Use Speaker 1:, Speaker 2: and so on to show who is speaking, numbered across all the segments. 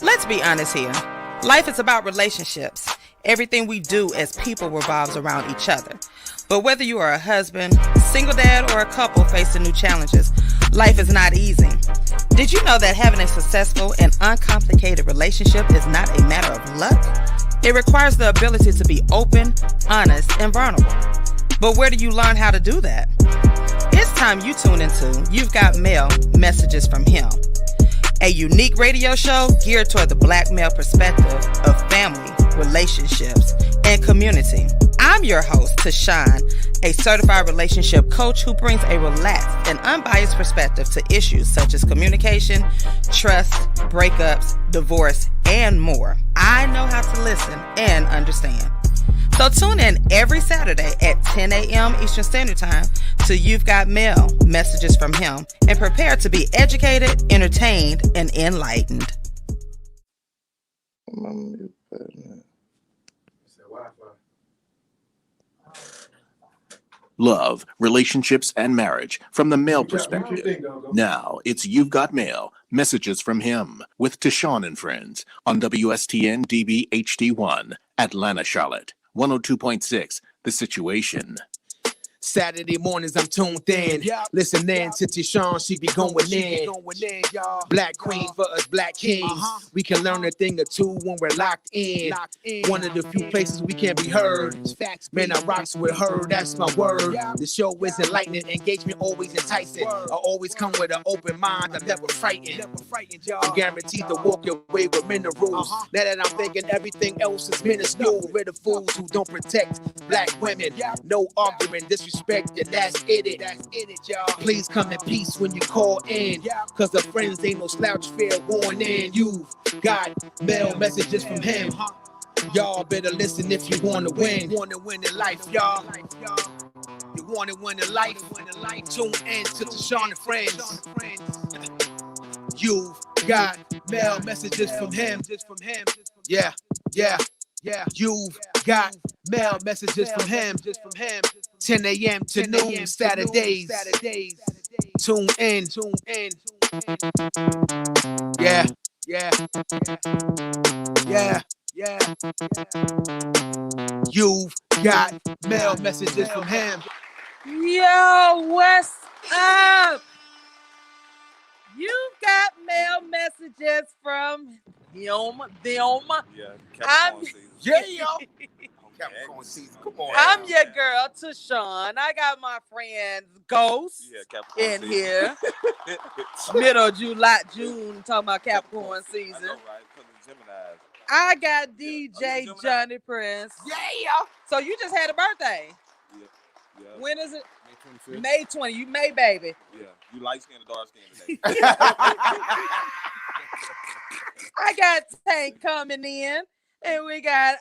Speaker 1: Let's be honest here. Life is about relationships. Everything we do as people revolves around each other. But whether you are a husband, single dad, or a couple facing new challenges, life is not easy. Did you know that having a successful and uncomplicated relationship is not a matter of luck? It requires the ability to be open, honest, and vulnerable. But where do you learn how to do that? It's time you tune into You've Got Mail, Messages from Him, a unique radio show geared toward the Black male perspective of family, relationships, and community. I'm your host, TaShon, a certified relationship coach who brings a relaxed and unbiased perspective to issues such as communication, trust, breakups, divorce, and more. I know how to listen and understand. So tune in every Saturday at 10 a.m. Eastern Standard Time to You've Got Mail, Messages from Him, and prepare to be educated, entertained, and enlightened.
Speaker 2: Love, relationships, and marriage from the male perspective. Now it's You've Got Mail, Messages from Him with TaShon and Friends on WSTN DB HD1, Atlanta, Charlotte. 102.6, The Situation.
Speaker 3: Saturday mornings, I'm tuned in. Listening to TaShon, she be going in. Black queen for us black kings. We can learn a thing or two when we're locked in. One of the few places we can be heard. Man, I rocks with her, that's my word. The show is enlightening, engagement always enticing. I always come with an open mind, I'm never frightened. I'm guaranteed to walk your way with minerals. Now that I'm thinking everything else is minuscule. We're the fools who don't protect black women. No argument, disrespect, and that's it, y'all. Please come in peace when you call in, cause the friends ain't no slouch, fair warning. You've got mail messages from him. Y'all better listen if you wanna win. Wanna win in life, y'all. You wanna win in life. Tune in to TaShon and Friends. You've got mail messages from him. Yeah. You've got mail messages from him. 10 a.m. to noon Saturdays. Tune in. Yeah. You've got mail messages from him.
Speaker 1: Yo, what's up? You've got mail messages from them.
Speaker 4: Yeah, Capricorn season. Capricorn season. Come on.
Speaker 1: I'm your girl, TaShon. I got my friends Ghost in here. Middle of June, talking about Capricorn season.
Speaker 4: I know, right? Putting the Geminis.
Speaker 1: I got DJ Johnny Prince.
Speaker 3: Yeah.
Speaker 1: So you just had a birthday.
Speaker 4: Yeah.
Speaker 1: When is it?
Speaker 4: May 25th.
Speaker 1: May 20. You May baby.
Speaker 4: Yeah. You light skin or dark skin today?
Speaker 1: I got Tank coming in, and we got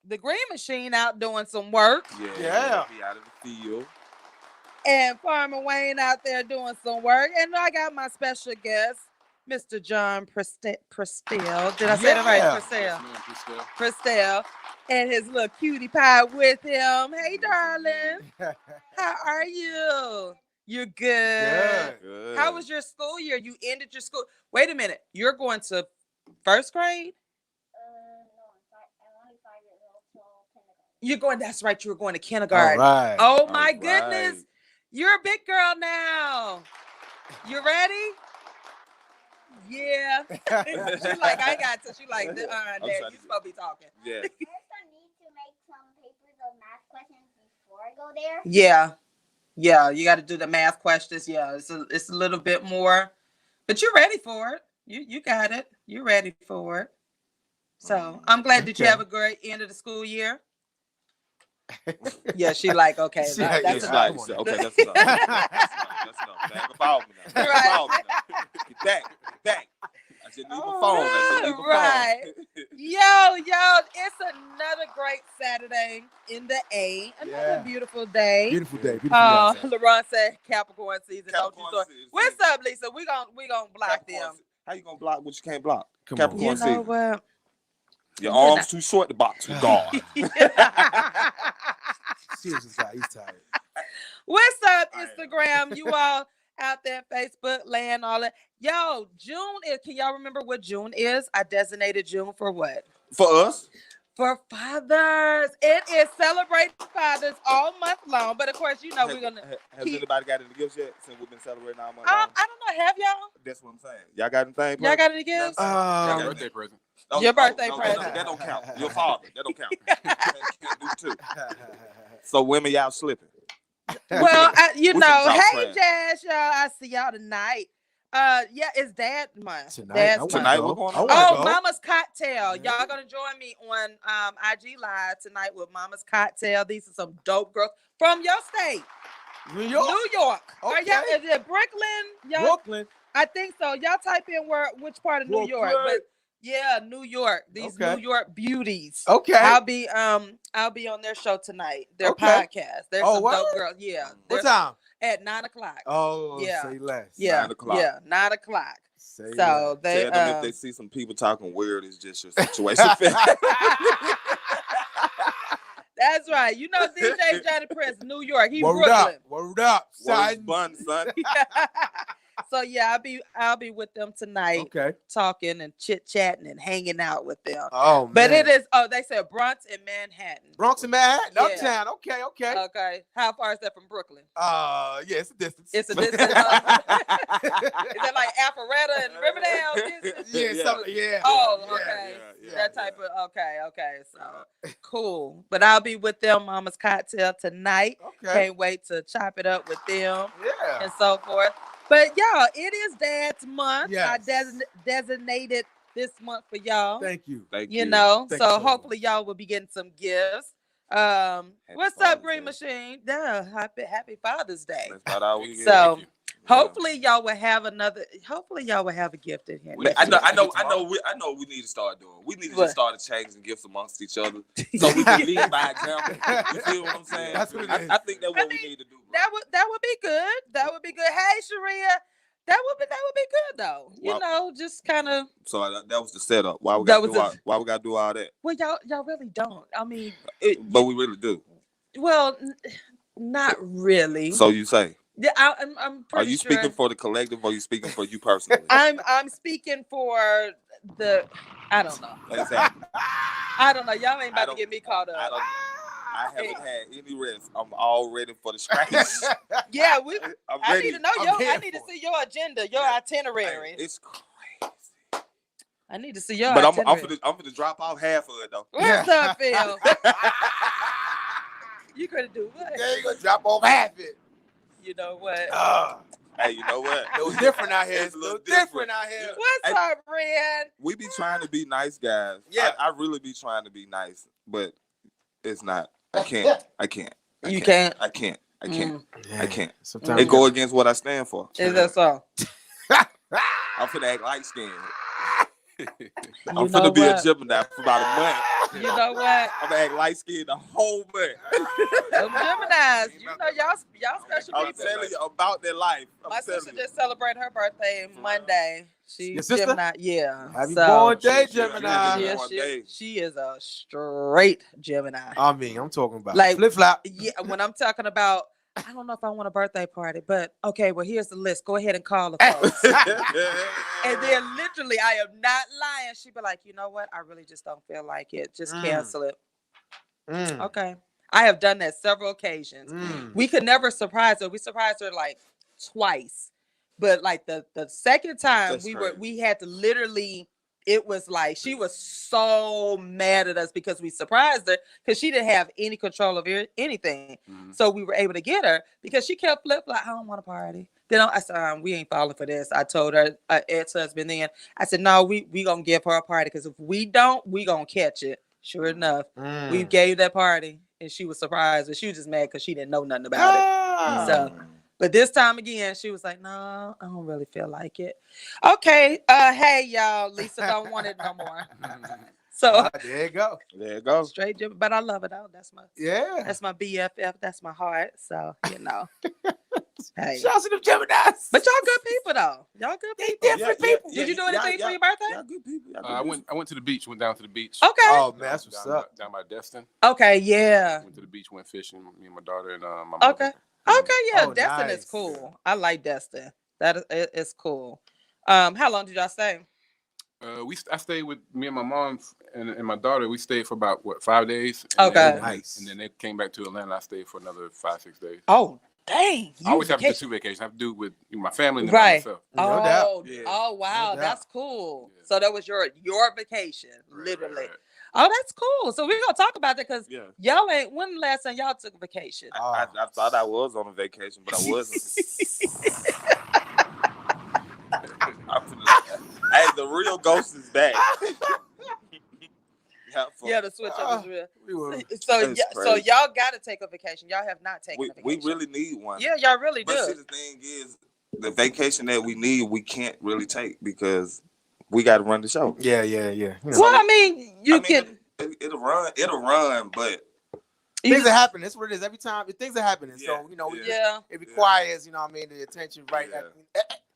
Speaker 1: the Greene machine out doing some work.
Speaker 4: Yeah. He out of the field.
Speaker 1: And Farmer Wayne out there doing some work. And I got my special guest, Mr. John Pristell. Did I say that right? Pristell. And his little cutie pie with him. Hey, darling. How are you? You're good. How was your school year? You ended your school. Wait a minute. You're going to first grade?
Speaker 5: No, I'm only 5 years old, so kindergarten.
Speaker 1: You're going, that's right. You were going to kindergarten.
Speaker 3: All right.
Speaker 1: Oh, my goodness. You're a big girl now. You ready? Yeah. She's like, I got to. She's like, Dad, you supposed to be talking.
Speaker 4: Yeah.
Speaker 5: First, I need to make some papers of math questions before I go there.
Speaker 1: Yeah, you got to do the math questions. Yeah, it's a little bit more, but you're ready for it. You got it. You're ready for it. So I'm glad that you have a great end of the school year. Yeah, she like, okay, that's enough.
Speaker 4: Okay, that's enough. That's enough. Back about me now. Get back. I just need my phone.
Speaker 1: Right. Yo, it's another great Saturday in the A. Another beautiful day.
Speaker 3: Beautiful day.
Speaker 1: LaRon said Capricorn season. What's up, Lisa? We gonna block them.
Speaker 4: How you gonna block what you can't block?
Speaker 3: Come
Speaker 4: Capricorn
Speaker 1: You know
Speaker 4: season.
Speaker 1: what?
Speaker 4: Your arms too short to box with God.
Speaker 3: Seriously, he's tired.
Speaker 1: What's up, Instagram? You all out there, Facebook land, all that. Yo, June is. Can y'all remember what June is? I designated June for what?
Speaker 4: For us.
Speaker 1: For fathers. It is celebrating fathers all month long. But of course, you know we're gonna.
Speaker 4: Has anybody got any gifts yet since we've been celebrating all month
Speaker 1: I
Speaker 4: long?
Speaker 1: don't know. Have y'all?
Speaker 4: That's what I'm saying. Y'all got anything?
Speaker 1: Y'all got any gifts?
Speaker 6: Your birthday present.
Speaker 1: Your birthday present.
Speaker 4: That don't count. Your father. That don't count. Can't do two. So women, y'all slipping.
Speaker 1: Well,
Speaker 4: We can
Speaker 1: hey,
Speaker 4: talk
Speaker 1: Jazz, y'all. I see y'all tonight. Yeah, it's Dad Month.
Speaker 4: Tonight, what's going on?
Speaker 1: Oh, Mama's Cocktail. Y'all gonna join me on IG Live tonight with Mama's Cocktail. These are some dope girls from your state.
Speaker 3: New York.
Speaker 1: Okay. Are y'all, is it Brooklyn?
Speaker 3: Brooklyn.
Speaker 1: I think so. Y'all type in which part of New York. But yeah, New York. These New York beauties.
Speaker 3: Okay.
Speaker 1: I'll be on their show tonight. Their podcast. There's some dope girls. Yeah.
Speaker 3: What time?
Speaker 1: At 9:00.
Speaker 3: Oh,
Speaker 1: yeah.
Speaker 3: Say less.
Speaker 1: Yeah.
Speaker 4: 9:00.
Speaker 1: Yeah, 9:00.
Speaker 3: Say
Speaker 1: So they
Speaker 4: tell them if they see some people talking weird, it's just your situation.
Speaker 1: That's right. You know DJ Johnny Prince, New York. He
Speaker 3: Word
Speaker 1: Brooklyn.
Speaker 3: Word up.
Speaker 4: Word bun, son.
Speaker 1: So yeah, I'll be with them tonight.
Speaker 3: Okay.
Speaker 1: Talking and chit-chatting and hanging out with them.
Speaker 3: Oh man.
Speaker 1: But it is they said Bronx and Manhattan.
Speaker 3: Bronx and Manhattan.
Speaker 1: Yeah.
Speaker 3: Uptown. Okay.
Speaker 1: Okay. How far is that from Brooklyn?
Speaker 3: Yeah, it's a distance.
Speaker 1: It's a distance. Is it like Alpharetta and Riverdale?
Speaker 3: Yeah.
Speaker 1: Oh, okay. That type of okay. So cool. But I'll be with them, Mama's Cocktail tonight.
Speaker 3: Okay.
Speaker 1: Can't wait to chop it up with them.
Speaker 3: Yeah.
Speaker 1: And so forth. But y'all, it is Dad's month.
Speaker 3: Yes.
Speaker 1: I designated this month for y'all.
Speaker 3: Thank you.
Speaker 1: You know,
Speaker 3: Thank
Speaker 1: so
Speaker 3: you so
Speaker 1: hopefully y'all will be getting some gifts. What's up, Green Machine? Yeah, happy Father's Day.
Speaker 4: That's about all we get.
Speaker 1: So hopefully y'all will have a gift in here.
Speaker 4: I know we need to start doing. We need to just start exchanging gifts amongst each other so we can lead by example. You feel what I'm saying?
Speaker 3: That's what it is.
Speaker 4: I think that's what we need to do. Bro.
Speaker 1: That would be good. That would be good. Hey, Sharia, that would be good though. You know, just kind of.
Speaker 4: So that was the setup. Why we got to do all that?
Speaker 1: Well, y'all really don't. I mean,
Speaker 4: but we really do.
Speaker 1: Well, not really.
Speaker 4: So you say?
Speaker 1: Yeah, I'm pretty.
Speaker 4: Are you speaking for the collective, or are you speaking for you personally?
Speaker 1: I'm speaking for the. I don't know.
Speaker 4: Exactly.
Speaker 1: I don't know. Y'all ain't about to get me caught up.
Speaker 4: I haven't had any rest. I'm all ready for the scratch.
Speaker 1: Yeah, I need to know
Speaker 3: I
Speaker 1: need to see your agenda, your itinerary.
Speaker 4: It's crazy.
Speaker 1: I need to see your
Speaker 4: But
Speaker 1: itinerary.
Speaker 4: I'm finna drop off half of it though.
Speaker 1: Where's up, Phil? You could do what?
Speaker 3: There you go. Drop off half it.
Speaker 1: You know what?
Speaker 4: Hey, you know what?
Speaker 3: It was different out here.
Speaker 4: It's a little different
Speaker 3: out here.
Speaker 1: What's up, Red?
Speaker 4: We be trying to be nice guys.
Speaker 3: Yeah.
Speaker 4: I really be trying to be nice, but it's not. I can't.
Speaker 1: You can't?
Speaker 4: I can't. I can't.
Speaker 3: Sometimes
Speaker 4: It go against what I stand for.
Speaker 1: Is that so?
Speaker 4: I'm finna act like skin.
Speaker 1: You
Speaker 4: I'm
Speaker 1: know
Speaker 4: finna be a
Speaker 1: what?
Speaker 4: Gemini for about a month.
Speaker 1: You know what?
Speaker 4: I'm gonna act light skinned the whole month.
Speaker 1: Them Geminis, you know y'all special
Speaker 4: I'm
Speaker 1: people.
Speaker 4: telling you about their life.
Speaker 1: My sister just celebrated her birthday Monday. She's
Speaker 3: Your sister?
Speaker 1: Gemini, yeah.
Speaker 3: Happy
Speaker 1: So,
Speaker 3: born day,
Speaker 4: she-
Speaker 3: Gemini.
Speaker 1: she is a straight Gemini.
Speaker 3: I mean, I'm talking about
Speaker 1: Like-
Speaker 3: flip flop.
Speaker 1: Yeah, when I'm talking about, I don't know if I want a birthday party, but okay, well, here's the list. Go ahead and call the folks. And then literally, I am not lying. She'd be like, you know what? I really just don't feel like it. Just cancel it. Okay. I have done that several occasions. We could never surprise her. We surprised her like twice. But like the second time
Speaker 4: That's
Speaker 1: we had to literally, it was like she was so mad at us because we surprised her because she didn't have any control of anything. So we were able to get her because she kept flip-flop. I don't want a party. Then I said, we ain't falling for this. I told her ex-husband then. I said, no, we gonna give her a party because if we don't, we gonna catch it. Sure enough, we gave that party and she was surprised, but she was just mad because she didn't know nothing about it. So. But this time again, she was like, no, I don't really feel like it. Okay. Hey, y'all. Lisa don't want it no more. So
Speaker 3: There you go.
Speaker 4: There it goes.
Speaker 1: straight Jim, but I love it though. That's my BFF. That's my heart. So, you know. Hey.
Speaker 3: Shout out to them Geminis.
Speaker 1: But y'all good people though. Y'all good people.
Speaker 3: Different people.
Speaker 1: Did you do anything for your birthday?
Speaker 4: Y'all good people.
Speaker 6: I went to the beach. Went down to the beach.
Speaker 1: Okay.
Speaker 3: Oh man, that's what's
Speaker 6: down
Speaker 3: up.
Speaker 6: Down by Destin.
Speaker 1: Okay, yeah.
Speaker 6: Went to the beach. Went fishing. Me and my daughter and my mother.
Speaker 1: Okay. Okay, yeah,
Speaker 7: Oh,
Speaker 1: Destin
Speaker 7: nice.
Speaker 1: is cool. I like Destin. That is it's cool. How long did y'all stay?
Speaker 6: I stayed with me and my mom and my daughter. We stayed for about 5 days. And
Speaker 1: Okay.
Speaker 6: Then,
Speaker 7: Nice.
Speaker 6: And then they came back to Atlanta. I stayed for another 5-6 days.
Speaker 1: Oh, dang!
Speaker 6: I always have to do 2 vacations. I have to do with my family and then
Speaker 1: Right.
Speaker 6: by myself.
Speaker 7: No doubt.
Speaker 4: Yeah.
Speaker 1: Oh, wow,
Speaker 7: No doubt.
Speaker 1: that's cool.
Speaker 6: Yeah.
Speaker 1: So that was your vacation, literally.
Speaker 6: Right.
Speaker 1: Oh, that's cool. So we're gonna talk about that because
Speaker 4: Yeah.
Speaker 1: y'all ain't. When the last time y'all took a vacation?
Speaker 4: I thought I was on a vacation, but I wasn't. Hey, the real ghost is back.
Speaker 1: Yeah, the switch up is real.
Speaker 7: We were.
Speaker 1: So
Speaker 4: That's
Speaker 1: so
Speaker 4: crazy.
Speaker 1: y'all got to take a vacation. Y'all have not taken a
Speaker 4: We
Speaker 1: vacation.
Speaker 4: really need one.
Speaker 1: Yeah, y'all really
Speaker 4: But see,
Speaker 1: do.
Speaker 4: the thing is, the vacation that we need, we can't really take because we got to run the show.
Speaker 7: Yeah. You know.
Speaker 1: Well, I mean, you can.
Speaker 4: It'll run, but
Speaker 7: Things are happening. That's what it is. Every time things are happening.
Speaker 4: Yeah,
Speaker 7: So, you know,
Speaker 1: Yeah.
Speaker 7: it requires, you know what I mean, the attention right
Speaker 4: Yeah.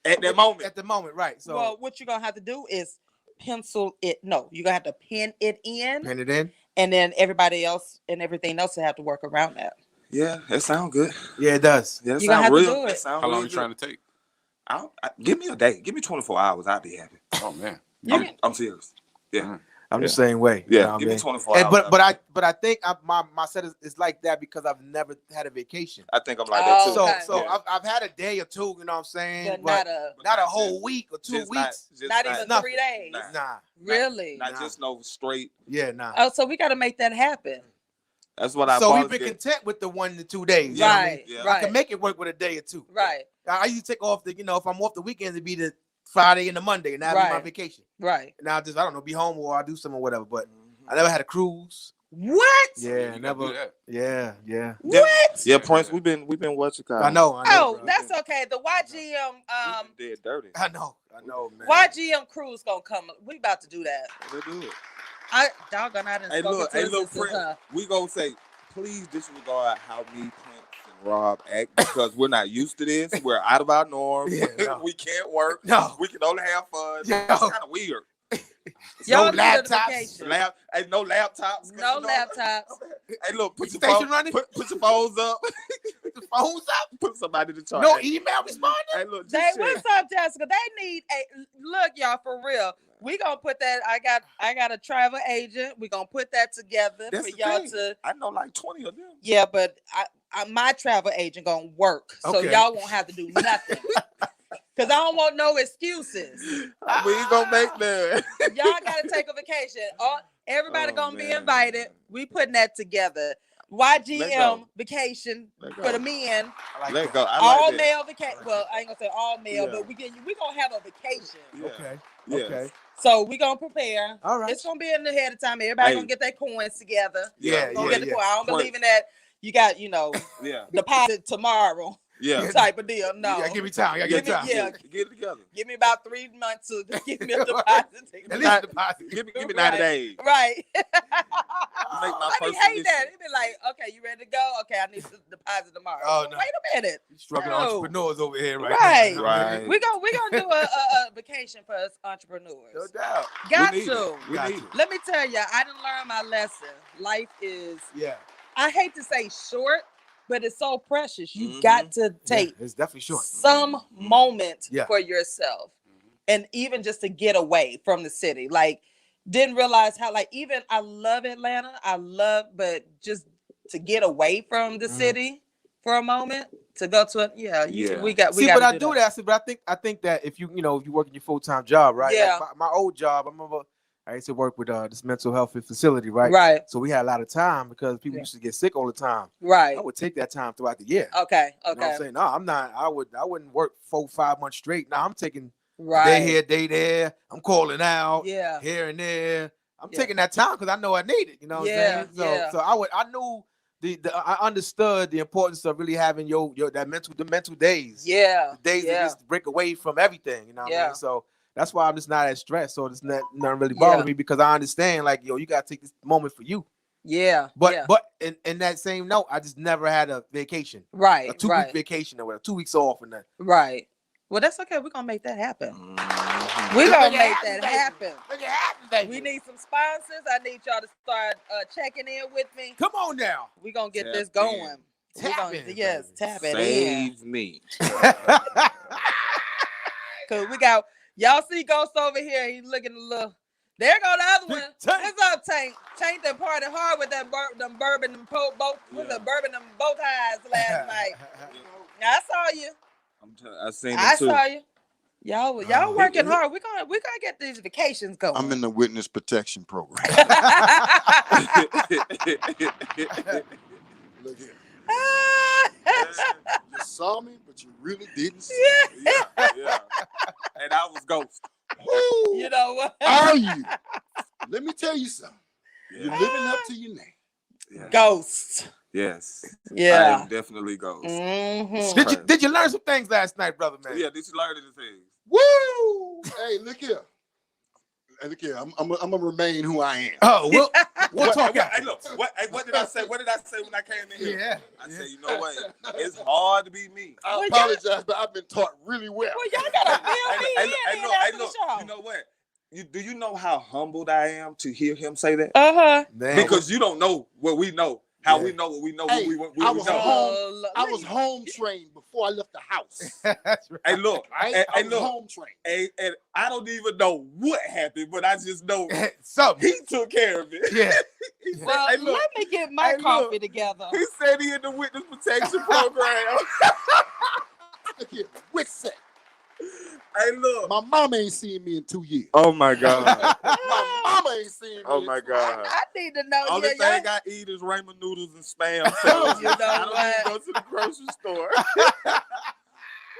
Speaker 4: At that moment.
Speaker 7: At the moment, right. So
Speaker 1: Well, what you're gonna have to do is pencil it. No, you're gonna have to pin it in,
Speaker 7: pen it in.
Speaker 1: and then everybody else and everything else will have to work around that.
Speaker 4: Yeah, that sounds good.
Speaker 7: Yeah, it does.
Speaker 4: Yeah,
Speaker 1: You gonna have to
Speaker 4: real.
Speaker 1: do it.
Speaker 4: Sound
Speaker 6: How long
Speaker 4: real
Speaker 6: you trying to take?
Speaker 4: give me a day. Give me 24 hours. I'll be happy.
Speaker 6: Oh man.
Speaker 4: I'm serious. Yeah.
Speaker 6: Mhm.
Speaker 7: I'm the same way.
Speaker 4: Yeah.
Speaker 7: You know what
Speaker 4: Give
Speaker 7: I
Speaker 4: me
Speaker 7: mean?
Speaker 4: 24
Speaker 7: And,
Speaker 4: hours.
Speaker 7: but I think my set is like that because I've never had a vacation.
Speaker 4: I think I'm like that too.
Speaker 7: So
Speaker 1: Okay.
Speaker 7: so
Speaker 4: Yeah.
Speaker 7: I've had a day or two, you know what I'm saying?
Speaker 1: But
Speaker 7: not a whole week or 2 weeks.
Speaker 1: not even
Speaker 7: nothing.
Speaker 1: 3 days.
Speaker 7: Nah.
Speaker 1: Really?
Speaker 4: Not just no straight.
Speaker 7: Yeah, nah.
Speaker 1: Oh, so we got to make that happen.
Speaker 4: That's what I.
Speaker 7: So we've been content with the 1 to 2 days. You know what I mean?
Speaker 1: Right.
Speaker 4: Yeah.
Speaker 7: I
Speaker 1: Right.
Speaker 7: can make it work with a day or two.
Speaker 1: Right.
Speaker 7: I used to take off the, you know, if I'm off the weekends, it'd be the Friday and the Monday, and that'd be my
Speaker 1: Right.
Speaker 7: vacation.
Speaker 1: Right.
Speaker 7: And I'll just, I don't know, be home or I'll do something or whatever. But I never had a cruise.
Speaker 1: What?
Speaker 7: Yeah,
Speaker 6: You gotta
Speaker 7: never.
Speaker 6: do that.
Speaker 7: Yeah.
Speaker 1: What?
Speaker 4: Yeah, Prince. We've been what you call.
Speaker 7: I know.
Speaker 1: Oh,
Speaker 7: bro.
Speaker 1: that's okay. The YGM
Speaker 4: We been dead dirty.
Speaker 7: I know, man.
Speaker 1: YGM cruise gonna come. We about to do that.
Speaker 4: We do it.
Speaker 1: I doggone I didn't
Speaker 4: Hey,
Speaker 1: spoken
Speaker 4: look,
Speaker 1: to
Speaker 4: hey,
Speaker 1: his
Speaker 4: look,
Speaker 1: sisters,
Speaker 4: Prince.
Speaker 1: huh?
Speaker 4: We gonna say, please disregard how me, Prince, and Rob act because we're not used to this. We're out of our norms.
Speaker 7: Yeah, no.
Speaker 4: We can't work.
Speaker 7: No.
Speaker 4: We can only have fun.
Speaker 7: Yo.
Speaker 4: It's kind of weird.
Speaker 1: Y'all
Speaker 7: No
Speaker 1: need a
Speaker 7: laptops.
Speaker 1: vacation.
Speaker 4: Hey, no laptops.
Speaker 1: No laptops.
Speaker 4: Hey, look, put your
Speaker 7: Station
Speaker 4: phone,
Speaker 7: running?
Speaker 4: put your phones up.
Speaker 7: The phone's up.
Speaker 4: Put somebody to charge.
Speaker 7: No email responding.
Speaker 4: Hey, look,
Speaker 1: They,
Speaker 4: just
Speaker 1: what's up, Jessica? They need a look, y'all, for real. We gonna put that. I got a travel agent. We gonna put that together
Speaker 4: That's
Speaker 1: for
Speaker 4: the
Speaker 1: y'all
Speaker 4: thing.
Speaker 1: to.
Speaker 4: I know like 20 of them.
Speaker 1: Yeah, but my travel agent gonna work, so
Speaker 7: Okay.
Speaker 1: y'all won't have to do nothing. Cause I don't want no excuses.
Speaker 4: We ain't gonna make that.
Speaker 1: Y'all gotta take a vacation. Everybody
Speaker 4: Oh,
Speaker 1: gonna be
Speaker 4: man.
Speaker 1: invited. We putting that together.
Speaker 4: Let
Speaker 1: YGM
Speaker 4: go.
Speaker 1: vacation
Speaker 4: Let
Speaker 1: for
Speaker 4: go.
Speaker 1: the men.
Speaker 4: Let go. I
Speaker 1: All
Speaker 4: like that.
Speaker 1: male vacation. Well, I ain't gonna say all male,
Speaker 4: Yeah.
Speaker 1: but we gonna have a vacation.
Speaker 4: Yeah.
Speaker 7: Okay.
Speaker 4: Yes.
Speaker 7: Okay.
Speaker 1: So we gonna prepare.
Speaker 7: All right.
Speaker 1: It's gonna be in the ahead of time. Everybody
Speaker 4: Hey.
Speaker 1: gonna get their coins together.
Speaker 7: Yeah,
Speaker 1: Gonna
Speaker 7: yeah,
Speaker 1: get the
Speaker 7: yeah.
Speaker 1: coin. I don't
Speaker 4: Point.
Speaker 1: believe in that. You got,
Speaker 4: Yeah.
Speaker 1: deposit tomorrow
Speaker 4: Yeah.
Speaker 1: type of deal. No.
Speaker 7: Yeah, give me time. Yeah,
Speaker 1: Give
Speaker 7: give me time.
Speaker 1: me- yeah.
Speaker 4: Get it together.
Speaker 1: Give me about 3 months to give me a deposit.
Speaker 7: At least the deposit.
Speaker 4: Give me 90
Speaker 1: Right.
Speaker 4: days.
Speaker 1: Right.
Speaker 4: Make my
Speaker 1: I be
Speaker 4: first
Speaker 1: hate that.
Speaker 4: initiative.
Speaker 1: It be like, okay, you ready to go? Okay, I need to deposit tomorrow.
Speaker 7: Oh, no.
Speaker 1: Wait a minute.
Speaker 7: Struggling
Speaker 1: No.
Speaker 7: entrepreneurs over here, right?
Speaker 1: Right.
Speaker 7: now.
Speaker 4: Right.
Speaker 1: We gonna do a vacation for us
Speaker 7: No
Speaker 1: entrepreneurs.
Speaker 7: doubt.
Speaker 1: Got
Speaker 4: We need
Speaker 1: to.
Speaker 4: it. We
Speaker 7: Got
Speaker 4: need
Speaker 7: to.
Speaker 4: it.
Speaker 1: Let me tell you, I didn't learn my lesson. Life is,
Speaker 7: Yeah.
Speaker 1: I hate to say short, but it's so precious. You
Speaker 4: Mhm.
Speaker 1: got to take
Speaker 7: Yeah, it's definitely short.
Speaker 1: some moment
Speaker 7: Yeah.
Speaker 1: for yourself, and even just to get away from the city. Like, didn't realize how, like, even I love Atlanta. But just to get away from the
Speaker 7: Mhm.
Speaker 1: city for a moment, to go to it. Yeah. We got.
Speaker 7: See,
Speaker 1: gotta
Speaker 7: but I do that. But I think that if you work in your full-time job, right?
Speaker 1: Yeah.
Speaker 7: Like my old job, I remember I used to work with this mental health facility, right?
Speaker 1: Right.
Speaker 7: So we had a lot of time because people
Speaker 1: Yeah.
Speaker 7: used to get sick all the time.
Speaker 1: Right.
Speaker 7: I would take that time throughout the year.
Speaker 1: Okay.
Speaker 7: You know what I'm
Speaker 1: Okay.
Speaker 7: saying? No, I'm not. I wouldn't work 4-5 months straight. No, I'm taking
Speaker 1: Right.
Speaker 7: day here, day there. I'm calling out
Speaker 1: Yeah.
Speaker 7: here and there. I'm
Speaker 1: Yeah.
Speaker 7: taking that time because I know I need it. You know what
Speaker 1: Yeah,
Speaker 7: I'm saying? So
Speaker 1: yeah.
Speaker 7: I knew I understood the importance of really having your the mental days.
Speaker 1: Yeah.
Speaker 7: The days
Speaker 1: yeah.
Speaker 7: that just break away from everything. You know what I
Speaker 1: Yeah.
Speaker 7: mean? So that's why I'm just not as stressed. So it's nothing really
Speaker 1: Yeah.
Speaker 7: bothering me because I understand, like, you gotta take this moment for you.
Speaker 1: Yeah.
Speaker 7: But
Speaker 1: yeah.
Speaker 7: in that same note, I just never had a vacation.
Speaker 1: Right.
Speaker 7: A 2-week
Speaker 1: right.
Speaker 7: vacation or whatever, 2 weeks off and that.
Speaker 1: Right. Well, that's okay. We're gonna make that happen.
Speaker 4: Mhm.
Speaker 1: We're gonna
Speaker 7: Make it
Speaker 1: make
Speaker 7: happen,
Speaker 1: that
Speaker 7: baby.
Speaker 1: happen.
Speaker 7: Make it happen, baby.
Speaker 1: We need some sponsors. I need y'all to start checking in with me.
Speaker 7: Come on now.
Speaker 1: We're gonna get
Speaker 4: Tap
Speaker 1: this
Speaker 4: in.
Speaker 1: going.
Speaker 7: Tap in,
Speaker 1: yes,
Speaker 7: baby.
Speaker 1: tap it in.
Speaker 4: Save me.
Speaker 1: Cause we got y'all see Ghost over here. He's looking a little. There go the other one.
Speaker 7: Tank.
Speaker 1: What's up, Tank? Tank that party hard with that them bourbon, them boat. What's the bourbon, them bow ties last night? I saw you.
Speaker 4: I seen
Speaker 1: I
Speaker 4: it too.
Speaker 1: saw you. Y'all working hard. We're gonna get these vacations going.
Speaker 8: I'm in the witness protection program. Look here. You saw me, but you really didn't see me.
Speaker 4: Yeah. And I was Ghost.
Speaker 8: Who
Speaker 1: You know what?
Speaker 8: are you? Let me tell you something. You're living up to your name.
Speaker 4: Yeah.
Speaker 1: Ghost.
Speaker 4: Yes. I
Speaker 1: Yeah.
Speaker 4: am definitely Ghost.
Speaker 1: Mm-hmm.
Speaker 7: Did you learn some things last night, brother, man?
Speaker 4: Yeah, did you learn anything?
Speaker 8: Woo! Hey, look here. Hey, look here. I'm gonna remain who I am.
Speaker 7: Oh, we'll talk.
Speaker 4: Hey, look, what did I say? What did I say when I came in here?
Speaker 7: Yeah.
Speaker 4: I said, you know what? It's hard to be me.
Speaker 8: I apologize, but I've been taught really well.
Speaker 1: Well, y'all gotta fill me in after the show.
Speaker 4: You know what? Do you know how humbled I am to hear him say that?
Speaker 1: Uh-huh.
Speaker 4: Because you don't know what we know. How we know what we know.
Speaker 8: Hey,
Speaker 4: we
Speaker 8: I was
Speaker 4: know.
Speaker 8: home. I was home trained before I left the house.
Speaker 7: That's right.
Speaker 4: Hey, look.
Speaker 8: Right? I was
Speaker 4: look.
Speaker 8: home trained.
Speaker 4: And I don't even know what happened, but I just know
Speaker 7: Something.
Speaker 4: he took care of it.
Speaker 7: Yeah.
Speaker 4: He said,
Speaker 1: Well,
Speaker 4: hey, look,
Speaker 1: let me get my coffee together.
Speaker 4: he said he in the witness protection program.
Speaker 8: Look here. What's that?
Speaker 4: Hey, look.
Speaker 8: My mama ain't seen me in 2 years.
Speaker 4: Oh, my God.
Speaker 8: My mama ain't seen me.
Speaker 4: Oh,
Speaker 8: in
Speaker 4: my
Speaker 8: 2
Speaker 4: God.
Speaker 8: years.
Speaker 1: I need to know.
Speaker 4: Only
Speaker 1: Yeah,
Speaker 4: thing I eat is ramen noodles and spam sandwiches.
Speaker 1: You know
Speaker 4: I don't
Speaker 1: what?
Speaker 4: even go to the grocery store.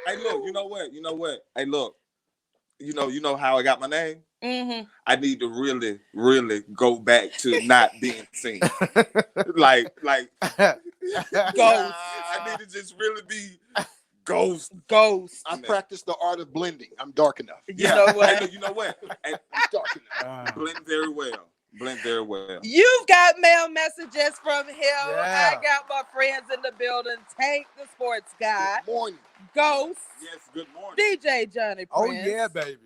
Speaker 4: Hey, look, you know what? Hey, look, you know how I got my name?
Speaker 1: Mm-hmm.
Speaker 4: I need to really, really go back to not being seen. like
Speaker 1: Ghost.
Speaker 4: I need to just really be Ghost.
Speaker 8: I practice the art of blending. I'm dark enough.
Speaker 1: You know what?
Speaker 4: Hey, look, you know what? Hey,
Speaker 8: I'm dark enough.
Speaker 4: blend very well.
Speaker 1: You've got mail messages from him.
Speaker 7: Yeah.
Speaker 1: I got my friends in the building. Tank, the sports guy.
Speaker 8: Good morning.
Speaker 1: Ghost.
Speaker 4: Yes, good morning.
Speaker 1: DJ Johnny Prince.
Speaker 7: Oh, yeah, baby.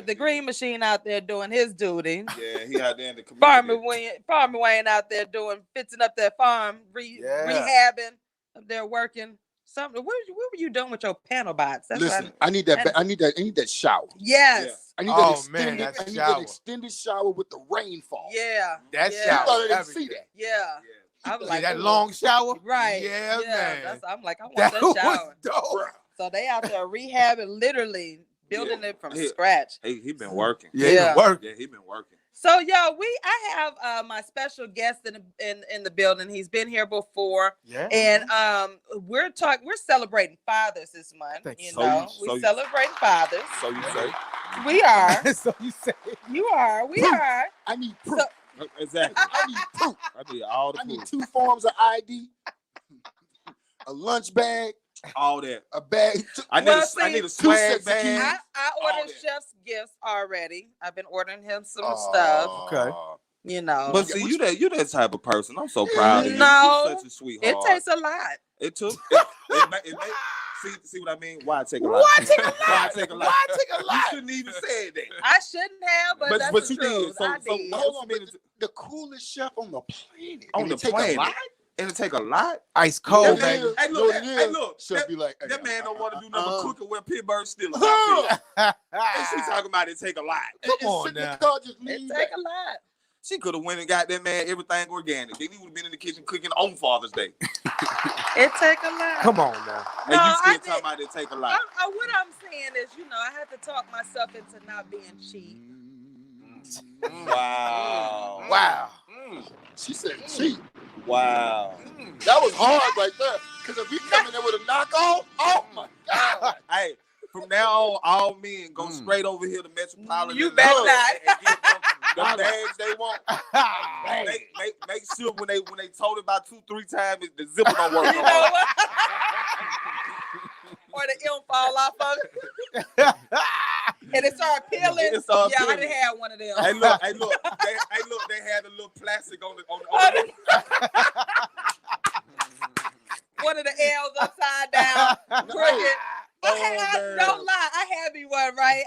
Speaker 1: The Greene machine out there doing his duty.
Speaker 4: Yeah, he out there in the community.
Speaker 1: Farmer Wayne out there fixing up that farm, rehabbing up there working. Something. What were you doing with your panel box? That's
Speaker 8: Listen, I need that shower.
Speaker 1: Yes.
Speaker 8: I need that extended shower with the rainfall.
Speaker 1: Yeah.
Speaker 7: That
Speaker 8: You
Speaker 7: shower.
Speaker 8: thought I didn't see that.
Speaker 1: Yeah. I was like,
Speaker 7: that long shower?
Speaker 1: Right.
Speaker 7: Yeah, man.
Speaker 1: I'm like, I want
Speaker 7: That
Speaker 1: that
Speaker 7: was
Speaker 1: shower.
Speaker 7: dope.
Speaker 1: So they out there rehabbing, literally building it from
Speaker 4: He-
Speaker 1: scratch.
Speaker 4: He been working.
Speaker 7: Yeah, he been working.
Speaker 4: Yeah, he been working.
Speaker 1: So y'all, I have my special guest in the building. He's been here before.
Speaker 7: Yeah.
Speaker 1: And we're celebrating fathers this month.
Speaker 7: Thank you.
Speaker 1: We're celebrating fathers.
Speaker 4: So you say?
Speaker 1: We are.
Speaker 7: So you say.
Speaker 1: You are. We are.
Speaker 8: I need proof.
Speaker 4: Exactly.
Speaker 8: I need proof.
Speaker 4: I need all the
Speaker 8: I need
Speaker 4: proof.
Speaker 8: 2 forms of ID, a lunch bag,
Speaker 4: All that.
Speaker 8: a bag.
Speaker 4: I need a swag
Speaker 8: sets of
Speaker 4: bag.
Speaker 8: keys.
Speaker 1: I
Speaker 4: All
Speaker 1: ordered
Speaker 4: that.
Speaker 1: Chef's gifts already. I've been ordering him some stuff.
Speaker 7: Okay.
Speaker 1: You know.
Speaker 4: But see, you that type of person. I'm so proud of you.
Speaker 1: No.
Speaker 4: You're such a sweetheart.
Speaker 1: It takes a lot.
Speaker 4: It took. See what I mean? Why take a lot?
Speaker 1: Why take a lot?
Speaker 4: Why take a lot?
Speaker 7: Why take a lot?
Speaker 4: You shouldn't even say that.
Speaker 1: I shouldn't have, but that's
Speaker 4: but
Speaker 1: the
Speaker 4: you
Speaker 1: truth.
Speaker 4: did.
Speaker 1: I did.
Speaker 8: Hold on, but the coolest chef on the planet.
Speaker 4: On
Speaker 8: And
Speaker 4: the
Speaker 8: it take a
Speaker 4: planet.
Speaker 8: lot?
Speaker 4: And it take a lot.
Speaker 7: Ice cold,
Speaker 8: Yeah,
Speaker 7: baby.
Speaker 8: man.
Speaker 4: Hey,
Speaker 8: You know what
Speaker 4: look.
Speaker 8: it
Speaker 4: Hey,
Speaker 8: is?
Speaker 4: look.
Speaker 8: Chef be like,
Speaker 4: That man don't want to do nothing but cook and wear Pittsburgh Steelers
Speaker 8: Uh-huh.
Speaker 4: outfit. And she talking about it take a lot.
Speaker 7: Come on
Speaker 8: sit in
Speaker 7: now.
Speaker 8: the car, just
Speaker 1: It
Speaker 8: lean
Speaker 1: take
Speaker 8: back.
Speaker 1: a lot.
Speaker 4: She could have went and got that man everything organic. Then he would have been in the kitchen cooking on Father's Day.
Speaker 1: It take a lot.
Speaker 7: Come on now.
Speaker 4: And
Speaker 1: No,
Speaker 4: you still
Speaker 1: I
Speaker 4: talking
Speaker 1: did-
Speaker 4: about it take a lot.
Speaker 1: What I'm saying is, I have to talk myself into not being cheap.
Speaker 4: Wow.
Speaker 7: Wow.
Speaker 8: She said cheap.
Speaker 4: Wow.
Speaker 8: That was hard right there. Because if we come in there with a knockoff, oh my God.
Speaker 4: Hey, from now on, all men go straight over here to Metropolitan.
Speaker 1: You better not.
Speaker 4: And get them the bags they want. Make sure when they told it about 2-3 times, the zipper don't work
Speaker 1: You
Speaker 4: no
Speaker 1: know
Speaker 4: more.
Speaker 1: what? Or the M fall off of it. And it started peeling.
Speaker 4: It started
Speaker 1: I
Speaker 4: peeling.
Speaker 1: didn't have one of them.
Speaker 4: Hey, look. They had a little plastic on the
Speaker 1: One of the L's upside down, crooked. Don't lie. I had me one, right?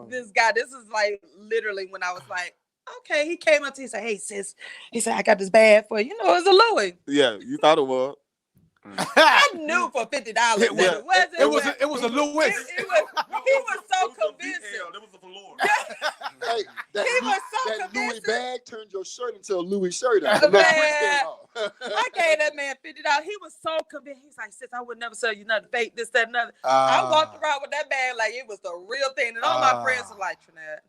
Speaker 1: This guy, this is like literally when I was like, okay, he came up to me and said, hey, sis, he said, I got this bag for you. It was a Louis.
Speaker 4: Yeah, you thought it was.
Speaker 1: I knew for $50 that it wasn't.
Speaker 7: It was a Louis.
Speaker 1: He was so convincing.
Speaker 4: It was a velour.
Speaker 8: Hey, that Louis
Speaker 1: convincing.
Speaker 8: bag turned your shirt into a Louis shirt.
Speaker 1: Man, I gave that man $50. He was so convinced. He's like, sis, I would never sell you nothing fake, this, that, and other. I walked around with that bag like it was the real thing. And all my friends were like, Trinette.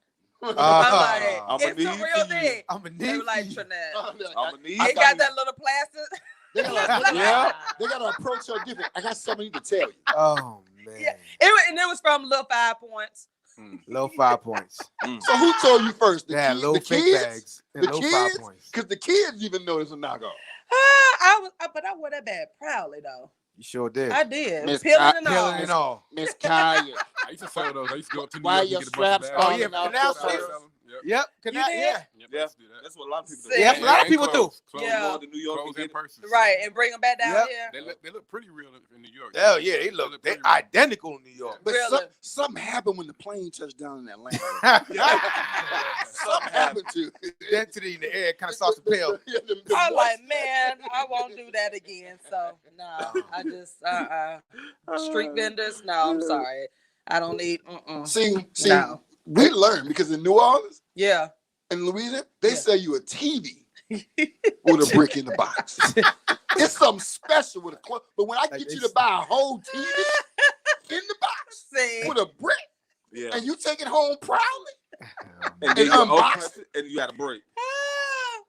Speaker 1: I'm like, it's the real thing.
Speaker 7: I'm gonna
Speaker 1: they
Speaker 7: need
Speaker 1: were like,
Speaker 7: you.
Speaker 4: I'm gonna need
Speaker 1: They got that little plastic.
Speaker 8: They gotta approach her different. I got something to tell you.
Speaker 7: Oh man.
Speaker 1: Yeah, and it was from little 5 points.
Speaker 7: Low 5 points.
Speaker 8: So who told you first? The
Speaker 7: Low
Speaker 8: kids?
Speaker 7: fake bags. And
Speaker 8: The
Speaker 7: low 5
Speaker 8: kids?
Speaker 7: points.
Speaker 8: Because the kids even know it's a knockoff.
Speaker 1: But I wore that bag proudly though.
Speaker 7: You sure did.
Speaker 1: I did.
Speaker 8: Miss
Speaker 1: Peeling and
Speaker 7: Peeling and
Speaker 1: all.
Speaker 7: all.
Speaker 8: Miss Kaya.
Speaker 6: I used to sell those. I used to go up to New
Speaker 8: Why
Speaker 6: York
Speaker 8: your
Speaker 6: and get a bunch of
Speaker 8: straps
Speaker 6: bags.
Speaker 7: Oh, yeah,
Speaker 8: falling out
Speaker 7: canal
Speaker 8: your
Speaker 7: strips.
Speaker 8: purse?
Speaker 7: Yep.
Speaker 1: You did?
Speaker 6: Yep,
Speaker 4: Yeah,
Speaker 6: let's do that.
Speaker 4: that's what a lot of people
Speaker 1: See?
Speaker 4: do.
Speaker 7: Yeah, a lot of people do.
Speaker 6: Clothes.
Speaker 1: Yeah.
Speaker 4: Go to New York
Speaker 6: Clothes
Speaker 4: and
Speaker 6: and
Speaker 4: get it.
Speaker 6: purses.
Speaker 1: Right, and bring them back down
Speaker 7: Yep.
Speaker 1: here.
Speaker 6: They look pretty real in New York.
Speaker 7: Hell yeah, they
Speaker 6: pretty real.
Speaker 7: identical in New York.
Speaker 8: But
Speaker 1: Really?
Speaker 8: something happened when the plane touched down in Atlanta. Something
Speaker 4: Something
Speaker 8: happened to it.
Speaker 7: Density in the air kind of starts to pale.
Speaker 1: I was like, man, I won't do that again. So no, I just street vendors. No, I'm sorry. I don't need.
Speaker 8: See,
Speaker 1: No.
Speaker 8: we learned because in New Orleans
Speaker 1: Yeah.
Speaker 8: and Louisiana, they sell you a TV with a brick in the box. It's something special with a clothes. But when I get you to buy a whole TV in the box
Speaker 1: See.
Speaker 8: with a brick,
Speaker 4: Yeah.
Speaker 8: and you take it home proudly,
Speaker 4: And then you
Speaker 8: unbox
Speaker 4: unbox it, and you had a break.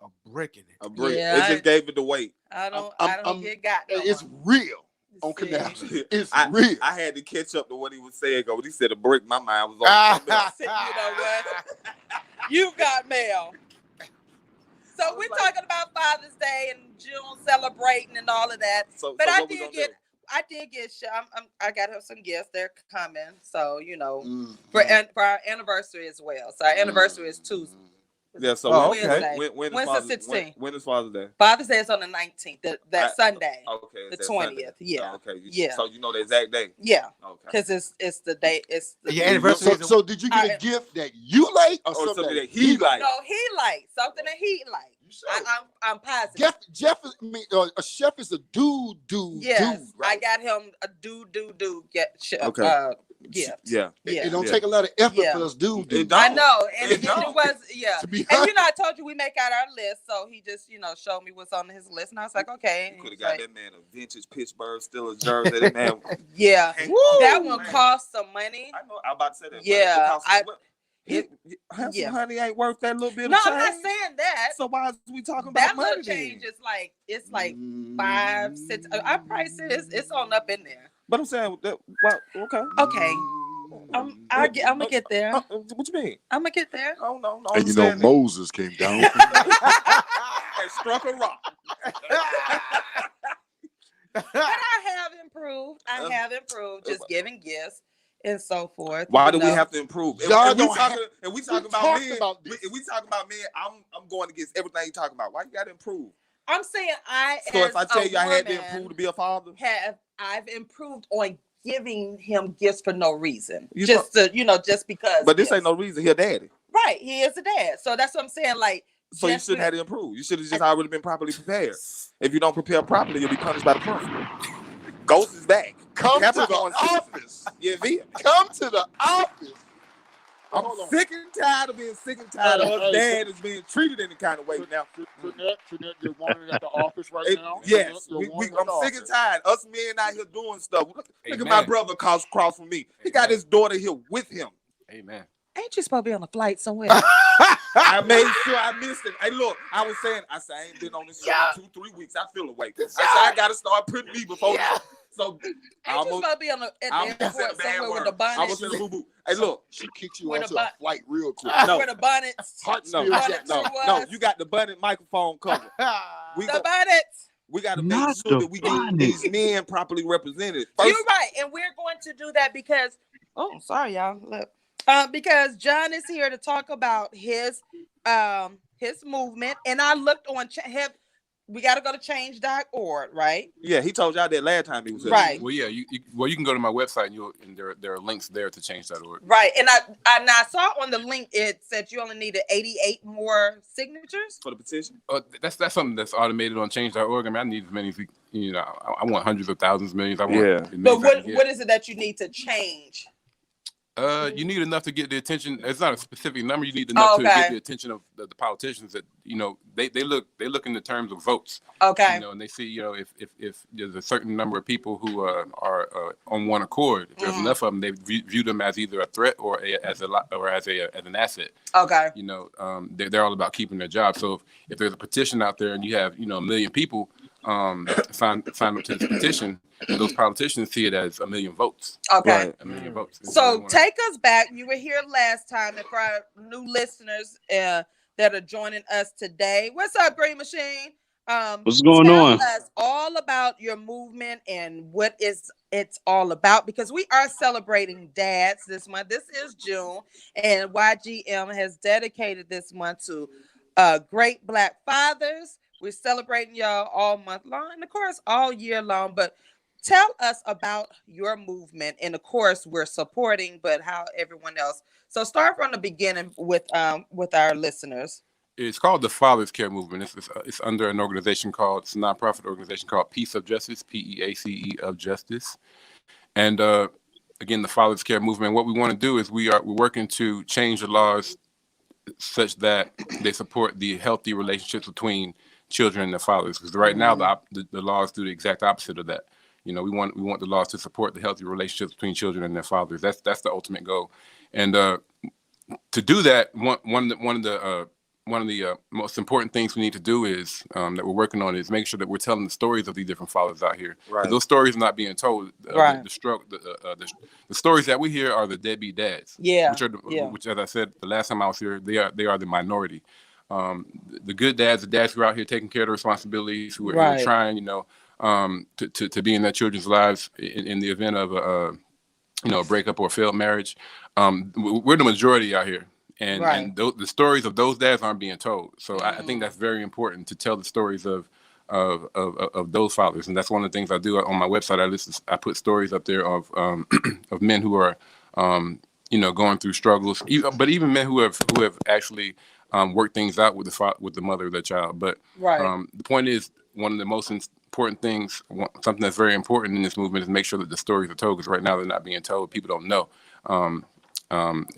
Speaker 7: A brick in it.
Speaker 4: A break.
Speaker 1: Yeah,
Speaker 4: It just gave it the weight.
Speaker 1: I don't
Speaker 8: I'm-
Speaker 1: get got. No
Speaker 8: it's
Speaker 1: more.
Speaker 8: real on
Speaker 1: See.
Speaker 8: Canal. It's
Speaker 4: I,
Speaker 8: real.
Speaker 4: I had to catch up to what he was saying. When he said a brick, my mind was on something else.
Speaker 1: You know what? You've got mail. So we're talking about Father's Day and June celebrating and all of that.
Speaker 4: So,
Speaker 1: But
Speaker 4: so
Speaker 1: I
Speaker 4: what we
Speaker 1: did
Speaker 4: gonna
Speaker 1: get.
Speaker 4: do?
Speaker 1: I did get. I got her some gifts. They're coming. So you know,
Speaker 8: Mm.
Speaker 1: for our anniversary as well. So our anniversary is Tuesday.
Speaker 4: Yeah, so
Speaker 7: Oh,
Speaker 4: when,
Speaker 1: okay.
Speaker 4: when is
Speaker 1: When's the
Speaker 4: Father's,
Speaker 1: 16th?
Speaker 4: when is Father's Day?
Speaker 1: Father's Day is on the 19th. That Sunday.
Speaker 4: Okay,
Speaker 1: The
Speaker 4: it's that Sunday.
Speaker 1: 20th, yeah.
Speaker 4: Oh, okay.
Speaker 1: Yeah.
Speaker 4: So you know the exact day.
Speaker 1: Yeah,
Speaker 4: Okay.
Speaker 1: because it's the day. It's the
Speaker 7: Your anniversary.
Speaker 8: So did you get a gift that you like or
Speaker 4: Or
Speaker 8: something that
Speaker 4: he like.
Speaker 1: No, he likes something that he likes. I'm positive.
Speaker 8: Jeff is, I mean, a chef is a dude,
Speaker 1: Yes,
Speaker 8: right?
Speaker 1: I got him a do gift.
Speaker 4: Okay.
Speaker 1: Gift.
Speaker 4: Yeah.
Speaker 1: Yeah.
Speaker 8: It don't
Speaker 4: Yeah.
Speaker 8: take a lot of effort
Speaker 1: Yeah.
Speaker 8: for us dude.
Speaker 4: It
Speaker 1: I
Speaker 4: don't.
Speaker 1: know, and
Speaker 4: It
Speaker 1: it
Speaker 4: don't.
Speaker 1: was yeah.
Speaker 8: To be
Speaker 1: And
Speaker 8: honest,
Speaker 1: you know, I told you we make out our list, so he just showed me what's on his list, and I was like, okay.
Speaker 4: You could have
Speaker 1: He's
Speaker 4: got
Speaker 1: like,
Speaker 4: that man a vintage Pittsburgh Steelers jersey. That man.
Speaker 1: yeah,
Speaker 4: Hey,
Speaker 1: that
Speaker 4: woo,
Speaker 1: one
Speaker 4: man.
Speaker 1: cost some money.
Speaker 4: I know. I'm about to say that. but
Speaker 1: Yeah,
Speaker 4: it costs-
Speaker 1: I-
Speaker 4: what-
Speaker 1: it-
Speaker 4: Handsome
Speaker 1: yeah.
Speaker 4: honey ain't worth that little bit
Speaker 1: No,
Speaker 4: of
Speaker 1: I'm not
Speaker 4: change.
Speaker 1: saying that.
Speaker 4: So why is we talking
Speaker 1: That
Speaker 4: about money?
Speaker 1: little change
Speaker 4: then?
Speaker 1: is like 5, 6. Our price it's on up in there.
Speaker 4: But I'm saying that. Well, okay.
Speaker 1: Okay, I'm gonna get there.
Speaker 4: What you mean?
Speaker 1: I'm gonna get there.
Speaker 4: Oh no, no.
Speaker 8: and you know Moses came down.
Speaker 4: and struck a rock.
Speaker 1: But I have improved. Just giving gifts and so forth.
Speaker 4: Why
Speaker 1: you
Speaker 4: do we
Speaker 1: know.
Speaker 4: have to improve?
Speaker 8: Y'all
Speaker 4: And we
Speaker 8: don't
Speaker 4: talking,
Speaker 8: have-
Speaker 4: and we
Speaker 8: we
Speaker 4: talking about
Speaker 8: talked
Speaker 4: men.
Speaker 8: about this.
Speaker 4: If we talking about men, I'm going against everything you talking about. Why you got to improve?
Speaker 1: I'm saying
Speaker 4: So
Speaker 1: as
Speaker 4: if I tell
Speaker 1: a
Speaker 4: you I had to
Speaker 1: woman,
Speaker 4: improve to be a father,
Speaker 1: I've improved on giving him gifts for no reason.
Speaker 4: You
Speaker 1: Just because.
Speaker 4: but this
Speaker 1: yes.
Speaker 4: ain't no reason. He a daddy.
Speaker 1: Right. He is a dad. So that's what I'm saying. Like,
Speaker 4: So you
Speaker 1: just
Speaker 4: shouldn't
Speaker 1: be-
Speaker 4: have to improve. You should have just already been properly prepared. If you don't prepare properly, you'll be punished by the principal. Ghost is back.
Speaker 8: Come to the
Speaker 4: Capricorn season.
Speaker 8: office.
Speaker 4: Yeah, V.
Speaker 8: Come to the office.
Speaker 4: I'm
Speaker 8: Hold on.
Speaker 4: sick and tired of being sick and tired of us
Speaker 8: Hey,
Speaker 4: dad is being treated any kind of way now.
Speaker 8: Trinette, you're wandering at the office right now.
Speaker 4: Yes,
Speaker 8: You're wandering at
Speaker 4: I'm
Speaker 8: the
Speaker 4: sick and
Speaker 8: office.
Speaker 4: tired. Us men out here doing stuff. Look at
Speaker 6: Amen.
Speaker 4: my brother across from me. He got
Speaker 6: Amen.
Speaker 4: his daughter here with him.
Speaker 6: Amen.
Speaker 1: Ain't you supposed to be on a flight somewhere?
Speaker 4: I made sure I missed it. Hey, look, I was saying, I ain't been on this show in 2-3 weeks. I feel awake. I said, I got to start putting me before. So
Speaker 1: Ain't
Speaker 4: I
Speaker 1: you
Speaker 4: almost,
Speaker 1: supposed to be at
Speaker 4: I
Speaker 1: the
Speaker 4: almost said a
Speaker 1: airport
Speaker 4: bad
Speaker 1: somewhere with
Speaker 4: word.
Speaker 1: the bonnet?
Speaker 4: I was in a boo-boo. Hey, look.
Speaker 8: She kicked you
Speaker 1: With
Speaker 8: onto
Speaker 1: a
Speaker 8: a
Speaker 1: butt.
Speaker 8: flight real quick.
Speaker 4: No.
Speaker 1: Where the bonnets?
Speaker 8: Hartsfield
Speaker 4: No,
Speaker 8: Jackson.
Speaker 4: no, you got the bunny microphone covered. We
Speaker 1: The
Speaker 4: got,
Speaker 1: bonnets.
Speaker 4: we got to make sure that we get these men properly represented. First,
Speaker 1: You're right, and we're going to do that because. Oh, sorry, y'all. Look, because John is here to talk about his movement, and I looked on we got to go to change.org, right?
Speaker 4: Yeah, he told y'all that last time he was here.
Speaker 1: Right.
Speaker 6: Well, yeah, you can go to my website and there are links there to change.org.
Speaker 1: Right. And I saw on the link it said you only needed 88 more signatures
Speaker 4: For the petition?
Speaker 6: That's something that's automated on change.org. I mean, I need as many as I want hundreds of thousands, millions. I want as many
Speaker 1: But
Speaker 6: as I can get.
Speaker 1: what is it that you need to change?
Speaker 6: You need enough to get the attention. It's not a specific number. You need enough to get the attention of the politicians that they look in the terms of votes.
Speaker 1: Okay.
Speaker 6: And they see if there's a certain number of people who are on one accord. If there's enough of them, they view them as either a threat or as an asset.
Speaker 1: Okay.
Speaker 6: They're all about keeping their job. So if there's a petition out there and you have 1 million people sign up to this petition, and those politicians see it as 1 million votes.
Speaker 1: Okay.
Speaker 6: Right. 1 million votes.
Speaker 1: So take us back. You were here last time, and for our new listeners that are joining us today, what's up, Greene Machine?
Speaker 9: What's going on?
Speaker 1: Tell us all about your movement and what it's all about, because we are celebrating dads this month. This is June, and YGM has dedicated this month to great Black fathers. We're celebrating y'all all month long, and of course all year long. But tell us about your movement, and of course we're supporting, but how everyone else. So start from the beginning with our listeners.
Speaker 6: It's called the Father's Care Movement. It's under an organization it's a nonprofit organization called Peace of Justice, PEACE of Justice. And again, the Father's Care Movement. What we want to do is we're working to change the laws such that they support the healthy relationships between children and their fathers. Because right now the laws do the exact opposite of that. We want the laws to support the healthy relationships between children and their fathers. That's the ultimate goal. And to do that, one of the most important things we need to do is that we're working on is make sure that we're telling the stories of these different fathers out here.
Speaker 4: Right.
Speaker 6: Those stories are not being told.
Speaker 1: Right.
Speaker 6: The stories that we hear are the deadbeat dads.
Speaker 1: Yeah.
Speaker 6: Which, as I said the last time I was here, they are the minority. The good dads, the dads who are out here taking care of the responsibilities, who are trying, to be in their children's lives in the event of a breakup or a failed marriage. We're the majority out here. And the stories of those dads aren't being told. So I think that's very important to tell the stories of those fathers. And that's one of the things I do on my website. I put stories up there of men who are going through struggles, but even men who have actually worked things out with the mother of their child. But the point is, one of the most important things, something that's very important in this movement, is make sure that the stories are told, because right now they're not being told. People don't know.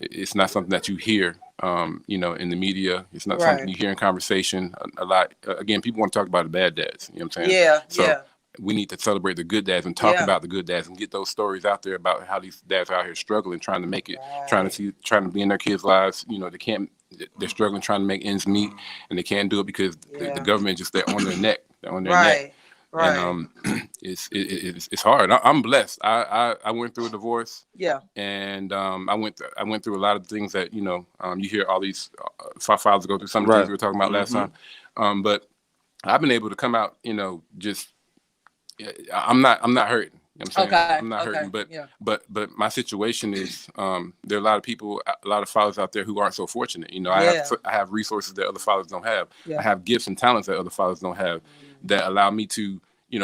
Speaker 6: It's not something that you hear, in the media. It's not something you hear in conversation a lot. Again, people want to talk about the bad dads. You know what I'm saying?
Speaker 1: Yeah.
Speaker 6: So we need to celebrate the good dads and talk about the good dads and get those stories out there about how these dads are out here struggling, trying to make it, trying to be in their kids' lives. They're struggling, trying to make ends meet, and they can't do it because the government just, they're on their neck. They're on their neck. Right. And it's hard. I'm blessed. I went through a divorce. Yeah. And I went through a lot of things that you hear all these fathers go through. Some of the things we were talking about last time. But I've been able to come out. Just I'm not hurting. You know what I'm saying?
Speaker 1: Okay.
Speaker 6: I'm not hurting. But my situation is there are a lot of people, a lot of fathers out there who aren't so fortunate. I have resources that other fathers don't have. I have gifts and talents that other fathers don't have that allow me to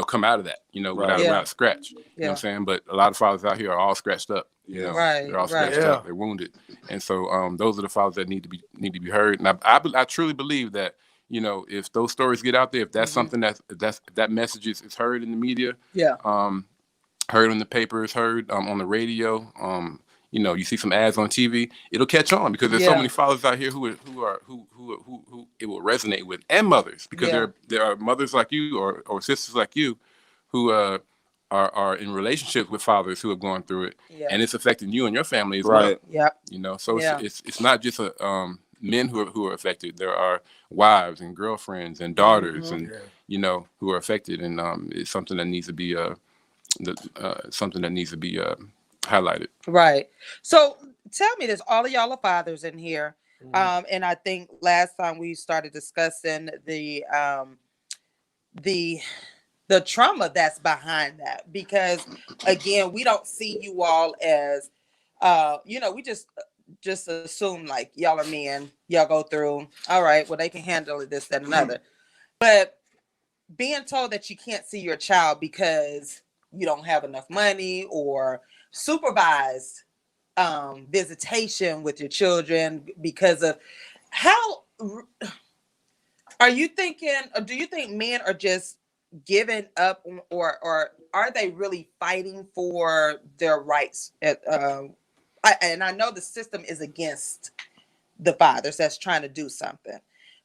Speaker 6: come out of that, without scratch. You know what I'm saying? But a lot of fathers out here are all scratched up. They're all scratched up. They're wounded, and so those are the fathers that need to be heard. And I truly believe that if those stories get out there, if that's something if that message is heard in the media, heard in the papers, heard on the radio, you see some ads on TV, it'll catch on because there's so many fathers out here who it will resonate with, and mothers, because there are mothers like you or sisters like you who are in relationships with fathers who have gone through it, and it's affecting you and your family as well. So it's not just men who are affected. There are wives and girlfriends and daughters and who are affected, and it's something that needs to be highlighted. Right.
Speaker 1: So tell me this, all of y'all are fathers in here. And I think last time we started discussing the trauma that's behind that, because again, we don't see you all as we just assume like y'all are men, y'all go through, all right, well, they can handle it, this, that, and another. But being told that you can't see your child because you don't have enough money, or supervised visitation with your children because of how are you thinking, or do you think men are just giving up, or are they really fighting for their rights? And I know the system is against the fathers that's trying to do something,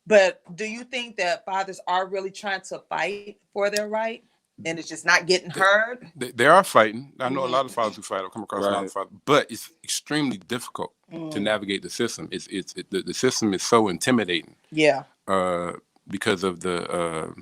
Speaker 1: but do you think that fathers are really trying to fight for their right and it's just not getting heard?
Speaker 6: They are fighting. I know a lot of fathers who fight. I've come across a lot of fathers, but it's extremely difficult to navigate the system. The system is so intimidating.
Speaker 1: Yeah.
Speaker 6: Because of the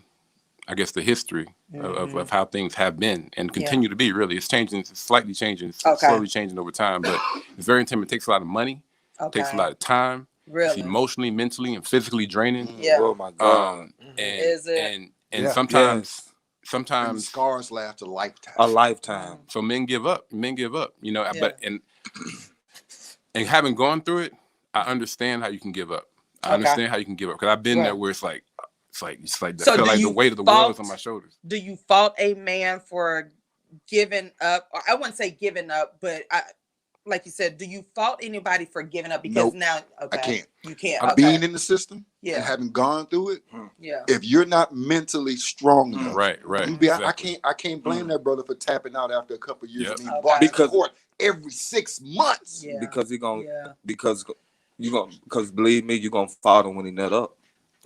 Speaker 6: I guess the history of how things have been and continue to be. Really, it's changing. It's slightly changing. It's slowly changing over time, but it's very intimidating. It takes a lot of money.
Speaker 1: Okay.
Speaker 6: Takes a lot of time.
Speaker 1: Really?
Speaker 6: It's emotionally, mentally, and physically draining.
Speaker 1: Yeah.
Speaker 4: Oh my God.
Speaker 1: Is it?
Speaker 6: And sometimes
Speaker 8: And scars last a lifetime.
Speaker 4: A lifetime.
Speaker 6: So men give up. You know, but and having gone through it, I understand how you can give up. I understand how you can give up, because I've been there where it's like
Speaker 1: So
Speaker 6: I feel like the weight of the world is on my shoulders.
Speaker 1: Do you fault a man for giving up? Or I wouldn't say giving up, but like you said, do you fault anybody for giving up? Because now,
Speaker 8: I can't.
Speaker 1: You can't.
Speaker 8: Being in the system
Speaker 1: Yeah.
Speaker 8: and having gone through it,
Speaker 1: Yeah.
Speaker 8: if you're not mentally strong enough,
Speaker 6: Right.
Speaker 8: I can't blame that brother for tapping out after a couple of years of being
Speaker 1: Okay.
Speaker 8: brought to court every 6 months.
Speaker 1: Yeah.
Speaker 4: Because because believe me, you're gonna fight him when he nut up.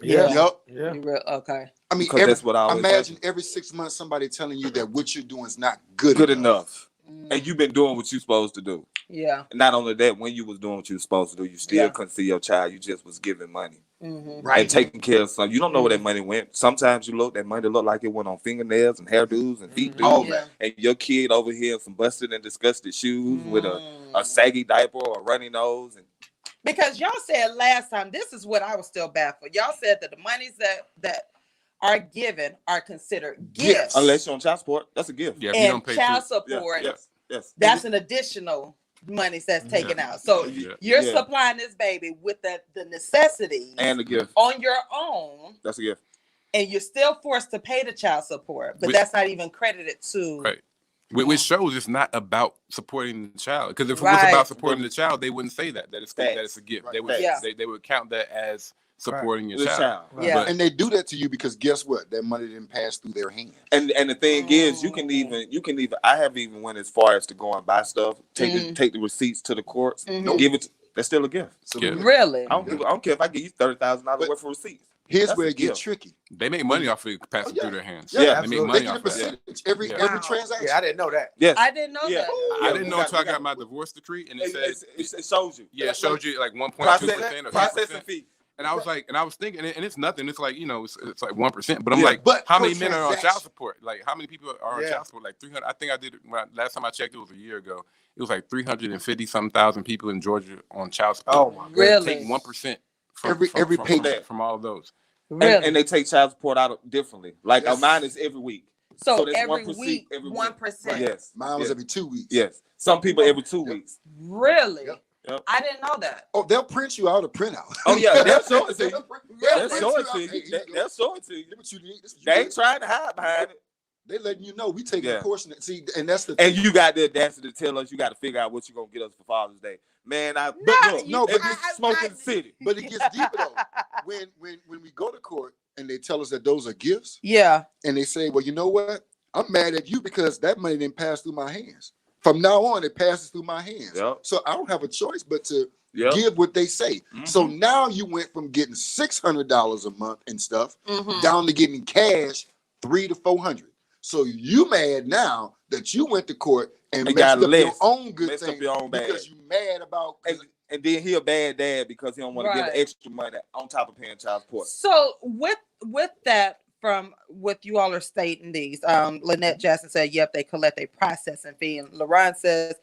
Speaker 8: Yup.
Speaker 1: Yeah. Okay.
Speaker 8: I mean,
Speaker 4: That's what I always
Speaker 8: imagine every 6 months somebody telling you that what you're doing is not good
Speaker 4: enough. And you've been doing what you're supposed to do.
Speaker 1: Yeah.
Speaker 4: Not only that, when you was doing what you were supposed to do, you still couldn't see your child. You just was giving money.
Speaker 8: Right.
Speaker 4: And taking care of something. You don't know where that money went. Sometimes that money looked like it went on fingernails and hairdos and feet do's. And your kid over here in some busted and disgusted shoes with a saggy diaper or a runny nose. And
Speaker 1: because y'all said last time, this is what I was still baffled. Y'all said that the monies that are given are considered gifts.
Speaker 4: Unless you're on child support, that's a gift.
Speaker 6: Yeah,
Speaker 1: and
Speaker 6: if you don't pay
Speaker 1: child support,
Speaker 4: yes.
Speaker 1: that's an additional money that's taken out. So you're supplying this baby with the necessities
Speaker 4: and the gift
Speaker 1: on your own.
Speaker 4: That's a gift.
Speaker 1: And you're still forced to pay the child support, but that's not even credited to.
Speaker 6: Right. Which shows it's not about supporting the child. Because if it was about supporting the child, they wouldn't say that it's a gift. They would count that as supporting your child.
Speaker 1: Yeah.
Speaker 8: And they do that to you because guess what? That money didn't pass through their hands.
Speaker 4: And the thing is, you can even I have even went as far as to go and buy stuff, take the receipts to the courts, give it. That's still a gift. So
Speaker 1: Really?
Speaker 4: I don't care if I give you $30,000 worth of receipts.
Speaker 8: Here's where it gets tricky.
Speaker 6: They make money off it passing through their hands.
Speaker 8: Yeah,
Speaker 6: they make money off that.
Speaker 8: Every transaction.
Speaker 7: Yeah, I didn't know that.
Speaker 4: Yes.
Speaker 1: I didn't know that.
Speaker 6: I didn't know until I got my divorce decree, and it says
Speaker 4: it shows you.
Speaker 6: Yeah, it showed you like 1.2% or
Speaker 4: processing fee.
Speaker 6: And I was like, and I was thinking, and it's nothing. It's like, you know, it's like 1%. But I'm like, how many men are on child support? Like, how many people are on child support? Like 300. I think I did it last time I checked. It was a year ago. It was like 350-some thousand people in Georgia on child support.
Speaker 8: Oh my God!
Speaker 1: Really?
Speaker 6: Take 1%
Speaker 8: every paycheck
Speaker 6: from all of those.
Speaker 1: Really?
Speaker 4: And they take child support out differently. Like mine is every week.
Speaker 1: So
Speaker 4: that's
Speaker 1: every
Speaker 4: 1%
Speaker 1: week,
Speaker 4: every
Speaker 1: 1%.
Speaker 4: Yes.
Speaker 8: Mine was every 2 weeks.
Speaker 4: Yes. Some people every 2 weeks.
Speaker 1: Really?
Speaker 4: Yep.
Speaker 1: I didn't know that.
Speaker 8: Oh, they'll print you out a printout.
Speaker 4: Oh yeah, they'll show it to you.
Speaker 8: They'll
Speaker 4: They'll show it to you. They'll show it to you.
Speaker 8: What you need.
Speaker 4: They ain't trying to hide behind it.
Speaker 8: They letting you know we take a portion. See, and that's the
Speaker 4: and you got the audacity to tell us you got to figure out what you're gonna get us for Father's Day. Man, but it's smoking city.
Speaker 8: But it gets deeper though. When we go to court and they tell us that those are gifts, and they say, well, you know what? I'm mad at you because that money didn't pass through my hands. From now on, it passes through my hands.
Speaker 4: Yep.
Speaker 8: So I don't have a choice but to give what they say. Mm-hmm. So now you went from getting $600 a month and stuff down to getting cash $300 to $400. So you mad now that you went to court and messed up your own good thing because you mad about.
Speaker 4: And then he a bad dad because he don't want to give extra money on top of paying child support.
Speaker 1: So with that, from what you all are stating, these Lynette Jackson said, yep, they collect a processing fee. And LaRon says,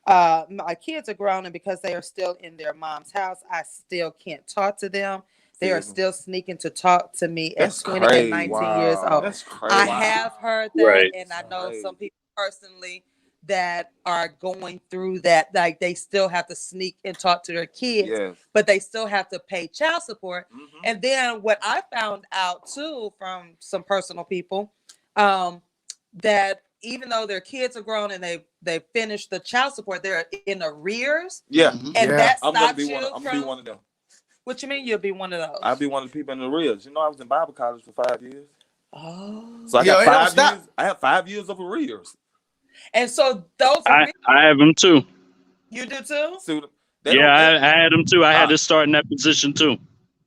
Speaker 1: my kids are grown, and because they are still in their mom's house, I still can't talk to them. They are still sneaking to talk to me at 20 and 19 years old.
Speaker 4: That's crazy.
Speaker 1: I have heard that, and I know some people personally that are going through that, like they still have to sneak and talk to their kids,
Speaker 4: Yes.
Speaker 1: but they still have to pay child support.
Speaker 4: Mhm.
Speaker 1: And then what I found out too from some personal people, that even though their kids are grown and they finished the child support, they're in arrears.
Speaker 4: Yeah.
Speaker 1: And that
Speaker 4: I'm gonna
Speaker 1: stops
Speaker 4: be
Speaker 1: you
Speaker 4: one. I'm gonna be one of them.
Speaker 1: What you mean you'll be one of those?
Speaker 4: I'll be one of the people in the reels. You know, I was in Bible college for 5 years.
Speaker 1: Oh.
Speaker 4: So I got 5 years. I have 5 years of arrears.
Speaker 1: And so those
Speaker 9: I have them too.
Speaker 1: You do too?
Speaker 4: So
Speaker 9: Yeah, I had them too. I had to start in that position too.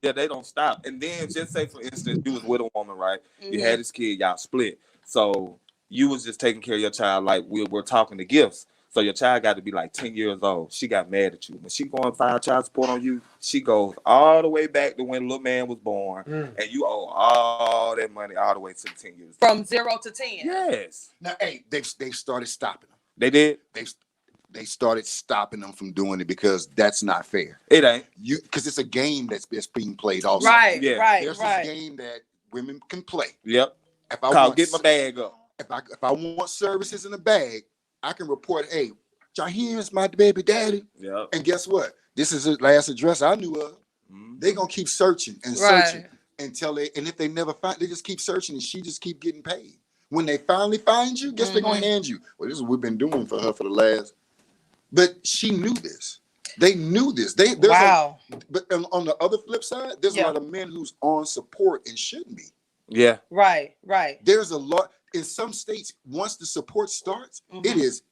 Speaker 4: Yeah, they don't stop. And then just say, for instance, you was with a woman, right? You had this kid, y'all split. So you was just taking care of your child like we're talking to gifts. So your child got to be like 10 years old. She got mad at you. When she going to file child support on you, she goes all the way back to when little man was born. And you owe all that money all the way to the 10 years.
Speaker 1: From 0 to 10.
Speaker 4: Yes.
Speaker 8: Now, hey, they've started stopping them.
Speaker 4: They did?
Speaker 8: They started stopping them from doing it because that's not fair.
Speaker 4: It ain't.
Speaker 8: Because it's a game that's being played also.
Speaker 1: Right, right,
Speaker 8: There's
Speaker 1: right.
Speaker 8: this game that women can play.
Speaker 4: Yep.
Speaker 8: If I want,
Speaker 4: get my bag up.
Speaker 8: If I want services in a bag, I can report, hey, Jaheem is my baby daddy.
Speaker 4: Yep.
Speaker 8: And guess what? This is the last address I knew of. They're going to keep searching and searching until and if they never find, they just keep searching and she just keep getting paid. When they finally find you, guess they're going to hand you. Well, this is what we've been doing for her for the last. But she knew this. They knew this. But on the other flip side, there's a lot of men who's on support and shouldn't be.
Speaker 4: Yeah.
Speaker 1: Right.
Speaker 8: There's a lot in some states. Once the support starts, it is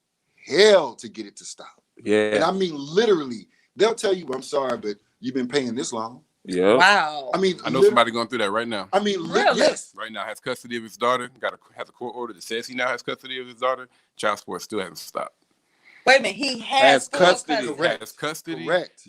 Speaker 8: hell to get it to stop.
Speaker 4: Yeah.
Speaker 8: And I mean, literally, they'll tell you, "I'm sorry, but you've been paying this long."
Speaker 4: Yeah.
Speaker 1: Wow.
Speaker 8: I mean,
Speaker 6: I know somebody going through that right now.
Speaker 8: I mean,
Speaker 1: yes.
Speaker 6: Right now, has custody of his daughter. Has a court order that says he now has custody of his daughter. Child support still hasn't stopped.
Speaker 1: Wait a minute, he has
Speaker 6: custody.
Speaker 8: Correct.
Speaker 6: Has custody.
Speaker 8: Correct.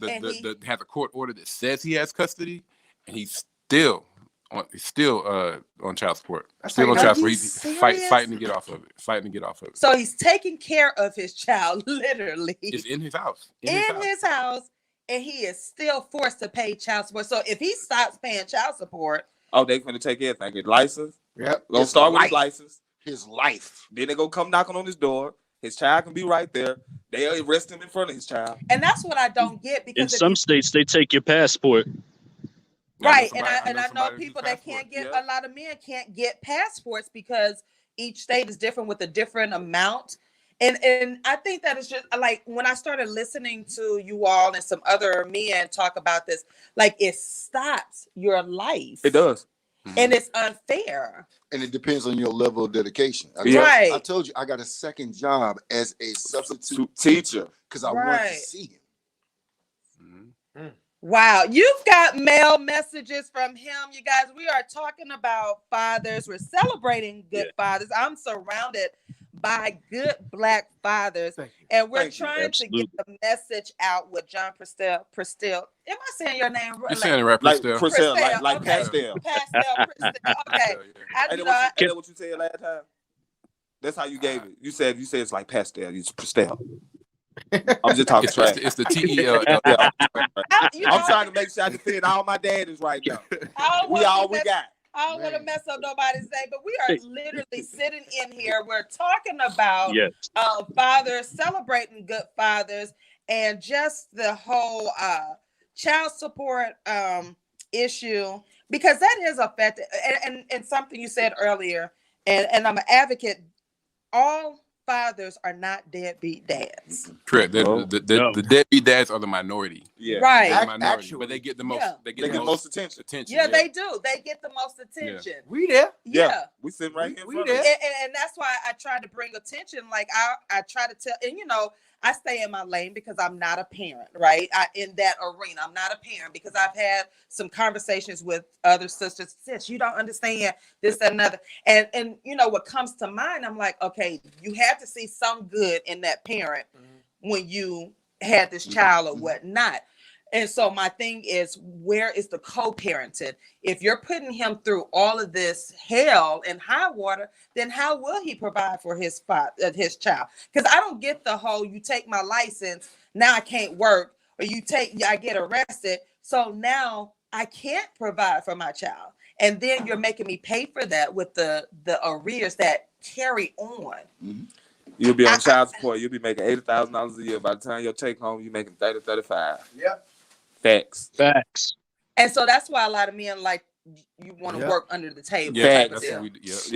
Speaker 6: Has a court order that says he has custody, and he's still on child support. Still on child support. He's fighting to get off of it.
Speaker 1: So he's taking care of his child, literally.
Speaker 6: It's in his house.
Speaker 1: In his house, and he is still forced to pay child support. So if he stops paying child support,
Speaker 4: they're going to take everything. His license.
Speaker 8: Yep.
Speaker 4: Gonna start with his license.
Speaker 8: His life.
Speaker 4: Then they gonna come knocking on his door. His child can be right there. They arrest him in front of his child.
Speaker 1: And that's what I don't get, because
Speaker 9: in some states they take your passport.
Speaker 1: Right, and I know people that can't get a lot of men can't get passports because each state is different with a different amount. And I think that is just like when I started listening to you all and some other men talk about this, like it stops your life.
Speaker 4: It does.
Speaker 1: And it's unfair.
Speaker 8: And it depends on your level of dedication.
Speaker 1: Right.
Speaker 8: I told you I got a second job as a substitute
Speaker 4: teacher
Speaker 8: because I wanted to see him.
Speaker 1: Wow, you've got mail messages from him, you guys. We are talking about fathers. We're celebrating good fathers. I'm surrounded by good Black fathers, and we're trying to get the message out with John Pristell. Am I saying your name right?
Speaker 6: You're saying it right, Pristell.
Speaker 4: Pristell, like Pastel.
Speaker 1: Pastel, Pristell. Okay.
Speaker 4: Ain't that what you said last time? That's how you gave it. You said it's like Pastel. It's Pristell. I'm just talking trash.
Speaker 6: It's the TEL.
Speaker 4: I'm trying to make sure I can fit all my daddies right now. We got.
Speaker 1: I don't want to mess up nobody's day, but we are literally sitting in here. We're talking about fathers, celebrating good fathers, and just the whole child support issue, because that is affected. And something you said earlier, and I'm an advocate, all fathers are not deadbeat dads.
Speaker 6: Correct. The deadbeat dads are the minority.
Speaker 4: Yeah.
Speaker 1: Right.
Speaker 6: The minority, but they get the most.
Speaker 1: Yeah.
Speaker 6: They get the most attention.
Speaker 1: Yeah, they do. They get the most attention.
Speaker 7: Yeah. We there.
Speaker 1: Yeah.
Speaker 4: We sitting right here.
Speaker 7: We there.
Speaker 1: And that's why I try to bring attention. Like I try to tell, and I stay in my lane because I'm not a parent, right? In that arena, I'm not a parent because I've had some conversations with other sisters. Sis, you don't understand this, that, and another. And what comes to mind, I'm like, okay, you had to see some good in that parent when you had this child or whatnot. And so my thing is, where is the co-parenting? If you're putting him through all of this hell and high water, then how will he provide for his child? Because I don't get the whole, you take my license, now I can't work, or I get arrested, so now I can't provide for my child. And then you're making me pay for that with the arrears that carry on.
Speaker 4: You'll be on child support. You'll be making $80,000 a year. By the time you take home, you're making 30, 35.
Speaker 7: Yeah.
Speaker 9: Facts.
Speaker 1: And so that's why a lot of men like you want to work under the table.
Speaker 6: Yeah,
Speaker 1: Facts.
Speaker 6: that's what we do.
Speaker 4: Facts.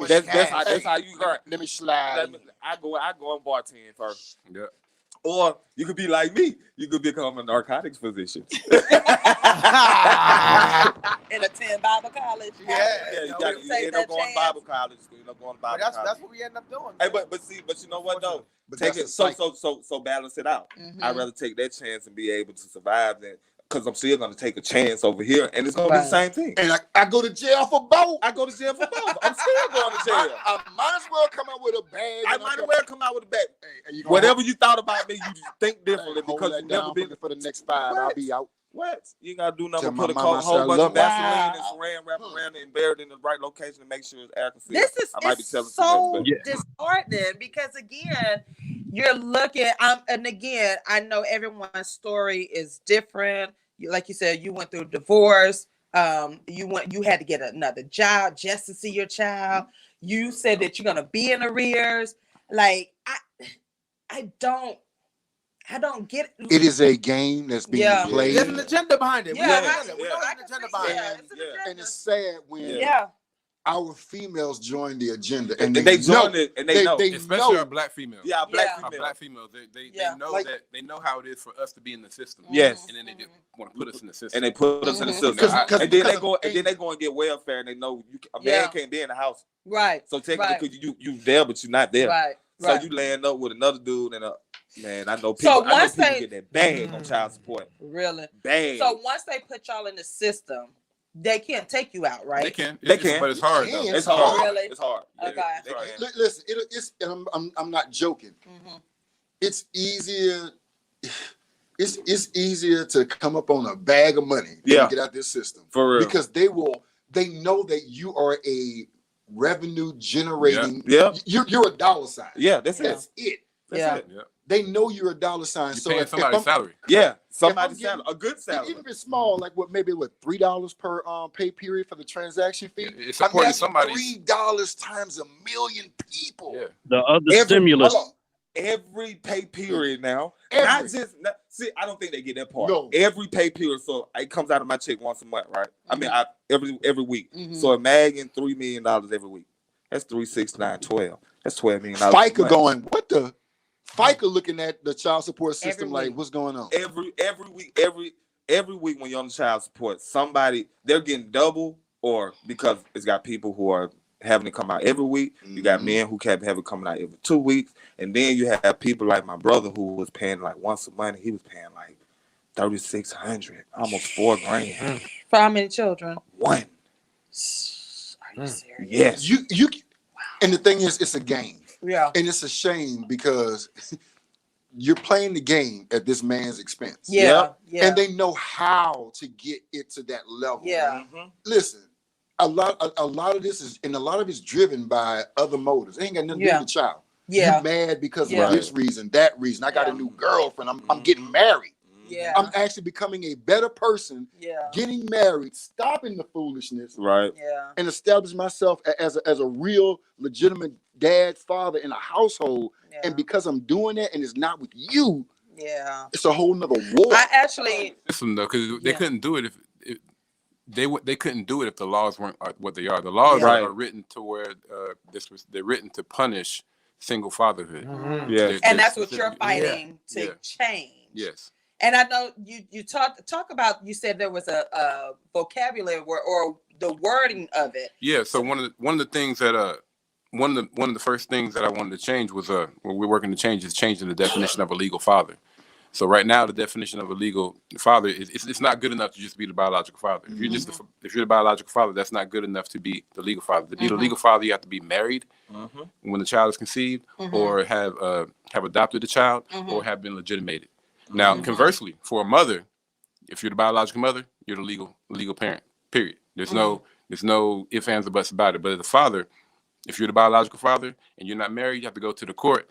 Speaker 4: That's how you learn.
Speaker 8: Let me slide.
Speaker 4: I go and bartend first.
Speaker 6: Yeah.
Speaker 4: Or you could be like me. You could become a narcotics physician.
Speaker 1: And attend Bible college.
Speaker 4: You end up going to Bible college.
Speaker 7: That's what we end up doing.
Speaker 4: Hey, but you know what though? Take it so balance it out. I'd rather take that chance and be able to survive than because I'm still gonna take a chance over here, and it's gonna be the same thing.
Speaker 8: And I go to jail for both.
Speaker 4: I'm still going to jail.
Speaker 8: I might as well come out with a bag.
Speaker 4: I might as well come out with a bag. Hey, whatever you thought about me, you just think differently because you've never been
Speaker 8: for the next 5. I'll be out.
Speaker 4: What? You ain't gotta do nothing but put a
Speaker 8: mama
Speaker 4: whole bunch of
Speaker 8: Vaseline
Speaker 4: and saran wrap around it and bury it in the right location to make sure it's air concealed.
Speaker 1: This is so disheartening because again, you're looking. And again, I know everyone's story is different. Like you said, you went through divorce. You had to get another job just to see your child. You said that you're gonna be in arrears. Like I don't get it.
Speaker 8: It is a game that's being played.
Speaker 7: There's an agenda behind it.
Speaker 8: We know there's an agenda behind it. And it's sad when our females join the agenda and they join it and they know.
Speaker 6: Especially our black females.
Speaker 4: Yeah, black
Speaker 6: females. They know
Speaker 8: like,
Speaker 6: that they know how it is for us to be in the system.
Speaker 4: Yes.
Speaker 6: And then they just want to put us in the system.
Speaker 4: And they put us in the system. And then they go and get welfare and they know a man can't be in the house.
Speaker 1: Right.
Speaker 4: So technically you there but you're not there.
Speaker 1: Right.
Speaker 4: So you laying up with another dude and man, I know people. I know people get that bag on child support.
Speaker 1: Really?
Speaker 4: Bag.
Speaker 1: So once they put y'all in the system, they can't take you out, right?
Speaker 6: They can.
Speaker 4: But
Speaker 6: it's hard. Though.
Speaker 4: It's hard.
Speaker 1: Really?
Speaker 4: It's hard.
Speaker 1: Okay.
Speaker 8: Listen, it's I'm not joking. It's easier. It's easier to come up on a bag of money than get out this system.
Speaker 4: For real.
Speaker 8: Because they know that you are a revenue generating. You're a dollar sign.
Speaker 4: Yeah, that's
Speaker 8: it.
Speaker 4: That's it.
Speaker 8: They know you're a dollar sign.
Speaker 6: You're
Speaker 8: so
Speaker 6: paying somebody's salary.
Speaker 4: Yeah, somebody's salary, a good salary.
Speaker 8: Even if it's small, like maybe $3 per pay period for the transaction fee.
Speaker 6: It's supporting somebody.
Speaker 8: $3 times 1 million people.
Speaker 6: Yeah.
Speaker 9: The other stimulus.
Speaker 4: Every pay period now.
Speaker 8: Every.
Speaker 4: See, I don't think they get that part.
Speaker 8: No.
Speaker 4: Every pay period, so it comes out of my check once a month, right? I mean, every week. So imagine $3 million every week. That's 3, 6, 9, 12. That's $12 million.
Speaker 8: FICA going, what the? FICA looking at the child support system like, what's going on? Every week when you're on the child support, somebody, they're getting double, or because it's got people who are having to come out every week. You got men who kept having coming out every 2 weeks. And then you have people like my brother who was paying like once a month. He was paying like $3,600, almost $4,000.
Speaker 1: For how many children?
Speaker 4: 1.
Speaker 1: Are you serious?
Speaker 4: Yes.
Speaker 8: You and the thing is, it's a game.
Speaker 1: Yeah.
Speaker 8: And it's a shame because you're playing the game at this man's expense.
Speaker 1: Yeah.
Speaker 8: And they know how to get it to that level.
Speaker 1: Yeah.
Speaker 8: Listen, a lot of this is, and a lot of it's driven by other motives. It ain't got nothing to do with the child.
Speaker 1: Yeah.
Speaker 8: You mad because of this reason, that reason. I got a new girlfriend. I'm getting married.
Speaker 1: Yeah.
Speaker 8: I'm actually becoming a better person. Yeah. Getting married, stopping the foolishness.
Speaker 4: Right.
Speaker 1: Yeah.
Speaker 8: And establishing myself as a real legitimate dad, father in a household. Yeah. And because I'm doing that and it's not with you, it's a whole nother war.
Speaker 1: I actually
Speaker 6: listen though, because they couldn't do it if they couldn't do it if the laws weren't what they are. The laws are written to where they're written to punish single fatherhood.
Speaker 1: Yeah. And that's what you're fighting to change.
Speaker 6: Yes.
Speaker 1: And I know you talk about, you said there was a vocabulary or the wording of it.
Speaker 6: Yeah. So one of the things that one of the first things that I wanted to change was what we're working to change is changing the definition of a legal father. So right now the definition of a legal father it's not good enough to just be the biological father. If you're the biological father, that's not good enough to be the legal father. To be the legal father, you have to be married when the child is conceived, or have adopted the child, or have been legitimated. Now, conversely, for a mother, if you're the biological mother, you're the legal parent. Period. There's no ifs, ands, or buts about it. But as a father, if you're the biological father and you're not married, you have to go to the court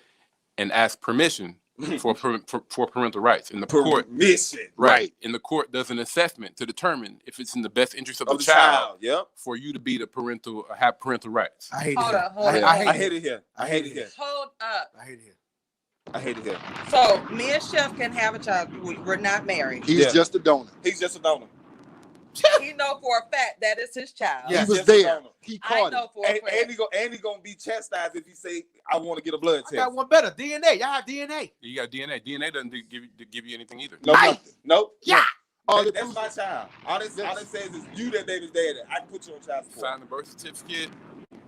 Speaker 6: and ask permission for parental rights. In the court, right? And the court does an assessment to determine if it's in the best interest of the child.
Speaker 4: Yep.
Speaker 6: For you to be the have parental rights.
Speaker 7: I hate
Speaker 1: Hold
Speaker 7: it.
Speaker 1: up, hold up.
Speaker 4: I hate it here. I hate it here.
Speaker 1: Hold up.
Speaker 7: I hate it here.
Speaker 4: I hate it here.
Speaker 1: So me and Chef can have a child. We're not married.
Speaker 8: He's just a donor.
Speaker 4: He's just a donor.
Speaker 1: He know for a fact that it's his child.
Speaker 8: He was there. He
Speaker 1: I
Speaker 8: caught
Speaker 1: know
Speaker 8: it.
Speaker 1: for a fact.
Speaker 4: And he gonna be chastised if he say, "I want to get a blood test."
Speaker 7: I got one better. DNA. Y'all have DNA.
Speaker 6: You got DNA. DNA doesn't give you anything either.
Speaker 4: No, nope.
Speaker 8: Yeah.
Speaker 4: That's my child. All this says is you that baby's daddy. I can put you on child support.
Speaker 6: Sign the birth certificate.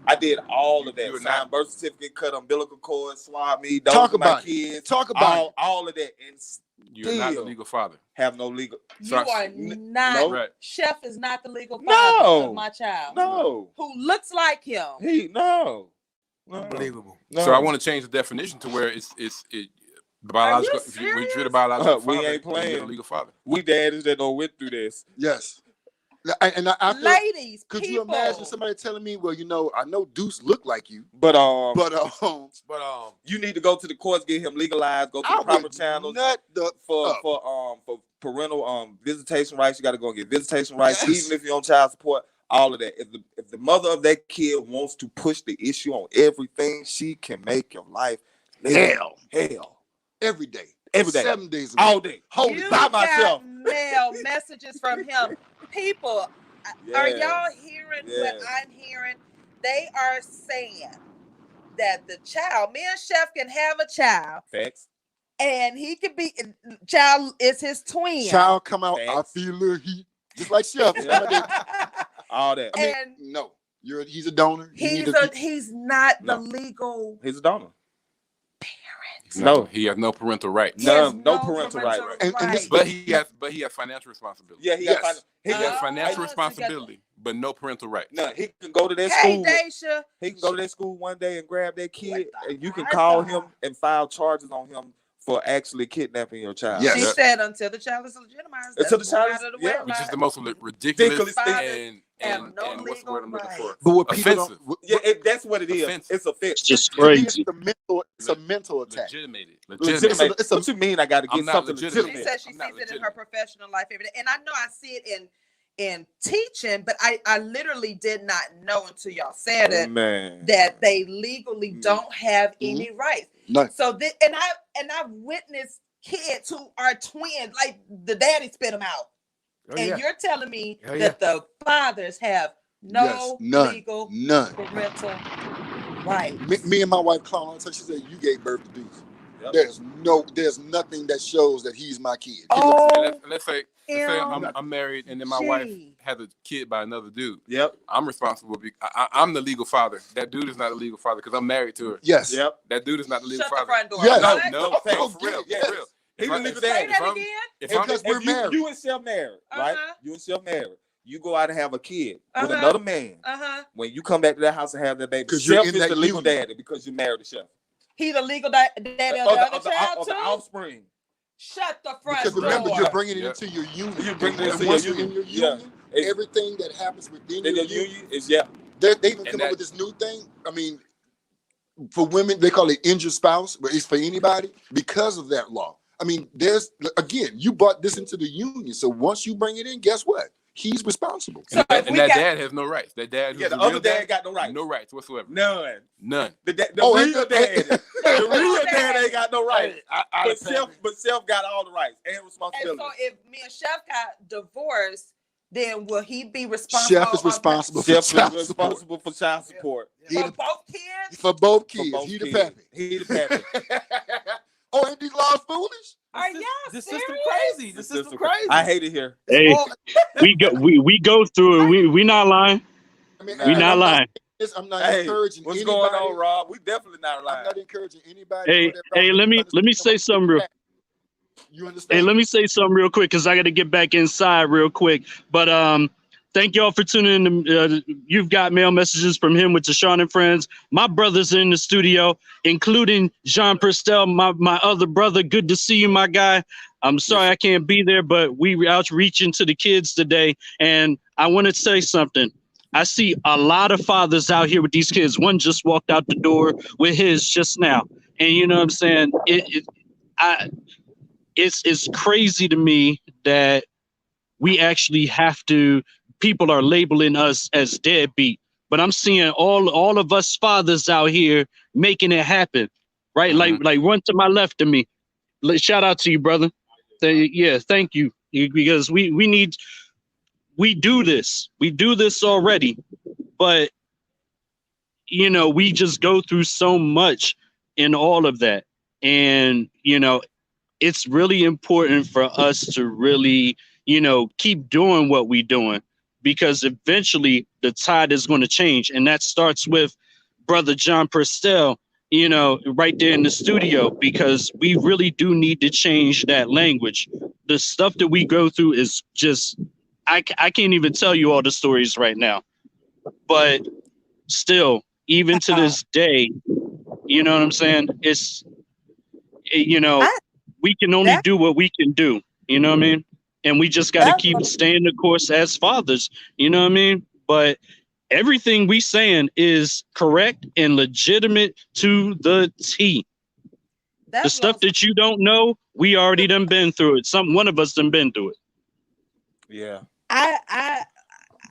Speaker 4: I did all of that.
Speaker 6: You
Speaker 4: Signed birth certificate, cut umbilical cord, swab me,
Speaker 8: Talk
Speaker 4: my
Speaker 8: about
Speaker 4: kids.
Speaker 8: it. Talk about it.
Speaker 4: All of that. And
Speaker 6: you're not the legal father.
Speaker 4: Have no legal.
Speaker 1: You are not.
Speaker 4: No.
Speaker 6: Right.
Speaker 1: Chef is not the legal father of my child.
Speaker 4: No.
Speaker 1: Who looks like him.
Speaker 4: No.
Speaker 7: Unbelievable.
Speaker 4: No.
Speaker 6: So I want to change the definition to where it biological. If you treat a biological father,
Speaker 4: we ain't playing.
Speaker 6: You're the legal father.
Speaker 4: We daddies that don't went through this.
Speaker 8: Yes. And I feel,
Speaker 1: ladies,
Speaker 8: could
Speaker 1: people.
Speaker 8: you imagine somebody telling me, well, I know Deuce look like you,
Speaker 4: but
Speaker 8: you
Speaker 4: you need to go to the courts, get him legalized, go to the proper channels for parental visitation rights. You got to go and get visitation rights, even if you're on child support. All of that. If the mother of that kid wants to push the issue on everything, she can make your life hell
Speaker 8: every day.
Speaker 4: 7
Speaker 8: days a week.
Speaker 4: all day.
Speaker 8: Hold
Speaker 1: You
Speaker 8: it by myself.
Speaker 1: got mail messages from him. People, are y'all hearing what I'm hearing? They are saying that the child, me and Chef can have a child.
Speaker 4: Facts.
Speaker 1: And he could be, child is his twin.
Speaker 8: Child come out,
Speaker 4: Facts.
Speaker 8: I feel a little heat. Just like Chef.
Speaker 4: All that.
Speaker 1: And
Speaker 8: no, he's a donor.
Speaker 1: He's not the legal.
Speaker 4: He's a donor.
Speaker 6: No, he has no parental rights.
Speaker 4: No parental rights.
Speaker 6: But he has financial responsibility.
Speaker 4: Yeah, he
Speaker 6: has financial responsibility, but no parental rights.
Speaker 4: No, he can go to that
Speaker 1: Hey,
Speaker 4: school.
Speaker 1: Dashia.
Speaker 4: He can go to that school one day and grab that kid, and you can call him and file charges on him for actually kidnapping your child.
Speaker 8: Yes.
Speaker 1: She said until the child is legitimized.
Speaker 4: Until the child is,
Speaker 6: which is the most ridiculous and what's the word I'm looking for?
Speaker 8: But what people
Speaker 6: offensive.
Speaker 4: That's what it is.
Speaker 6: Offensive.
Speaker 4: It's offensive.
Speaker 9: It's just crazy.
Speaker 8: It's a mental attack.
Speaker 6: Legitimate.
Speaker 4: What you mean? I got to get something legitimate.
Speaker 1: She said she sees it in her professional life every day, and I know I see it in teaching, but I literally did not know until y'all said it that they legally don't have any rights.
Speaker 8: No.
Speaker 1: So I've witnessed kids who are twins, like the daddy spit them out. You're telling me that the fathers have no legal parental rights.
Speaker 8: Me and my wife clown. So she said, "You gave birth to Deuce." Yep. There's nothing that shows that he's my kid.
Speaker 6: Let's say I'm married and then my wife has a kid by another dude.
Speaker 4: Yep.
Speaker 6: I'm responsible. I'm the legal father. That dude is not the legal father because I'm married to her.
Speaker 8: Yes.
Speaker 4: Yep.
Speaker 6: That dude is not the legal father.
Speaker 1: The front door.
Speaker 8: Yes.
Speaker 6: No, for real.
Speaker 4: He's the legal
Speaker 1: Say
Speaker 4: dad.
Speaker 1: that again.
Speaker 8: Because we're married.
Speaker 4: You and Chef married, right? You and Chef married. You go out and have a kid with
Speaker 1: Uh-huh.
Speaker 4: another man. When you come back to that house and have that baby, Chef is the legal daddy because you married the Chef.
Speaker 1: He the legal daddy of the other child
Speaker 4: of
Speaker 1: too?
Speaker 4: the offspring.
Speaker 1: Shut the front
Speaker 8: Because
Speaker 1: door.
Speaker 8: remember, you're bringing it into your union.
Speaker 4: You bring it into
Speaker 8: once
Speaker 4: your
Speaker 8: you're in
Speaker 4: union.
Speaker 8: your union, everything that happens within your union
Speaker 4: is
Speaker 8: they even come up with this new thing. I mean, for women, they call it injured spouse, but it's for anybody because of that law. I mean, you brought this into the union. So once you bring it in, guess what? He's responsible.
Speaker 6: And that dad has no rights. That dad,
Speaker 4: the other dad got no rights.
Speaker 6: No rights whatsoever.
Speaker 4: None.
Speaker 6: The
Speaker 4: real dad. The real dad ain't got no rights. But Chef got all the rights and responsibility.
Speaker 1: And so if me and Chef got divorced, then will he be responsible?
Speaker 8: Chef is responsible for
Speaker 4: child support.
Speaker 1: For both kids?
Speaker 8: For both kids. He the pappy.
Speaker 4: He the pappy.
Speaker 8: Oh, ain't these laws foolish?
Speaker 1: Are y'all
Speaker 7: This
Speaker 1: serious?
Speaker 7: system crazy. This system crazy.
Speaker 4: I hate it here.
Speaker 9: Hey, we go through it. We not lying.
Speaker 8: I mean,
Speaker 9: We not lying.
Speaker 8: I'm not encouraging
Speaker 4: what's
Speaker 8: anybody.
Speaker 4: going on, Rob? We definitely not lying.
Speaker 8: I'm not encouraging anybody.
Speaker 9: Hey, let me say something real.
Speaker 8: You understand?
Speaker 9: Hey, let me say something real quick because I got to get back inside real quick. But thank y'all for tuning in. You've got mail messages from him with TaShon and friends. My brothers are in the studio, including John Pristell, my other brother. Good to see you, my guy. I'm sorry I can't be there, but we outreaching to the kids today. And I want to say something. I see a lot of fathers out here with these kids. One just walked out the door with his just now. And you know what I'm saying? it's crazy to me that we actually have to. People are labeling us as deadbeat, but I'm seeing all of us fathers out here making it happen, right? Like one to my left of me. Shout out to you, brother. Yeah, thank you, because we do this already, but you know, we just go through so much in all of that, and you know, it's really important for us to really, you know, keep doing what we're doing, because eventually the tide is going to change. And that starts with brother John Pristell, you know, right there in the studio, because we really do need to change that language. The stuff that we go through is just, I can't even tell you all the stories right now, but still, even to this day, you know what I'm saying? You know, we can only do what we can do, you know what I mean? And we just got to keep staying the course as fathers, you know what I mean? But everything we saying is correct and legitimate to the T. The stuff that you don't know, we already done been through it. One of us done been through it.
Speaker 4: Yeah.
Speaker 1: I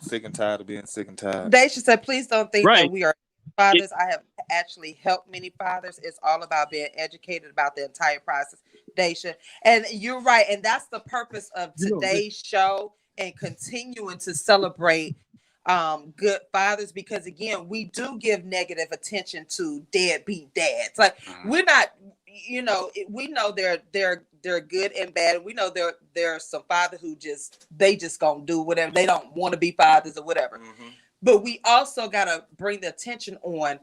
Speaker 4: sick and tired of being sick and tired.
Speaker 1: Dashia said, please don't think that we are fathers. I have actually helped many fathers. It's all about being educated about the entire process, Dashia. And you're right. And that's the purpose of today's show, and continuing to celebrate good fathers, because again, we do give negative attention to deadbeat dads. Like, we're not, you know, we know they're good and bad, and we know there are some fathers who just gonna do whatever, they don't want to be fathers or whatever. But we also gotta bring the attention on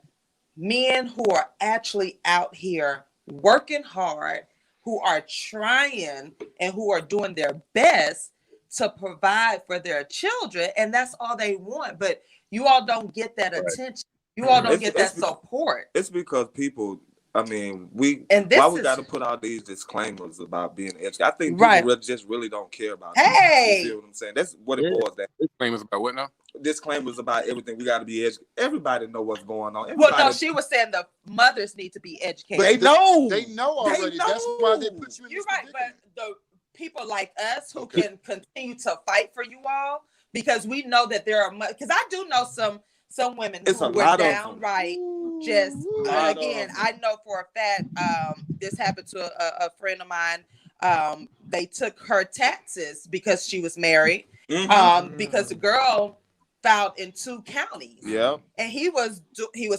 Speaker 1: men who are actually out here working hard, who are trying and who are doing their best to provide for their children, and that's all they want. But you all don't get that attention. You all don't get that support.
Speaker 4: It's because people, I mean, why we got to put all these disclaimers about being educated? I think people just really don't care about it. You see what I'm saying? That's what it boils down.
Speaker 6: Disclaimers about what now?
Speaker 4: Disclaimers about everything. We got to be educated. Everybody know what's going on.
Speaker 1: Well, no, she was saying the mothers need to be educated.
Speaker 8: But they know already. That's why they put you in this
Speaker 1: right, but the people like us who can continue to fight for you all, because we know that there are, because I do know some women who were downright just, again, I know for a fact, this happened to a friend of mine. They took her taxes because she was married, because the girl filed in 2 counties. And he was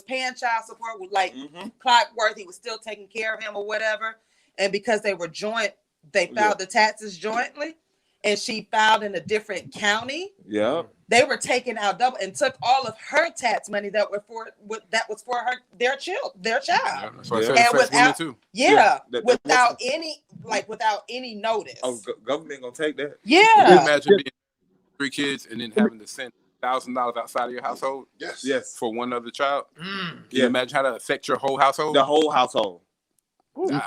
Speaker 1: paying child support with like clockwork. He was still taking care of him or whatever. And because they were joint, they filed the taxes jointly, and she filed in a different county. They were taking out double and took all of her tax money that was for their child. And without any notice.
Speaker 4: Oh, government gonna take that?
Speaker 1: Yeah.
Speaker 6: Can you imagine being 3 kids and then having to send $1,000 outside of your household?
Speaker 4: Yes.
Speaker 6: For one other child? Can you imagine how that affect your whole household?
Speaker 4: The whole household.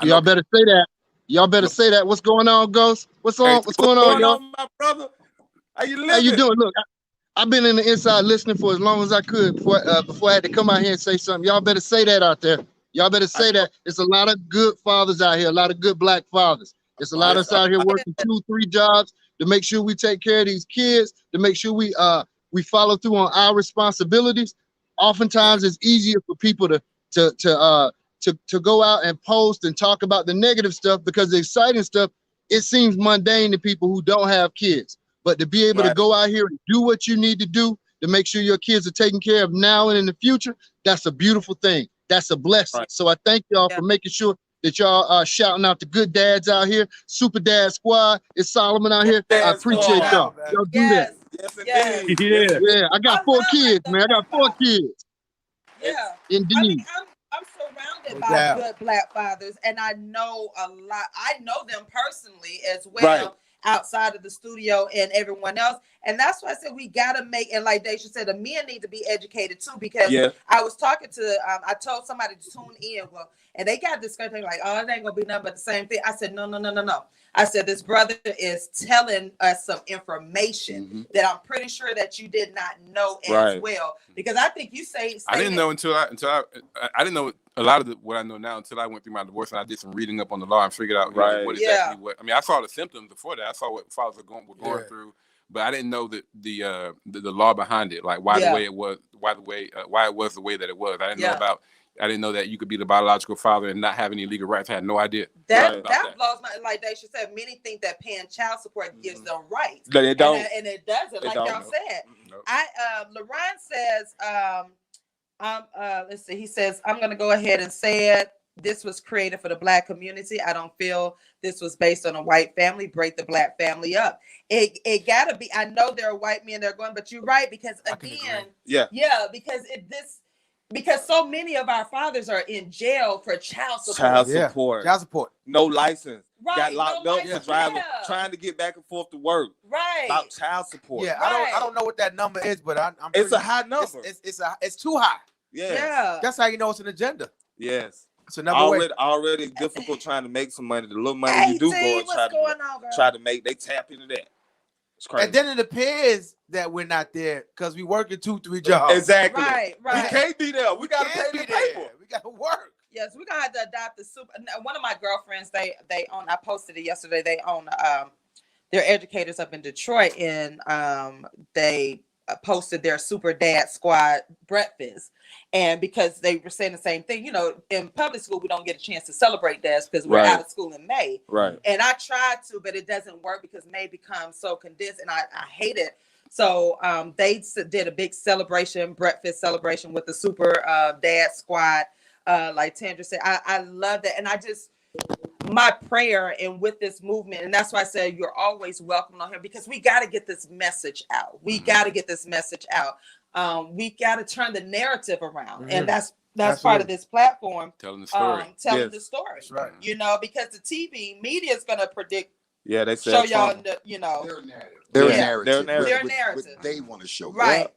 Speaker 10: Y'all better say that. Y'all better say that. What's going on, Ghost? What's going on, y'all?
Speaker 4: My brother? How you living?
Speaker 10: How you doing? Look, I've been in the inside listening for as long as I could before I had to come out here and say something. Y'all better say that out there. Y'all better say that. There's a lot of good fathers out here, a lot of good black fathers. There's a lot of us out here working 2, 3 jobs to make sure we take care of these kids, to make sure we follow through on our responsibilities. Oftentimes, it's easier for people to go out and post and talk about the negative stuff, because the exciting stuff, it seems mundane to people who don't have kids. But to be able to go out here and do what you need to do to make sure your kids are taken care of now and in the future, that's a beautiful thing. That's a blessing. So I thank y'all for making sure that y'all are shouting out the good dads out here. Super Dad Squad. It's Solomon out here. I appreciate y'all. Y'all do that. Yeah. I got 4 kids, man. I got 4 kids. Indeed.
Speaker 1: I mean, I'm surrounded by good black fathers, and I know a lot. I know them personally as well, outside of the studio and everyone else. And that's why I said we gotta make, and like Dashia said, the men need to be educated too, because I was talking to I told somebody to tune in, and they got discouraged. They're like, oh, it ain't gonna be nothing but the same thing. I said, no. I said, this brother is telling us some information that I'm pretty sure that you did not know as well. Because I think you say
Speaker 6: I didn't know until I didn't know a lot of what I know now, until I went through my divorce and I did some reading up on the law and figured out what exactly what. I mean, I saw the symptoms before that. I saw what fathers were going through, but I didn't know that the law behind it, like why the way it was, why it was the way that it was. I didn't know about. I didn't know that you could be the biological father and not have any legal rights. I had no idea.
Speaker 1: That blows my, like Dashia said, many think that paying child support gives them rights.
Speaker 4: But it don't.
Speaker 1: And it doesn't, like y'all said.
Speaker 6: Nope.
Speaker 1: LaRon says, let's see, he says, I'm gonna go ahead and say it. This was created for the Black community. I don't feel this was based on a white family. Break the Black family up. It gotta be. I know there are white men that are going, but you're right, because again, because so many of our fathers are in jail for child support.
Speaker 4: Child support. No license.
Speaker 1: Right.
Speaker 4: Got locked up for driving, trying to get back and forth to work.
Speaker 1: Right.
Speaker 4: About child support.
Speaker 7: Yeah, I don't know what that number is, but
Speaker 4: it's a high number.
Speaker 7: It's too high.
Speaker 1: Yeah.
Speaker 7: That's how you know it's an agenda.
Speaker 4: Yes.
Speaker 7: It's another way.
Speaker 4: Already difficult trying to make some money. The little money you do go and try to make, they tap into that. It's crazy.
Speaker 7: And then it appears that we're not there because we working 2-3 jobs.
Speaker 4: Exactly.
Speaker 1: Right.
Speaker 4: We can't be there. We gotta pay the paper.
Speaker 7: We gotta work.
Speaker 1: Yes, we're gonna have to adopt the super. One of my girlfriends, they own. I posted it yesterday. They own. They're educators up in Detroit, and they posted their Super Dad Squad breakfast. And because they were saying the same thing, in public school we don't get a chance to celebrate dads because we're out of school in May.
Speaker 4: Right.
Speaker 1: And I tried to, but it doesn't work because May becomes so condensed, and I hate it. So they did a big breakfast celebration with the Super Dad Squad. Like Tandra said, I love that. And my prayer, and with this movement, and that's why I said you're always welcome on here, because we got to get this message out. We got to get this message out. We got to turn the narrative around. And that's part of this platform.
Speaker 6: Telling the story.
Speaker 1: The story.
Speaker 7: That's right.
Speaker 1: Because the TV media is going to predict.
Speaker 4: Yeah, they said
Speaker 1: show y'all,
Speaker 8: their narrative.
Speaker 1: Their narrative.
Speaker 8: What they want to show.
Speaker 1: Right.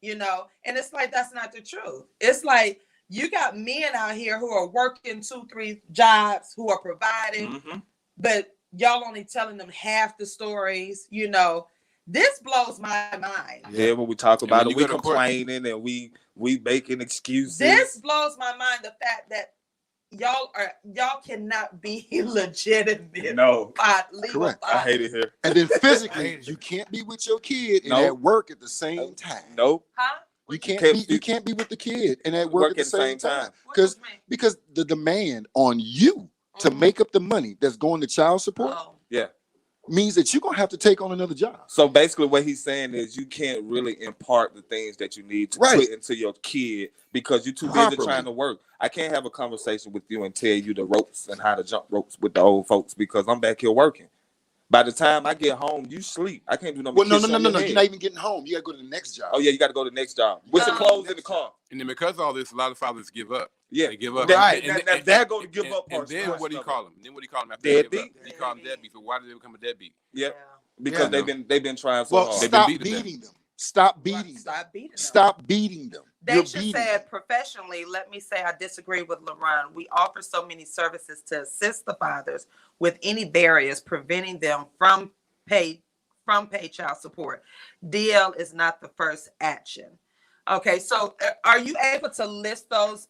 Speaker 1: And it's like, that's not the truth. It's like, you got men out here who are working 2-3 jobs, who are providing, but y'all only telling them half the stories. This blows my mind.
Speaker 4: Yeah, when we talk about it, we complaining and we making excuses.
Speaker 1: This blows my mind, the fact that y'all cannot be legitimate.
Speaker 4: No,
Speaker 8: correct.
Speaker 4: I hate it here.
Speaker 8: And then physically, you can't be with your kid and at work at the same time.
Speaker 4: Nope.
Speaker 1: Huh?
Speaker 8: You can't be with the kid and at work at the same time. Because the demand on you to make up the money that's going to child support means that you're gonna have to take on another job.
Speaker 4: So basically what he's saying is you can't really impart the things that you need to put into your kid because you're too busy trying to work. I can't have a conversation with you and tell you the ropes and how to jump ropes with the old folks because I'm back here working. By the time I get home, you sleep. I can't do no.
Speaker 8: Well, no. You're not even getting home. You got to go to the next job.
Speaker 4: Oh yeah, you got to go to the next job with the clothes in the car.
Speaker 6: And then because of all this, a lot of fathers give up.
Speaker 4: Yeah,
Speaker 6: they give up.
Speaker 4: Right. And they're going to give up.
Speaker 6: And then what do you call them?
Speaker 4: Deadbeat.
Speaker 6: You call them deadbeat. So why did they become a deadbeat?
Speaker 4: Yeah, because they've been trying so hard.
Speaker 8: Stop beating them. Stop beating them.
Speaker 1: Dashia said, professionally, let me say I disagree with LaRon. We offer so many services to assist the fathers with any barriers preventing them from paid child support. DL is not the first action. Okay, so are you able to list those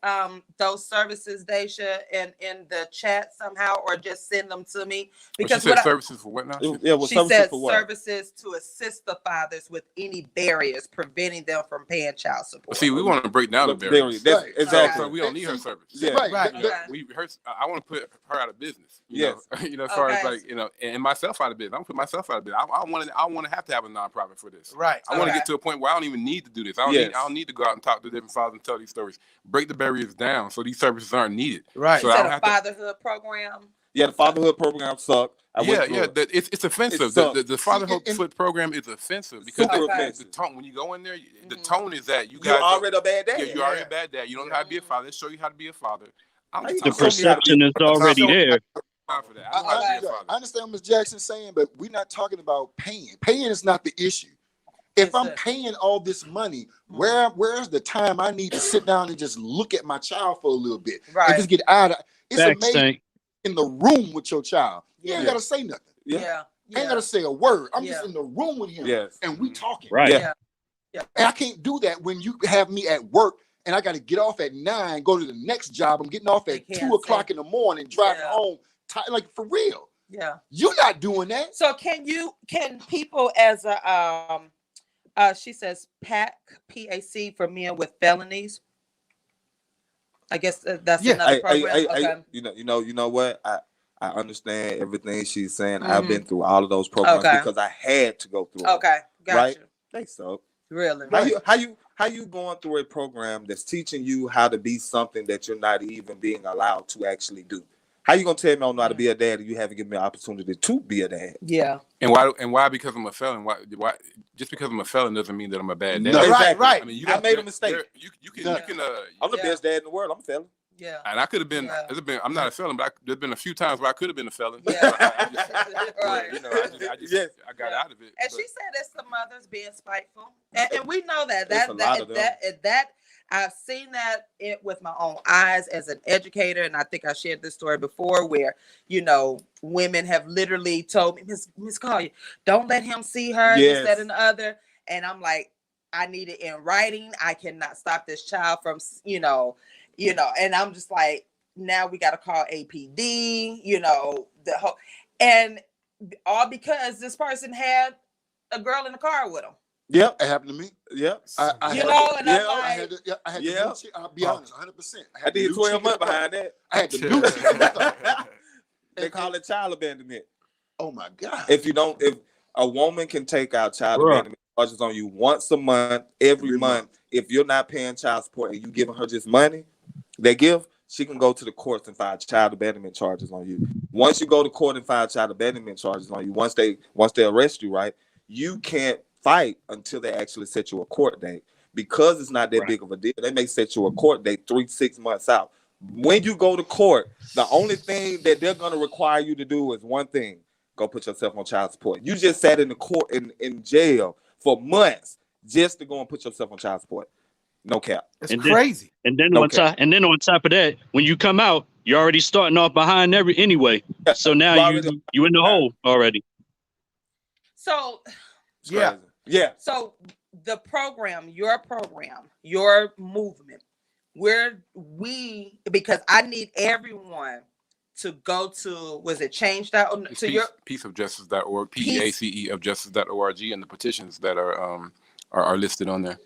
Speaker 1: services, Dashia, in the chat somehow, or just send them to me? Because
Speaker 6: she said services for what now?
Speaker 1: She said services to assist the fathers with any barriers preventing them from paying child support.
Speaker 6: Well, see, we want to break down the barriers.
Speaker 4: Exactly.
Speaker 6: So we don't need her service.
Speaker 8: Yeah. Right.
Speaker 6: I want to put her out of business. You know, as far as and myself out of business. I'm gonna put myself out of business. I want to have a nonprofit for this.
Speaker 7: Right.
Speaker 6: I want to get to a point where I don't even need to do this. I don't need to go out and talk to different fathers and tell these stories. Break the barriers down so these services aren't needed.
Speaker 1: Right. So a fatherhood program?
Speaker 4: Yeah, the fatherhood program sucked.
Speaker 6: It's offensive. The fatherhood program is offensive because the tone when you go in there, the tone is that you guys
Speaker 4: you're already a bad dad.
Speaker 6: Yeah, you're already a bad dad. You don't know how to be a father. Let's show you how to be a father.
Speaker 9: The perception is already there.
Speaker 8: I understand what Ms. Jackson's saying, but we're not talking about paying. Paying is not the issue. If I'm paying all this money, where's the time I need to sit down and just look at my child for a little bit?
Speaker 1: Right.
Speaker 8: And just get out of it. It's amazing in the room with your child. You ain't got to say nothing.
Speaker 1: Yeah.
Speaker 8: I ain't got to say a word. I'm just in the room with him and we talking.
Speaker 9: Right.
Speaker 1: Yeah.
Speaker 8: And I can't do that when you have me at work and I got to get off at 9, go to the next job. I'm getting off at 2 o'clock in the morning, driving home, like for real.
Speaker 1: Yeah.
Speaker 8: You're not doing that.
Speaker 1: So can people as a, she says PAC for men with felonies. I guess that's another program. Okay.
Speaker 4: You know what? I understand everything she's saying. I've been through all of those programs because I had to go through it.
Speaker 1: Okay, gotcha.
Speaker 4: Right? They suck.
Speaker 1: Really?
Speaker 4: How you going through a program that's teaching you how to be something that you're not even being allowed to actually do? How you gonna tell me I don't know how to be a dad and you haven't given me an opportunity to be a dad?
Speaker 1: Yeah.
Speaker 6: And why because I'm a felon? Why just because I'm a felon doesn't mean that I'm a bad dad.
Speaker 4: No, exactly.
Speaker 7: Right.
Speaker 6: I mean,
Speaker 4: I made a mistake.
Speaker 6: You can.
Speaker 4: I'm the best dad in the world. I'm a felon.
Speaker 1: Yeah.
Speaker 6: And I could have been. I'm not a felon, but there's been a few times where I could have been a felon.
Speaker 1: Yeah.
Speaker 6: Right. I got out of it.
Speaker 1: And she said it's the mothers being spiteful, and we know that I've seen that with my own eyes as an educator, and I think I shared this story before, where women have literally told me, Miss Collier, don't let him see her, this, that, and the other, and I'm like, I need it in writing. I cannot stop this child from, and I'm just like, now we got to call APD, the whole, and all because this person had a girl in the car with him.
Speaker 8: Yep, it happened to me.
Speaker 4: Yep.
Speaker 8: I had to, I'll be honest, 100%.
Speaker 4: I did 12 months behind that.
Speaker 8: I had the new chicken.
Speaker 4: They call it child abandonment.
Speaker 8: Oh my God.
Speaker 4: If a woman can take out child abandonment charges on you once a month, every month, if you're not paying child support and you giving her just money, she can go to the courts and file child abandonment charges on you. Once you go to court and file child abandonment charges on you, once they arrest you, right, you can't fight until they actually set you a court date. Because it's not that big of a deal, they may set you a court date 3-6 months out. When you go to court, the only thing that they're going to require you to do is one thing: go put yourself on child support. You just sat in the court in jail for months just to go and put yourself on child support. No cap.
Speaker 7: It's crazy.
Speaker 9: And then on top of that, when you come out, you're already starting off behind anyway. So now you in the hole already.
Speaker 1: So
Speaker 4: yeah.
Speaker 1: So the program, your movement, because I need everyone to go to, was it change.org? To
Speaker 6: peaceofjustice.org, PEACE of justice.org, and the petitions that are listed on there.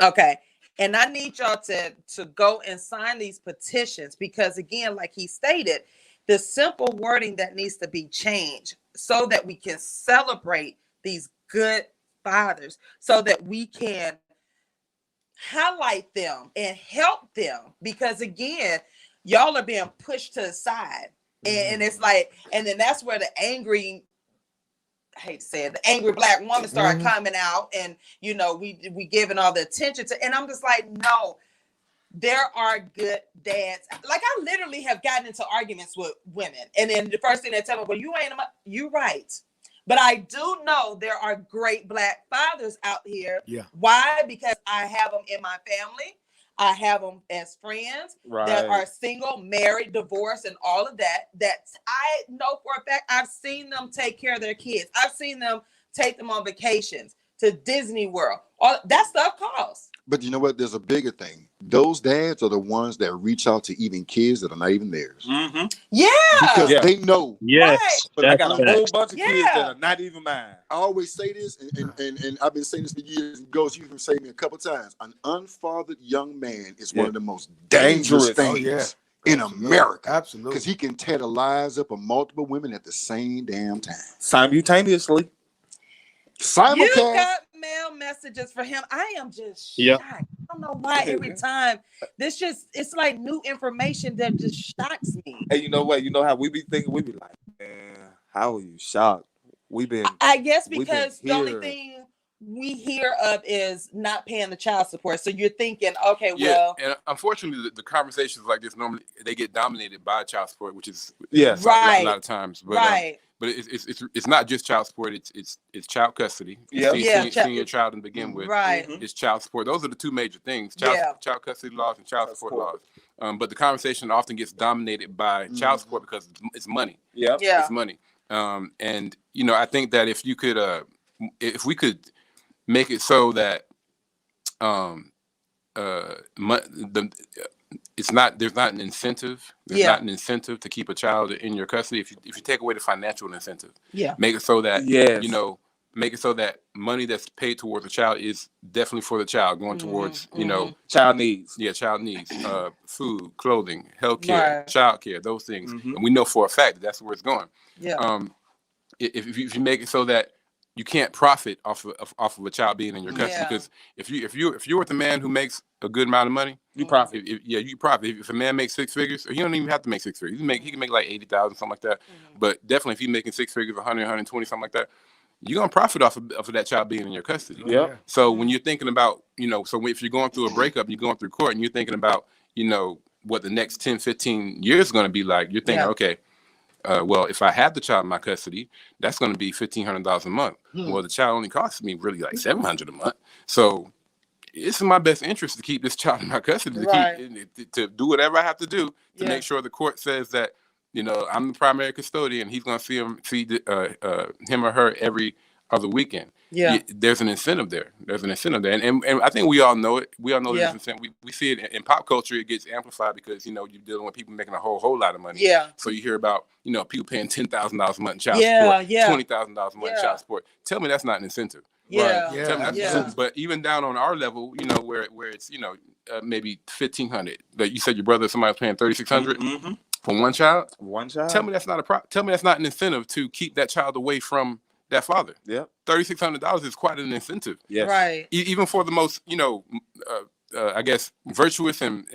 Speaker 1: Okay. And I need y'all to go and sign these petitions, because again, like he stated, the simple wording that needs to be changed so that we can celebrate these good fathers, so that we can highlight them and help them, because again, y'all are being pushed to the side, and it's like, and then that's where the angry, I hate to say it, the angry Black woman started coming out, and we giving all the attention to, and I'm just like, no, there are good dads. Like, I literally have gotten into arguments with women, and then the first thing they tell me, well, you right. But I do know there are great Black fathers out here. Yeah. Why? Because I have them in my family. I have them as friends that are single, married, divorced, and all of that. That I know for a fact. I've seen them take care of their kids. I've seen them take them on vacations to Disney World. All that stuff costs.
Speaker 8: But you know what? There's a bigger thing. Those dads are the ones that reach out to even kids that are not even theirs.
Speaker 1: Mm-hmm. Yeah.
Speaker 8: Because they know.
Speaker 9: Yes.
Speaker 1: Right.
Speaker 4: But I got a whole bunch of kids that are not even mine.
Speaker 8: I always say this, and I've been saying this for years. It goes, you can say me a couple times. An unfathered young man is one of the most dangerous things in America.
Speaker 7: Absolutely.
Speaker 8: Because he can tear the lives up of multiple women at the same damn time.
Speaker 4: Simultaneously.
Speaker 1: You got mail messages for him. I am just shocked. I don't know why every time it's like new information that just shocks me.
Speaker 4: Hey, you know what? You know how we be thinking? We be like, man, how are you shocked?
Speaker 1: I guess because the only thing we hear of is not paying the child support. So you're thinking, okay, well.
Speaker 6: And unfortunately, the conversations like this normally they get dominated by child support, which is
Speaker 1: right.
Speaker 6: a lot of times. But, but it's not just child support. It's child custody. Seeing your child to begin with.
Speaker 1: Right.
Speaker 6: It's child support. Those are the two major things: child custody laws and child support laws. But the conversation often gets dominated by child support because it's money.
Speaker 4: Yeah.
Speaker 6: It's money. And I think that if you could, if we could make it so that it's not. There's not an incentive. There's not an incentive to keep a child in your custody. If you take away the financial incentive, make it so that make it so that money that's paid towards a child is definitely for the child, going towards
Speaker 4: child needs.
Speaker 6: Yeah, child needs, food, clothing, healthcare, child care, those things, and we know for a fact that that's where it's going. If you make it so that you can't profit off of a child being in your custody, because if you're with a man who makes a good amount of money,
Speaker 4: you profit.
Speaker 6: You profit. If a man makes 6 figures, or he don't even have to make 6 figures. He can make like 80,000, something like that. But definitely, if he's making 6 figures, 100, 120, something like that, you're gonna profit off of that child being in your custody. So when you're thinking about, so if you're going through a breakup and you're going through court and you're thinking about, what the next 10, 15 years is gonna be like, you're thinking, okay, well, if I have the child in my custody, that's going to be $1,500 a month. Well, the child only costs me really like $700 a month. So it's in my best interest to keep this child in my custody, to do whatever I have to do to make sure the court says that, I'm the primary custodian. He's going to see him or her every other weekend. There's an incentive there. And I think we all know it. We all know there's an incentive. We see it in pop culture. It gets amplified because, you're dealing with people making a whole lot of money. So you hear about, people paying $10,000 a month in child support, $20,000 a month in child support. Tell me that's not an incentive. But even down on our level, where it's, maybe $1,500. Like you said, your brother, somebody's paying $3,600 for one child. Tell me that's not Tell me that's not an incentive to keep that child away from that father. $3,600 is quite an incentive.
Speaker 1: Right.
Speaker 6: Even for the most, I guess, virtuous and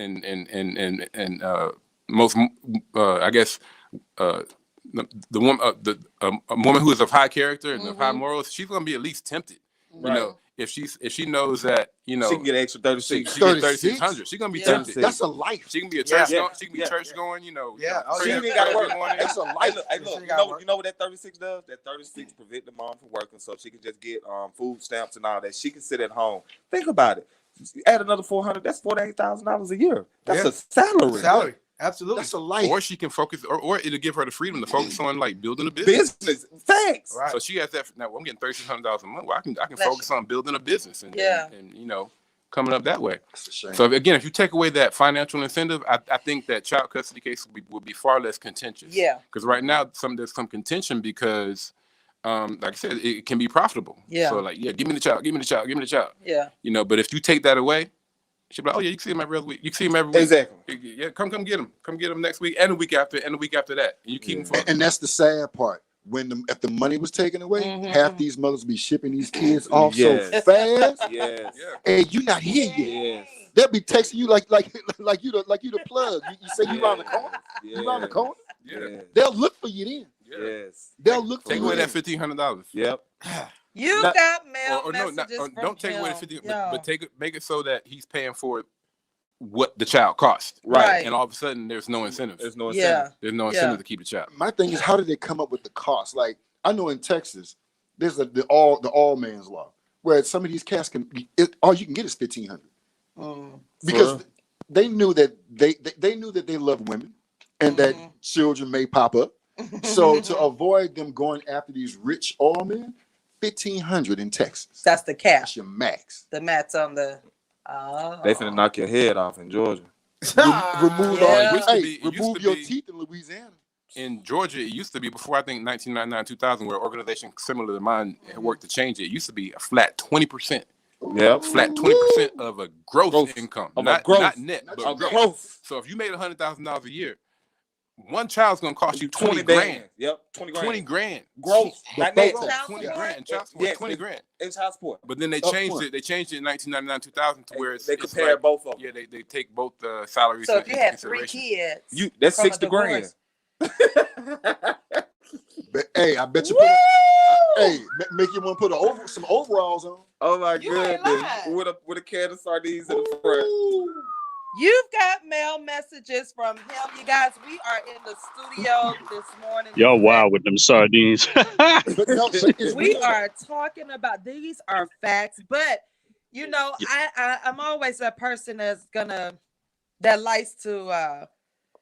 Speaker 6: most, I guess, the woman, a woman who is of high character and of high morals, she's gonna be at least tempted. If she knows that,
Speaker 4: she can get an extra 36.
Speaker 6: She get 3,600. She's gonna be tempted.
Speaker 8: That's a life.
Speaker 6: She can be a church. She can be church going.
Speaker 4: She ain't gotta work. That's a life. Hey, look, you know what that 36 does? That 36 prevent the mom from working, so she can just get food stamps and all that. She can sit at home. Think about it. Add another $400. That's $48,000 a year. That's a salary.
Speaker 7: Absolutely.
Speaker 8: That's a life.
Speaker 6: Or she can focus, or it'll give her the freedom to focus on like building a business.
Speaker 4: Thanks.
Speaker 6: Right. So she has that. Now I'm getting $3,600 a month. Well, I can focus on building a business and coming up that way.
Speaker 8: That's a shame.
Speaker 6: So again, if you take away that financial incentive, I think that child custody case will be far less contentious. Because right now there's some contention because, like I said, it can be profitable. So like, give me the child. But if you take that away, she'll be like, oh yeah, you can see him every other week. You can see him every week.
Speaker 4: Exactly.
Speaker 6: Yeah, come get him. Come get him next week and the week after and the week after that. And you keep him.
Speaker 8: And that's the sad part. If the money was taken away, half these mothers be shipping these kids off so fast. And you not here yet. They'll be texting you like you the plug. You say you around the corner. You around the corner. They'll look for you then. They'll look for you.
Speaker 6: Take away that $1,500.
Speaker 1: You got mail messages from
Speaker 6: don't take away the 50, but make it so that he's paying for what the child costs.
Speaker 1: Right.
Speaker 6: And all of a sudden there's no incentive.
Speaker 4: There's no incentive.
Speaker 6: There's no incentive to keep the child.
Speaker 8: My thing is, how did they come up with the cost? Like, I know in Texas, there's the all man's law, where some of these cats all you can get is $1,500. Because they knew that they knew that they love women and that children may pop up. So to avoid them going after these rich all men, $1,500 in Texas.
Speaker 1: That's the cap.
Speaker 8: That's your max.
Speaker 1: The max on the.
Speaker 4: They finna knock your head off in Georgia.
Speaker 8: Remove your teeth in Louisiana.
Speaker 6: In Georgia, it used to be before I think 1999, 2000, where an organization similar to mine had worked to change it. It used to be a flat 20%. Flat 20% of a gross income, not net, but gross. So if you made $100,000 a year, one child's gonna cost you 20 grand. 20 grand.
Speaker 4: Gross.
Speaker 6: Not net. 20 grand in child support. 20 grand
Speaker 4: in child support.
Speaker 6: But then they changed it. They changed it in 1999, 2000 to where
Speaker 4: they compare both of them.
Speaker 6: Yeah, they take both the salaries.
Speaker 1: So if you had 3 kids,
Speaker 4: that's 60 grand.
Speaker 8: But hey, I bet you make you want to put some overalls on.
Speaker 4: Oh my goodness! With a can of sardines in the front.
Speaker 1: You've got mail messages from him. You guys, we are in the studio this morning.
Speaker 9: Y'all wild with them sardines.
Speaker 1: We are talking about, these are facts, but I'm always a person that likes to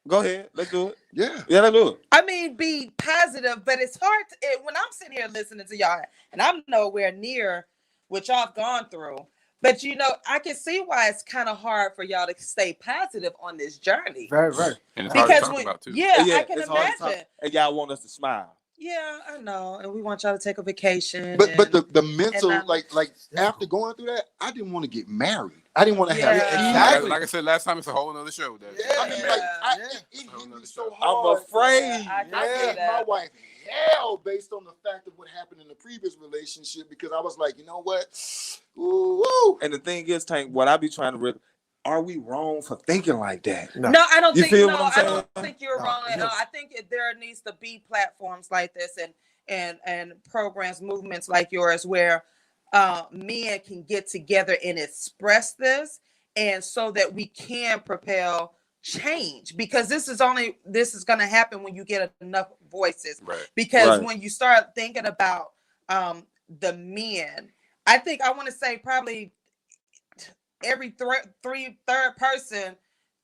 Speaker 8: go ahead, let's do it. Yeah,
Speaker 4: let's do it.
Speaker 1: I mean, be positive, but it's hard when I'm sitting here listening to y'all, and I'm nowhere near what y'all have gone through. But I can see why it's kind of hard for y'all to stay positive on this journey.
Speaker 7: Very, very.
Speaker 6: And it's hard to talk about too.
Speaker 1: Yeah, I can imagine.
Speaker 4: And y'all want us to smile.
Speaker 1: Yeah, I know, and we want y'all to take a vacation.
Speaker 8: But the mental, like after going through that, I didn't want to get married. I didn't want to have kids.
Speaker 6: Exactly. Like I said last time, it's a whole other show.
Speaker 8: It hit me so hard.
Speaker 4: I'm afraid.
Speaker 8: I gave my wife hell based on the fact of what happened in the previous relationship because I was like, you know what? Ooh.
Speaker 4: And the thing is, Tank, what I be trying to are we wrong for thinking like that?
Speaker 1: No, I don't think.
Speaker 4: Feel
Speaker 1: no,
Speaker 4: what I'm saying?
Speaker 1: I don't think you're wrong at all. I think there needs to be platforms like this and programs, movements like yours, where men can get together and express this, and so that we can propel change. Because this is going to happen when you get enough voices.
Speaker 6: Right.
Speaker 1: Because when you start thinking about the men, I want to say probably every third person,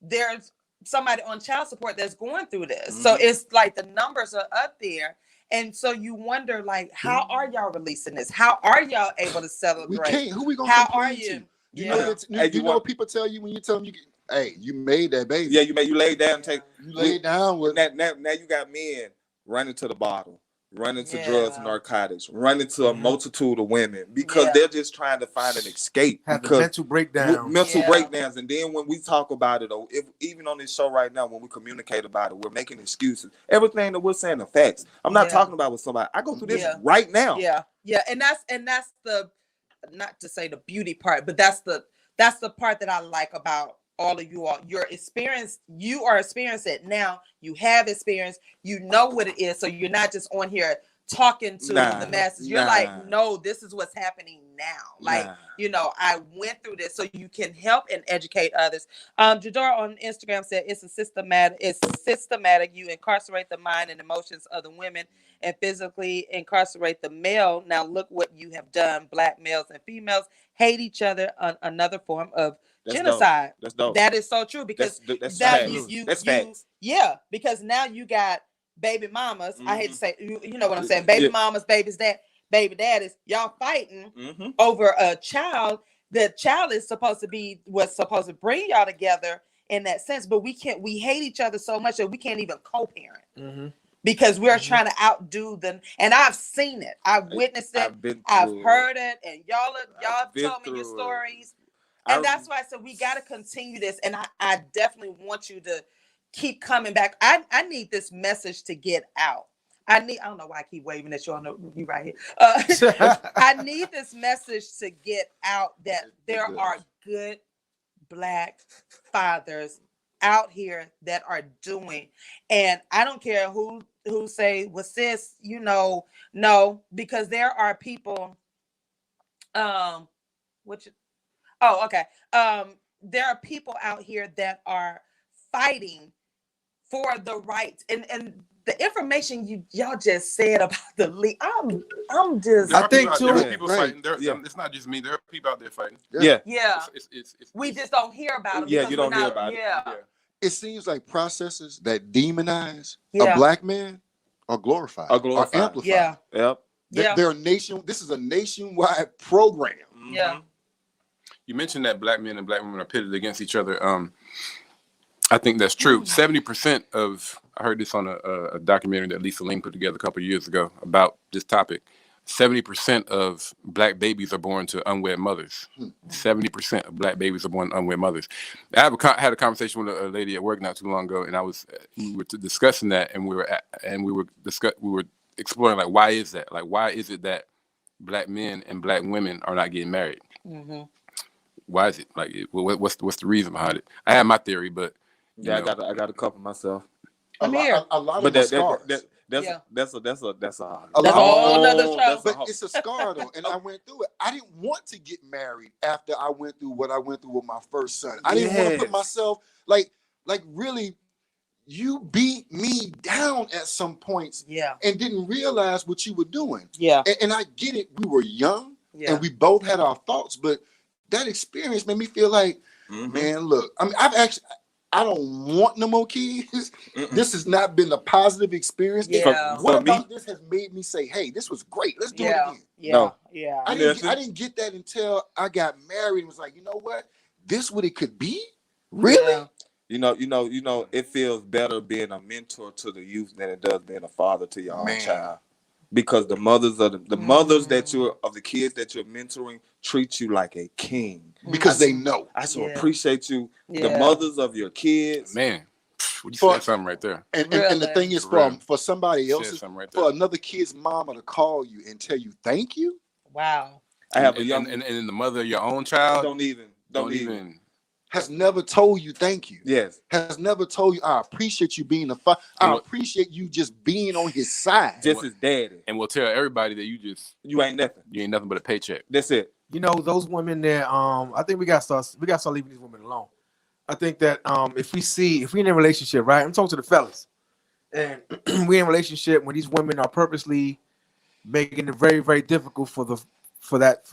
Speaker 1: there's somebody on child support that's going through this. Mm-hmm. So it's like the numbers are up there. And so you wonder, like, how are y'all releasing this? How are y'all able to celebrate?
Speaker 8: We can't. Who we gonna?
Speaker 1: How are you?
Speaker 8: You know what people tell you when you tell them hey, you made that baby.
Speaker 4: Yeah, you laid down.
Speaker 8: You laid down with
Speaker 4: now you got men running to the bottle. Running to drugs and narcotics, running to a multitude of women because they're just trying to find an escape.
Speaker 7: Have the mental breakdown.
Speaker 4: Mental breakdowns. And then when we talk about it, even on this show right now, when we communicate about it, we're making excuses. Everything that we're saying are facts. I'm not talking about with somebody. I go through this right now.
Speaker 1: Yeah. Yeah. And that's the, not to say the beauty part, but that's the part that I like about all of you all. You are experiencing it now. You have experience. You know what it is. So you're not just on here talking to the masses. You're like, no, this is what's happening now. Like, I went through this, so you can help and educate others. Jadora on Instagram said it's systematic. You incarcerate the mind and emotions of the women and physically incarcerate the male. Now look what you have done. Black males and females hate each other on another form of genocide.
Speaker 4: That's dope.
Speaker 1: That is so true because
Speaker 4: that's
Speaker 1: facts. Yeah, because now you got baby mamas. I hate to say, you know what I'm saying, baby mamas, baby daddies, y'all fighting over a child. The child is supposed to bring y'all together in that sense, but we hate each other so much that we can't even co-parent. Because we're trying to outdo them, and I've seen it. I've witnessed it. I've heard it, and y'all told me your stories. And that's why I said we got to continue this. And I definitely want you to keep coming back. I need this message to get out. I don't know why I keep waving at you on you right here. I need this message to get out that there are good Black fathers out here that are doing. And I don't care who say, well, sis, no, because there are people, there are people out here that are fighting for the rights and the information y'all just said about the league. I'm just.
Speaker 6: I think too. There are people fighting. It's not just me. There are people out there fighting.
Speaker 1: Yeah. We just don't hear about them.
Speaker 4: Yeah, you don't hear about it.
Speaker 1: Yeah.
Speaker 8: It seems like processes that demonize a Black man are glorified, are amplified.
Speaker 1: Yeah.
Speaker 4: Yep.
Speaker 8: They're this is a nationwide program.
Speaker 1: Yeah.
Speaker 6: You mentioned that Black men and Black women are pitted against each other. I think that's true. 70% of, I heard this on a documentary that Lisssen I put together a couple of years ago about this topic. 70% of Black babies are born to unwed mothers. 70% of Black babies are born to unwed mothers. I had a conversation with a lady at work not too long ago, and we were discussing that, and we were exploring, like, why is that? Like, why is it that Black men and Black women are not getting married? Mm-hmm. Why is it? Like, what's the reason behind it? I have my theory, but
Speaker 4: I got a couple myself.
Speaker 1: I'm here.
Speaker 8: A lot of that's a whole
Speaker 1: nother show.
Speaker 8: But it's a scar though, and I went through it. I didn't want to get married after I went through what I went through with my first son. I didn't want to put myself like really. You beat me down at some points, and didn't realize what you were doing.
Speaker 1: Yeah,
Speaker 8: and I get it. We were young, and we both had our thoughts, but that experience made me feel like, man, look. I mean, I don't want no more kids. This has not been a positive experience.
Speaker 1: Yeah.
Speaker 8: What about this has made me say, hey, this was great. Let's do it again.
Speaker 1: Yeah.
Speaker 8: I didn't get that until I got married and was like, you know what? This what it could be? Really?
Speaker 1: Yeah.
Speaker 4: You know, it feels better being a mentor to the youth than it does being a father to your own child. Because the mothers of the mothers that of the kids that you're mentoring treat you like a king.
Speaker 8: Because they know.
Speaker 4: I so appreciate you. The mothers of your kids.
Speaker 6: Man, you said something right there.
Speaker 8: And the thing is, for somebody else, for another kid's mama to call you and tell you thank you.
Speaker 1: Wow.
Speaker 6: I have a young and the mother of your own child
Speaker 4: don't even
Speaker 8: has never told you thank you.
Speaker 4: Yes.
Speaker 8: Has never told you I appreciate you being a father. I appreciate you just being on his side.
Speaker 4: Just his daddy.
Speaker 6: And we'll tell everybody that you ain't nothing. You ain't nothing but a paycheck.
Speaker 4: That's it.
Speaker 7: You know, those women there, I think we gotta start leaving these women alone. I think that if we in a relationship, right? I'm talking to the fellas, and we in a relationship when these women are purposely making it very, very difficult for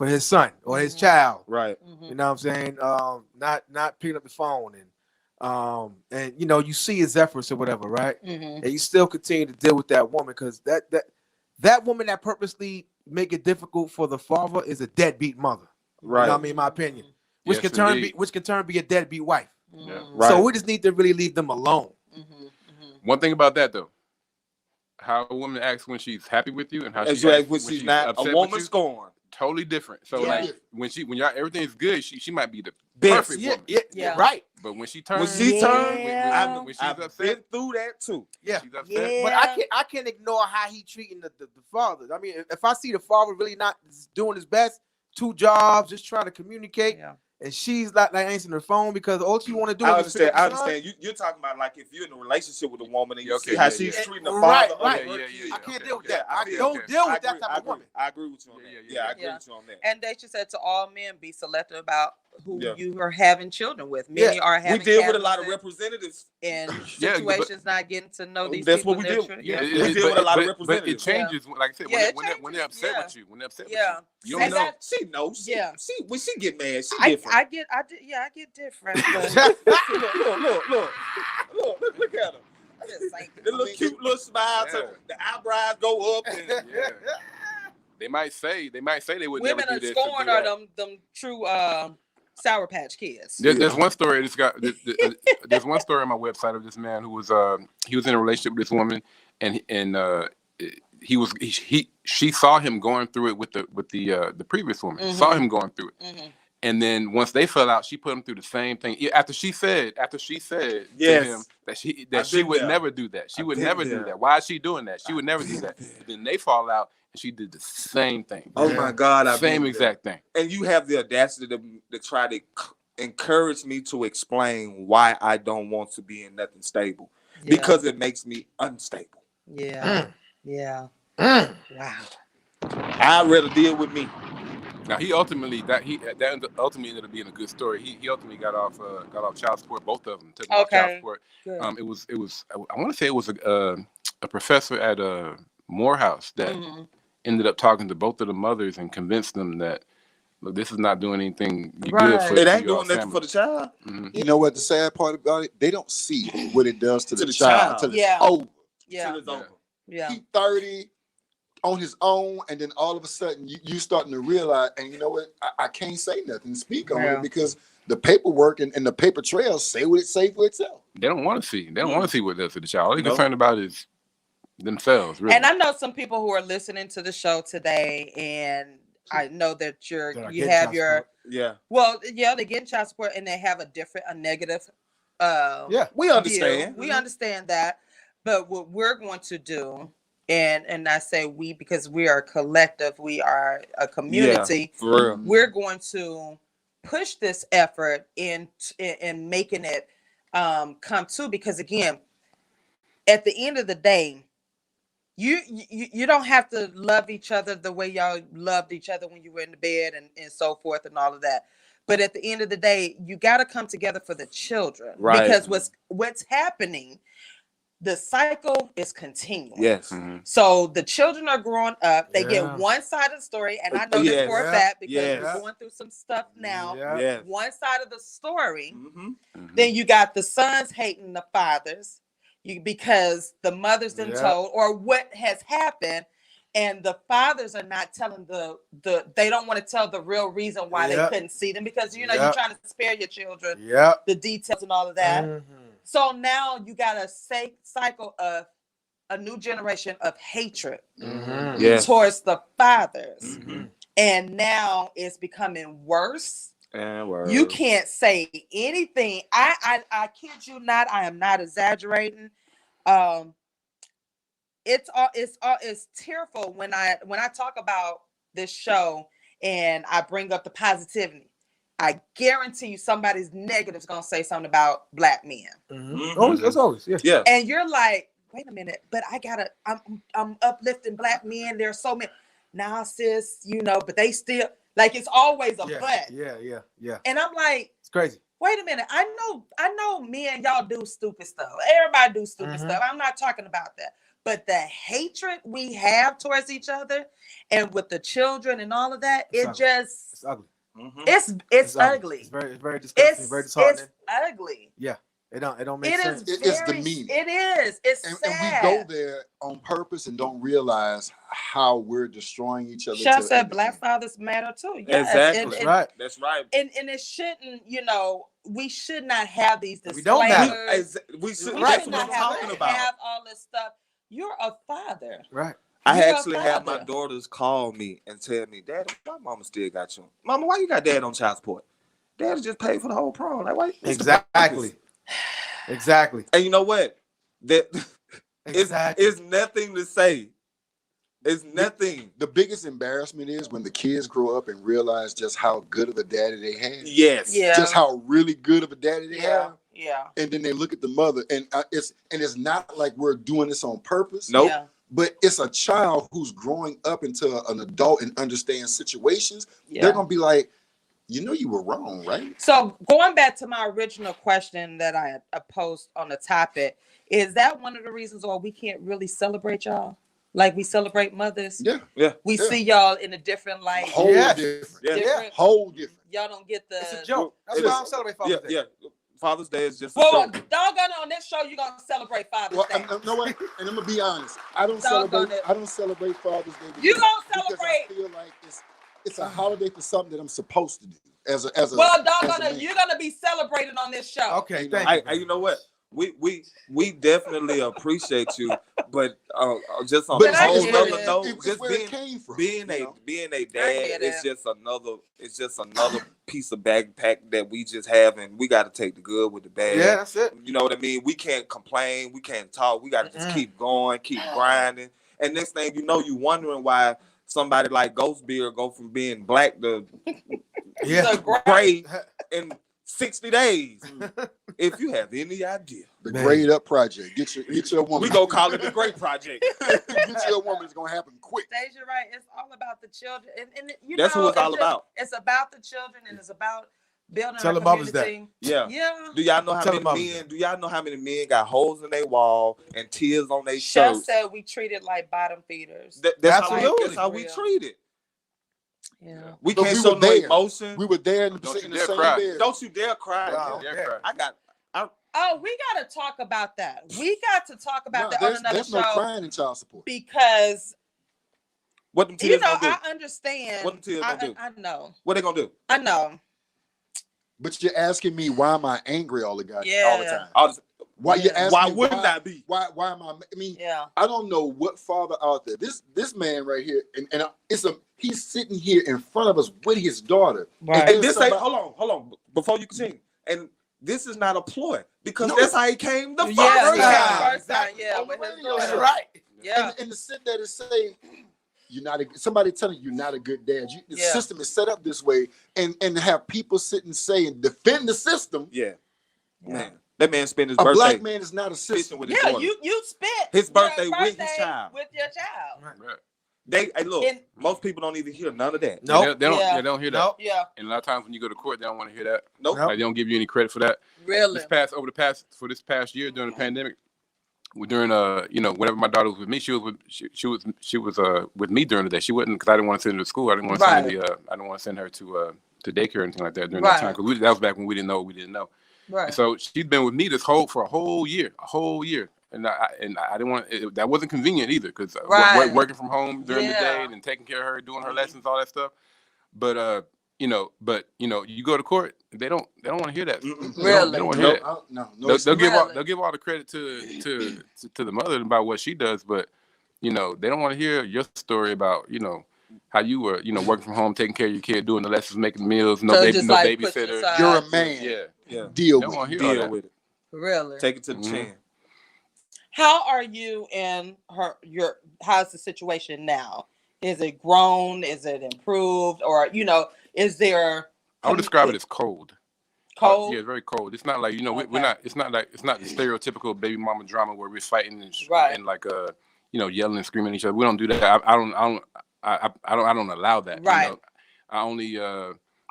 Speaker 7: his son or his child.
Speaker 4: Right.
Speaker 7: You know what I'm saying? Not picking up the phone and you know, you see his efforts or whatever, right? And you still continue to deal with that woman because that woman that purposely make it difficult for the father is a deadbeat mother.
Speaker 4: Right.
Speaker 7: You know what I mean? In my opinion. Which can turn be a deadbeat wife.
Speaker 6: Yeah. Right.
Speaker 7: So we just need to really leave them alone.
Speaker 6: One thing about that though, how a woman acts when she's happy with you and how she acts
Speaker 4: when she's not a woman scorned.
Speaker 6: Totally different. So like when everything's good, she might be the
Speaker 4: best.
Speaker 6: Perfect woman.
Speaker 7: Yeah, right.
Speaker 6: But when she turns,
Speaker 4: I've been through that too.
Speaker 7: Yeah.
Speaker 6: She's upset.
Speaker 7: But I can't ignore how he treating the father. I mean, if I see the father really not doing his best, 2 jobs, just trying to communicate. Yeah. And she's like answering her phone because all she want to do is pick up the son.
Speaker 4: You're talking about like if you're in a relationship with a woman and you see
Speaker 6: how
Speaker 4: she's treating the father.
Speaker 7: Right. I can't deal with that. I don't deal with that type of woman.
Speaker 4: I agree with you on that. Yeah, I agree with you on that.
Speaker 1: And Dashia said to all men, be selective about who you are having children with. Many are having.
Speaker 4: We deal with a lot of representatives
Speaker 1: in situations, not getting to know these
Speaker 4: that's
Speaker 1: people.
Speaker 4: That's what we do.
Speaker 6: We deal with a lot of representatives. But it changes, like I said, when they're upset with you. When they're upset with you. You don't know.
Speaker 4: She knows. When she get mad, she different.
Speaker 1: I get different.
Speaker 4: Look at her. The little cute little smile. The eyebrows go up. And,
Speaker 6: They might say they would
Speaker 1: women
Speaker 6: never do this.
Speaker 1: Women are scorned are them true Sour Patch Kids.
Speaker 6: There's one story. There's one story on my website of this man who was he was in a relationship with this woman and she saw him going through it with the previous woman. Saw him going through it. And then once they fell out, she put him through the same thing. After she said to him that she would never do that. She would never do that. Why is she doing that? She would never do that. But then they fall out, and she did the same thing.
Speaker 4: Oh my God!
Speaker 6: Same exact thing.
Speaker 4: And you have the audacity to try to encourage me to explain why I don't want to be in nothing stable because it makes me unstable.
Speaker 1: Yeah. Yeah. Wow.
Speaker 4: I'd rather deal with me.
Speaker 6: Now he ultimately ended up being a good story. He ultimately got off child support. Both of them took off child support. Good. It was I want to say it was a professor at Morehouse that ended up talking to both of the mothers and convinced them that look, this is not doing anything good for
Speaker 4: it. Ain't doing nothing for the child.
Speaker 8: You know what the sad part about it? They don't see what it does to the child till it's over.
Speaker 1: Yeah.
Speaker 4: Till it's over.
Speaker 1: Yeah.
Speaker 8: He's 30. On his own, and then all of a sudden you starting to realize, and you know what? I can't say nothing, speak on it because the paperwork and the paper trail say what it say for itself.
Speaker 6: They don't want to see. They don't want to see what it does to the child. All they're concerned about is themselves. Really.
Speaker 1: And I know some people who are listening to the show today, and I know that they're getting child support, and they have a negative.
Speaker 4: We understand.
Speaker 1: We understand that, but what we're going to do. And I say we because we are a collective, we are a community.
Speaker 4: For real.
Speaker 1: We're going to push this effort in making it come to because again, at the end of the day, you don't have to love each other the way y'all loved each other when you were in the bed and so forth and all of that. But at the end of the day, you got to come together for the children,
Speaker 4: right?
Speaker 1: Because what's happening. the cycle is continuing.
Speaker 4: Yes.
Speaker 6: Mm-hmm.
Speaker 1: So the children are growing up. They
Speaker 7: Yeah.
Speaker 1: get one side of the story, and I know this
Speaker 4: Yes.
Speaker 1: for a
Speaker 7: Yeah.
Speaker 1: fact because
Speaker 4: Yes.
Speaker 1: we're going through some stuff now.
Speaker 7: Yeah.
Speaker 4: Yes.
Speaker 1: One side of the story.
Speaker 4: Mm-hmm.
Speaker 6: Mm-hmm.
Speaker 1: Then you got the sons hating the fathers, because the mothers done
Speaker 7: Yeah.
Speaker 1: told, or what has happened, and the fathers are not telling they don't want to tell the real reason why
Speaker 7: Yeah.
Speaker 1: they couldn't see them, because you know
Speaker 7: Yeah.
Speaker 1: you're trying to spare your children
Speaker 7: Yeah.
Speaker 1: the details and all of that.
Speaker 7: Mm-hmm.
Speaker 1: So now you got a cycle of a new generation of hatred
Speaker 7: Mm-hmm.
Speaker 4: Yes.
Speaker 1: towards the fathers.
Speaker 4: Mm-hmm.
Speaker 1: And now it's becoming worse.
Speaker 4: And word.
Speaker 1: You can't say anything. I kid you not. I am not exaggerating. It's tearful when I talk about this show and I bring up the positivity. I guarantee you somebody's negative is gonna say something about black men.
Speaker 7: Mm-hmm.
Speaker 4: Mhm.
Speaker 7: Always, that's always, yeah.
Speaker 4: Yeah.
Speaker 1: And you're like, wait a minute, but I'm uplifting black men. There's so many now, sis, but they still like it's always a
Speaker 7: Yeah.
Speaker 1: but.
Speaker 7: Yeah.
Speaker 1: And I'm like,
Speaker 7: It's crazy.
Speaker 1: wait a minute. I know me and y'all do stupid stuff. Everybody do stupid
Speaker 7: Mhm.
Speaker 1: stuff. I'm not talking about that. But the hatred we have towards each other and with the children and all of that,
Speaker 7: It's
Speaker 1: it's
Speaker 7: ugly.
Speaker 4: Mm-hmm.
Speaker 1: it's ugly.
Speaker 7: It's very disgusting. Very disheartening.
Speaker 1: It's ugly.
Speaker 7: Yeah. It don't make
Speaker 1: It
Speaker 7: sense.
Speaker 1: is
Speaker 8: It's
Speaker 1: very,
Speaker 8: demeaning.
Speaker 1: it is. It's
Speaker 8: And
Speaker 1: sad.
Speaker 8: we go there on purpose and don't realize how we're destroying each other.
Speaker 1: Shaq
Speaker 8: to
Speaker 1: said
Speaker 8: the
Speaker 1: black
Speaker 8: end.
Speaker 1: fathers matter too. Yes.
Speaker 4: Exactly.
Speaker 1: And,
Speaker 7: That's right.
Speaker 4: That's right.
Speaker 1: and it shouldn't, we should not have these
Speaker 7: We
Speaker 1: disclaimers.
Speaker 7: don't matter.
Speaker 4: We should.
Speaker 1: We
Speaker 4: That's
Speaker 1: should
Speaker 4: what I'm
Speaker 1: not have,
Speaker 4: talking about.
Speaker 1: have all this stuff. You're a father.
Speaker 7: Right.
Speaker 4: I
Speaker 1: You're a
Speaker 4: actually had my
Speaker 1: father.
Speaker 4: daughters call me and tell me, "Daddy, why Mama still got you? Mama, why you got Dad on child support? Daddy just paid for the whole prom. Like, why? what's the purpose?"
Speaker 7: Exactly.
Speaker 4: And you know what? That
Speaker 7: Exactly.
Speaker 4: it's nothing to say. It's nothing.
Speaker 8: The biggest embarrassment is when the kids grow up and realize just how good of a daddy they had.
Speaker 4: Yes.
Speaker 1: Yeah.
Speaker 8: Just how really good of a daddy they
Speaker 1: Yeah.
Speaker 8: have.
Speaker 1: Yeah.
Speaker 8: And then they look at the mother, and it's not like we're doing this on purpose.
Speaker 4: Nope.
Speaker 1: Yeah.
Speaker 8: But it's a child who's growing up into an adult and understands situations.
Speaker 1: Yeah.
Speaker 8: They're gonna be like, you were wrong, right?
Speaker 1: So going back to my original question that I posed on the topic, is that one of the reasons why we can't really celebrate y'all? Like we celebrate mothers?
Speaker 8: Yeah.
Speaker 4: Yeah.
Speaker 1: We
Speaker 8: Yeah.
Speaker 1: see y'all in a different light.
Speaker 8: Whole
Speaker 7: Yes.
Speaker 8: different.
Speaker 4: Yeah.
Speaker 1: Different-
Speaker 8: Whole different.
Speaker 1: Y'all don't get the
Speaker 7: It's a joke. That's
Speaker 4: It
Speaker 7: why I
Speaker 4: is.
Speaker 7: don't celebrate
Speaker 4: Yeah.
Speaker 7: Father's Day.
Speaker 4: Yeah. Father's Day is just a
Speaker 1: Well,
Speaker 4: joke.
Speaker 1: doggone on this show, you're gonna celebrate Father's
Speaker 8: Well,
Speaker 1: Day.
Speaker 8: you know what? And I'm gonna be honest. I don't
Speaker 1: Doggone
Speaker 8: celebrate.
Speaker 1: it.
Speaker 8: I don't celebrate Father's Day.
Speaker 1: You gonna
Speaker 8: because
Speaker 1: celebrate-
Speaker 8: I feel like it's a holiday for something that I'm supposed to do as a.
Speaker 1: Well,
Speaker 8: as
Speaker 1: doggone
Speaker 8: a
Speaker 1: it,
Speaker 8: man.
Speaker 1: you're gonna be celebrated on this show.
Speaker 7: Okay, thank you.
Speaker 4: You know what? We definitely appreciate you, but just on
Speaker 8: But
Speaker 4: a
Speaker 1: I
Speaker 4: whole
Speaker 1: get
Speaker 4: other
Speaker 1: it.
Speaker 4: note,
Speaker 8: It's
Speaker 4: just
Speaker 8: where it came from.
Speaker 4: being
Speaker 8: you
Speaker 4: a
Speaker 8: know?
Speaker 4: being a
Speaker 1: get
Speaker 4: dad
Speaker 1: it.
Speaker 4: it's just another piece of backpack that we just have, and we got to take the good with the bad.
Speaker 7: Yeah, that's it.
Speaker 4: You know what I mean? We can't complain, we can't talk, we got to just
Speaker 7: Mm-mm.
Speaker 4: keep going, keep grinding, and next thing you know, you wondering why somebody like Ghostbeard go from being black to
Speaker 7: Yeah.
Speaker 1: The
Speaker 4: gray in 60 days. If you have any idea,
Speaker 8: The
Speaker 7: Man.
Speaker 8: Grade Up Project. Get your woman.
Speaker 4: we go call it the Great Project.
Speaker 8: Get your woman. It's gonna happen quick.
Speaker 1: Dashia, right? It's all about the children, and you
Speaker 4: That's
Speaker 1: know,
Speaker 4: what it's all
Speaker 1: just-
Speaker 4: about.
Speaker 1: It's about the children, and it's about building
Speaker 7: Tell
Speaker 1: a
Speaker 7: the mothers
Speaker 1: community.
Speaker 4: Yeah.
Speaker 1: Yeah.
Speaker 4: Do y'all know how
Speaker 7: Tell
Speaker 4: many
Speaker 7: them
Speaker 4: men? Do y'all know how many men got holes in their wall and tears on their
Speaker 1: Chef
Speaker 4: shirts?
Speaker 1: said we treated like bottom feeders.
Speaker 4: That's how
Speaker 7: Absolutely.
Speaker 4: we treat it.
Speaker 1: Yeah.
Speaker 4: We
Speaker 8: But
Speaker 4: can't
Speaker 8: we
Speaker 4: show
Speaker 8: were
Speaker 4: no
Speaker 8: there.
Speaker 4: emotion.
Speaker 8: We were there in the,
Speaker 6: Don't
Speaker 8: in
Speaker 6: you
Speaker 8: the
Speaker 6: dare
Speaker 8: same
Speaker 6: cry.
Speaker 8: bed.
Speaker 4: Don't you dare cry.
Speaker 7: Wow.
Speaker 6: Yeah.
Speaker 4: I got.
Speaker 1: Oh, we got to talk about that. We got to talk about
Speaker 8: No,
Speaker 1: that on
Speaker 8: there's
Speaker 1: another
Speaker 8: no
Speaker 1: show
Speaker 8: crying in child support.
Speaker 1: because
Speaker 4: What them tears gonna do?
Speaker 1: I understand.
Speaker 4: What them tears gonna do?
Speaker 1: I know.
Speaker 4: What they gonna do?
Speaker 1: I know.
Speaker 8: But you're asking me why am I angry all the time?
Speaker 1: Yeah.
Speaker 8: Why you asking
Speaker 4: Why
Speaker 8: me
Speaker 4: wouldn't I be?
Speaker 8: Why am I? I mean,
Speaker 1: Yeah.
Speaker 8: I don't know what father out there. This man right here, and he's sitting here in front of us with his daughter.
Speaker 1: Right.
Speaker 4: And this ain't. Hold on. Before you continue, and this is not a ploy because
Speaker 8: No.
Speaker 4: that's how he came the first
Speaker 1: Yeah.
Speaker 4: time.
Speaker 1: Yeah. First time. Yeah.
Speaker 8: On the
Speaker 1: With his
Speaker 8: radio.
Speaker 1: daughter.
Speaker 7: Right.
Speaker 1: Yeah.
Speaker 8: And to sit there to say you're not somebody telling you you're not a good dad. The
Speaker 1: Yeah.
Speaker 8: system is set up this way, and have people sit and say and defend the system.
Speaker 4: Yeah. Man, that man spent his
Speaker 8: A
Speaker 4: birthday
Speaker 8: black man is not a
Speaker 4: fishing
Speaker 8: system.
Speaker 4: with his
Speaker 1: Yeah.
Speaker 4: daughter.
Speaker 1: You spent
Speaker 4: His
Speaker 1: your
Speaker 4: birthday with his child.
Speaker 1: With your child.
Speaker 6: Right.
Speaker 4: Hey, look,
Speaker 1: And-
Speaker 4: most people don't even hear none of that.
Speaker 7: Nope.
Speaker 6: They don't.
Speaker 1: Yeah.
Speaker 6: They don't hear that.
Speaker 7: Nope.
Speaker 1: Yeah.
Speaker 6: And a lot of times when you go to court, they don't want to hear that.
Speaker 4: Nope.
Speaker 7: Nope.
Speaker 6: Like, they don't give you any credit for that.
Speaker 1: Really.
Speaker 6: This past year during the pandemic, during whenever my daughter was with me, she was with me during the day. She wouldn't, because I didn't want to send her to school. I didn't want to send her I didn't want to send her to daycare or anything like that during that time, because that was back when we didn't know what we didn't know. Right. And so she's been with me for a whole year, and I didn't want that wasn't convenient either, because working from home during the day and taking care of her, doing her lessons, all that stuff. But you go to court, they don't want to hear that.
Speaker 1: Really?
Speaker 6: They don't want to hear that. They'll give all the credit to the mother about what she does, but they don't want to hear your story about how you were working from home, taking care of your kid, doing the lessons, making meals, no babysitter.
Speaker 8: You're a man.
Speaker 4: Yeah.
Speaker 8: Deal
Speaker 4: with it.
Speaker 1: Really?
Speaker 4: Take it to the chin.
Speaker 1: How are you and how's the situation now? Is it grown? Is it improved? Or, is there...
Speaker 6: I would describe it as cold.
Speaker 1: Cold?
Speaker 6: Yeah, very cold. It's not like, we're not, it's not the stereotypical baby mama drama where we're fighting and like, yelling and screaming at each other. We don't do that. I don't allow that.
Speaker 1: Right.
Speaker 6: I only,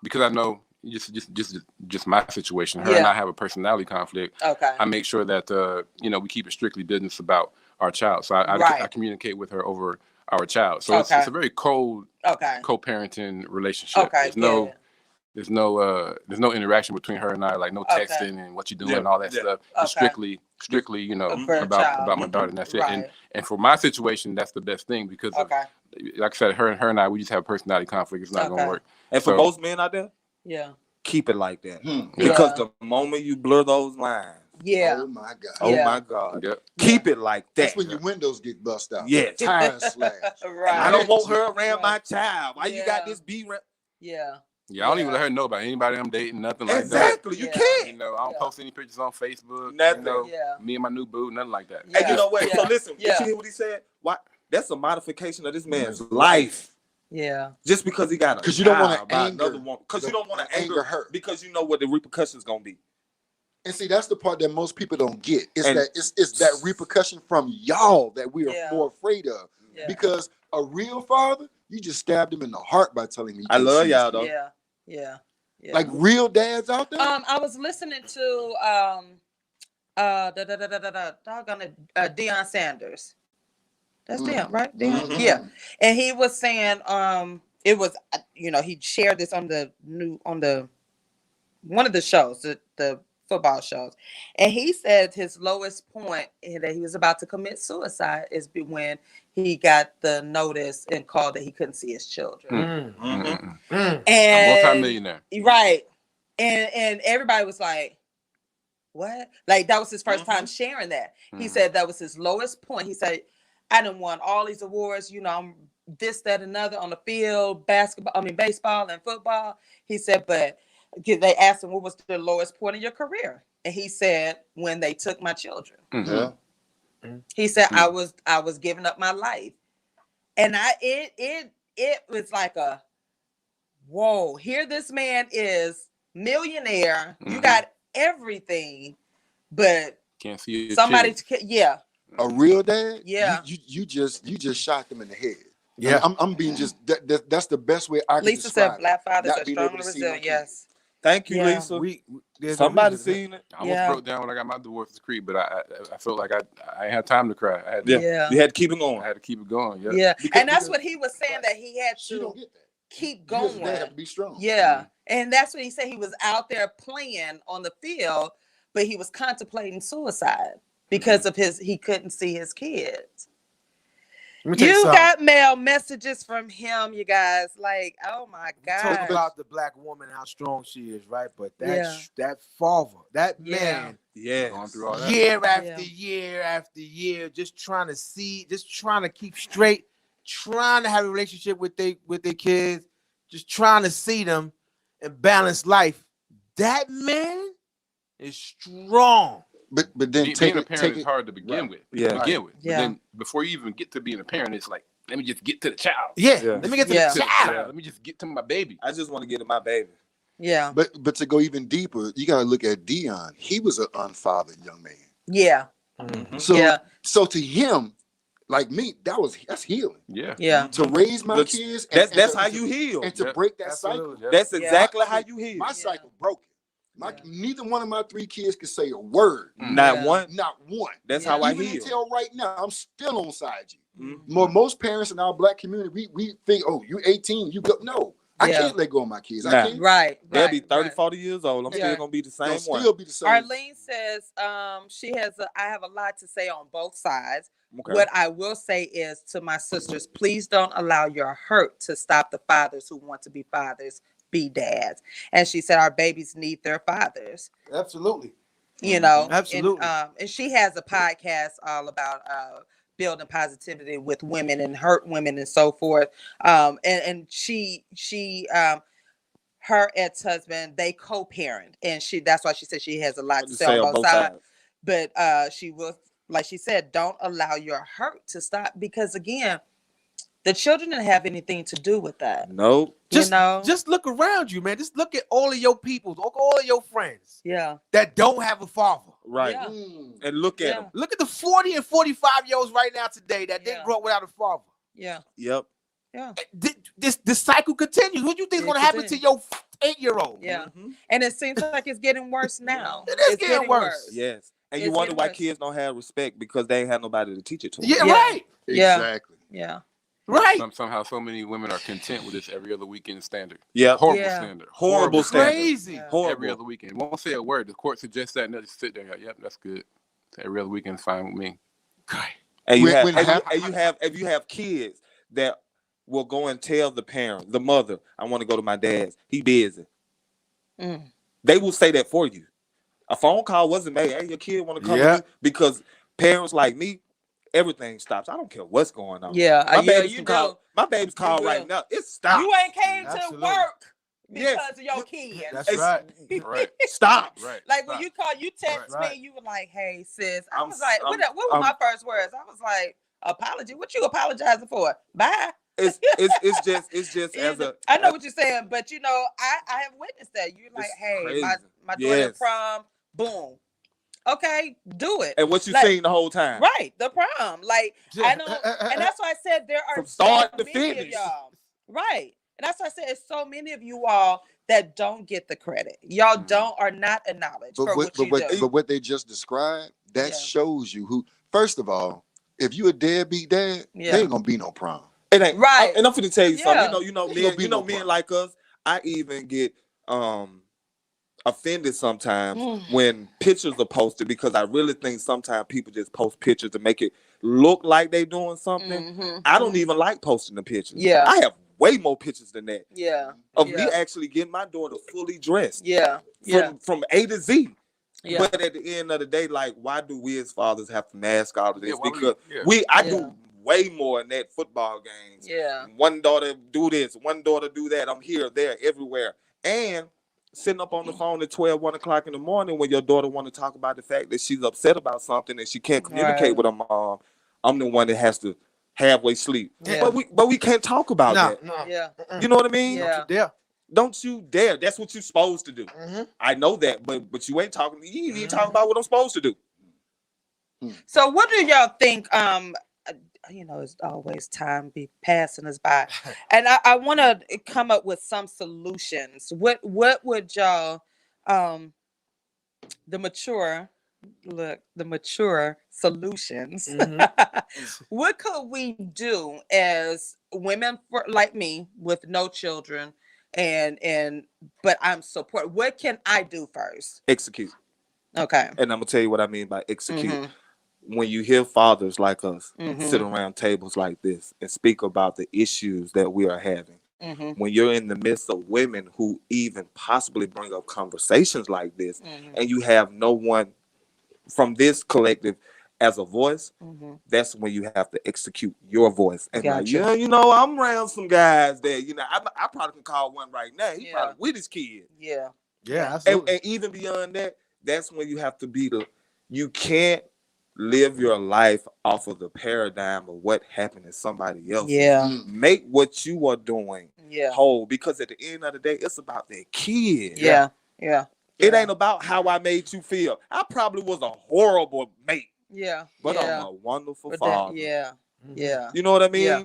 Speaker 6: because I know just my situation. Her and I have a personality conflict.
Speaker 1: Okay.
Speaker 6: I make sure that, we keep it strictly business about our child. So I communicate with her over our child. So it's a very cold co-parenting relationship. Okay. There's no interaction between her and I, like no texting and what you doing and all that stuff. It's strictly, about my daughter, and that's it. And for my situation, that's the best thing, because of, like I said, her and I, we just have a personality conflict. It's not gonna work.
Speaker 4: And for most men out there, keep it like that. Because the moment you blur those lines,
Speaker 8: oh my God.
Speaker 4: Oh my God. Yep. Keep it like that.
Speaker 8: That's when your windows get bust out.
Speaker 4: Yeah.
Speaker 8: Tires slash.
Speaker 1: Right.
Speaker 4: I don't want her around my child. Why you got this B?
Speaker 1: Yeah.
Speaker 6: Yeah, I don't even let her know about anybody I'm dating, nothing like that.
Speaker 4: Exactly. You can't.
Speaker 6: I don't post any pictures on Facebook.
Speaker 4: Nothing.
Speaker 6: Me and my new boo, nothing like that.
Speaker 4: And you know what? So listen, did you hear what he said? Why? That's a modification of this man's life.
Speaker 1: Yeah.
Speaker 4: Just because he got
Speaker 8: because you don't want to anger
Speaker 4: another woman. Because you don't want to anger her. Because you know what the repercussions gonna be.
Speaker 8: And see, that's the part that most people don't get. It's that repercussion from y'all that we are more afraid of. Yeah. Because a real father, you just stabbed him in the heart by telling me.
Speaker 4: I love y'all though.
Speaker 1: Yeah.
Speaker 8: Like real dads out there.
Speaker 1: I was listening to Deion Sanders. That's Deion, right? Deion? Mm-hmm. Yeah. And he was saying it was he shared this on one of the shows, the football shows. And he said his lowest point that he was about to commit suicide is when he got the notice and call that he couldn't see his children. And
Speaker 6: a multi-millionaire.
Speaker 1: Right. And everybody was like, what? Like that was his first time sharing that. He said that was his lowest point. He said, I done won all these awards, I'm this, that, another on the field, baseball and football. He said, but they asked him, what was the lowest point in your career? And he said, when they took my children. Mm-hmm. He said, I was giving up my life. And it was like a, whoa, here this man is millionaire. You got everything, but
Speaker 6: can't see
Speaker 1: somebody
Speaker 8: a real dad.
Speaker 1: Yeah.
Speaker 8: You just shot them in the head. Yeah. I'm being just that's the best way I can
Speaker 1: Lisa
Speaker 8: describe
Speaker 1: said black fathers are strong and resilient. Yes.
Speaker 4: Thank you, Lisa. Somebody seen it.
Speaker 6: I almost broke down when I got my divorce decree, but I felt like I had time to cry. I had
Speaker 4: you had to keep it going.
Speaker 6: I had to keep it going. Yeah.
Speaker 1: Yeah. And that's what he was saying, that he had to keep going.
Speaker 8: They have to be strong.
Speaker 1: Yeah. And that's what he said. He was out there playing on the field, but he was contemplating suicide because of he couldn't see his kids. You got mail messages from him, you guys. Like, oh my God.
Speaker 7: Talk about the black woman, how strong she is, right? But that father, that man,
Speaker 6: going through all that.
Speaker 7: year after year after year, just trying to keep straight, trying to have a relationship with their kids, just trying to see them and balance life. That man is strong.
Speaker 8: But then
Speaker 6: being a parent is hard to begin with.
Speaker 1: Yeah.
Speaker 6: But then before you even get to being a parent, it's like, let me just get to the child.
Speaker 7: Let me get to the child.
Speaker 6: Let me just get to my baby.
Speaker 4: I just want to get to my baby.
Speaker 1: Yeah.
Speaker 8: But to go even deeper, you gotta look at Deion. He was an unfathered young man.
Speaker 1: Yeah.
Speaker 8: Mm-hmm. So to him, like me, that's healing.
Speaker 6: Yeah.
Speaker 1: Yeah.
Speaker 8: To raise my kids,
Speaker 4: that's how you heal.
Speaker 8: And to break that cycle.
Speaker 4: That's exactly how you heal.
Speaker 8: My cycle broken. Neither one of my 3 kids can say a word.
Speaker 4: Not one.
Speaker 8: Not one.
Speaker 4: That's how I heal.
Speaker 8: Even until right now, I'm still on side you. Most parents in our black community, we think, oh, you 18, you go. No, I can't let go of my kids. I can't.
Speaker 1: Right.
Speaker 4: They'll be 30, 40 years old. I'm still gonna be the same one.
Speaker 8: Still be the same.
Speaker 1: Arlene says she has I have a lot to say on both sides.
Speaker 4: Okay.
Speaker 1: What I will say is to my sisters, please don't allow your hurt to stop the fathers who want to be fathers, be dads. And she said our babies need their fathers.
Speaker 7: Absolutely.
Speaker 1: You know,
Speaker 7: absolutely.
Speaker 1: And she has a podcast all about building positivity with women and hurt women and so forth. And she her ex-husband, they co-parent, and that's why she said she has a lot to say on both sides. But she will, like she said, don't allow your hurt to stop, because again, the children didn't have anything to do with that.
Speaker 4: No.
Speaker 7: Just look around you, man. Just look at all of your people, all of your friends.
Speaker 1: Yeah.
Speaker 7: That don't have a father.
Speaker 4: Right.
Speaker 1: Yeah.
Speaker 4: And look at them.
Speaker 7: Look at the 40 and 45-year-olds right now today that didn't grow up without a father.
Speaker 1: Yeah.
Speaker 4: Yep.
Speaker 1: Yeah.
Speaker 7: This cycle continues. What do you think is going to happen to your 8-year-old?
Speaker 1: Yeah. And it seems like it's getting worse now.
Speaker 7: It's getting worse.
Speaker 4: Yes. And you wonder why kids don't have respect, because they ain't have nobody to teach it to them.
Speaker 7: Yeah, right.
Speaker 8: Exactly.
Speaker 1: Yeah.
Speaker 7: Right.
Speaker 6: Somehow so many women are content with this every other weekend standard.
Speaker 4: Yeah.
Speaker 6: Horrible standard.
Speaker 4: Horrible standard.
Speaker 7: Crazy.
Speaker 1: Yeah.
Speaker 4: Horrible.
Speaker 6: Every other weekend. Won't say a word. The court suggests that and they'll just sit there and go, yep, that's good. Every other weekend is fine with me.
Speaker 4: And you have kids that will go and tell the parent, the mother, I want to go to my dad's. He busy. They will say that for you. A phone call wasn't made. Hey, your kid want to come to you? Because parents like me, everything stops. I don't care what's going on.
Speaker 1: Yeah.
Speaker 4: My baby's call right now. It stops.
Speaker 1: You ain't came to work because of your kids.
Speaker 7: That's right.
Speaker 6: Right.
Speaker 4: Stop.
Speaker 6: Right.
Speaker 1: Like when you text me, you were like, "Hey sis," I was like, "What were my first words?" I was like, "Apology. What you apologizing for? Bye."
Speaker 4: It's just as a.
Speaker 1: I know what you're saying, but I have witnessed that. You're like, "Hey, my daughter prom, boom." Okay, do it.
Speaker 4: And what you seen the whole time,
Speaker 1: right? The prom, like I know, and that's why I said there are
Speaker 4: from start to
Speaker 1: many
Speaker 4: finish,
Speaker 1: of y'all, right? And that's why I said it's so many of you all that don't get the credit. Y'all are not acknowledged for what you do.
Speaker 8: But what they just described, that shows you who. First of all, if you a deadbeat dad, there ain't gonna be no prom.
Speaker 4: It ain't
Speaker 1: right.
Speaker 4: And I'm finna tell you something. You know, men like us. I even get offended sometimes when pictures are posted, because I really think sometimes people just post pictures to make it look like they doing something. I don't even like posting the pictures.
Speaker 1: Yeah.
Speaker 4: I have way more pictures than that.
Speaker 1: Yeah.
Speaker 4: Of me actually getting my daughter fully dressed.
Speaker 1: Yeah.
Speaker 4: From A to Z.
Speaker 1: Yeah.
Speaker 4: But at the end of the day, like, why do we as fathers have to mask all of this? Because I do way more in that football games.
Speaker 1: Yeah.
Speaker 4: One daughter do this, one daughter do that. I'm here, there, everywhere. And sitting up on the phone at 12, 1 o'clock in the morning when your daughter want to talk about the fact that she's upset about something and she can't communicate with her mom. I'm the one that has to halfway sleep. Yeah. But we can't talk about that.
Speaker 7: No.
Speaker 1: Yeah.
Speaker 4: You know what I mean?
Speaker 1: Yeah.
Speaker 4: Don't you dare. That's what you're supposed to do. I know that, but you ain't talking. You ain't even talking about what I'm supposed to do.
Speaker 1: So what do y'all think? It's always time be passing us by, and I want to come up with some solutions. What would y'all, the mature solutions? What could we do as women like me with no children, but I'm support? What can I do first?
Speaker 4: Execute.
Speaker 1: Okay.
Speaker 4: And I'm gonna tell you what I mean by execute. When you hear fathers like us sit around tables like this and speak about the issues that we are having, when you're in the midst of women who even possibly bring up conversations like this, and you have no one from this collective as a voice, that's when you have to execute your voice. And I'm around some guys that, I probably can call one right now. He probably with his kid.
Speaker 1: Yeah.
Speaker 7: Yeah, absolutely.
Speaker 4: And even beyond that, that's when you have to you can't live your life off of the paradigm of what happened to somebody else.
Speaker 1: Yeah.
Speaker 4: Make what you are doing whole, because at the end of the day, it's about their kid.
Speaker 1: Yeah. Yeah.
Speaker 4: It ain't about how I made you feel. I probably was a horrible mate.
Speaker 1: Yeah.
Speaker 4: But I'm a wonderful father.
Speaker 1: Yeah.
Speaker 4: You know what I mean?
Speaker 1: Yeah.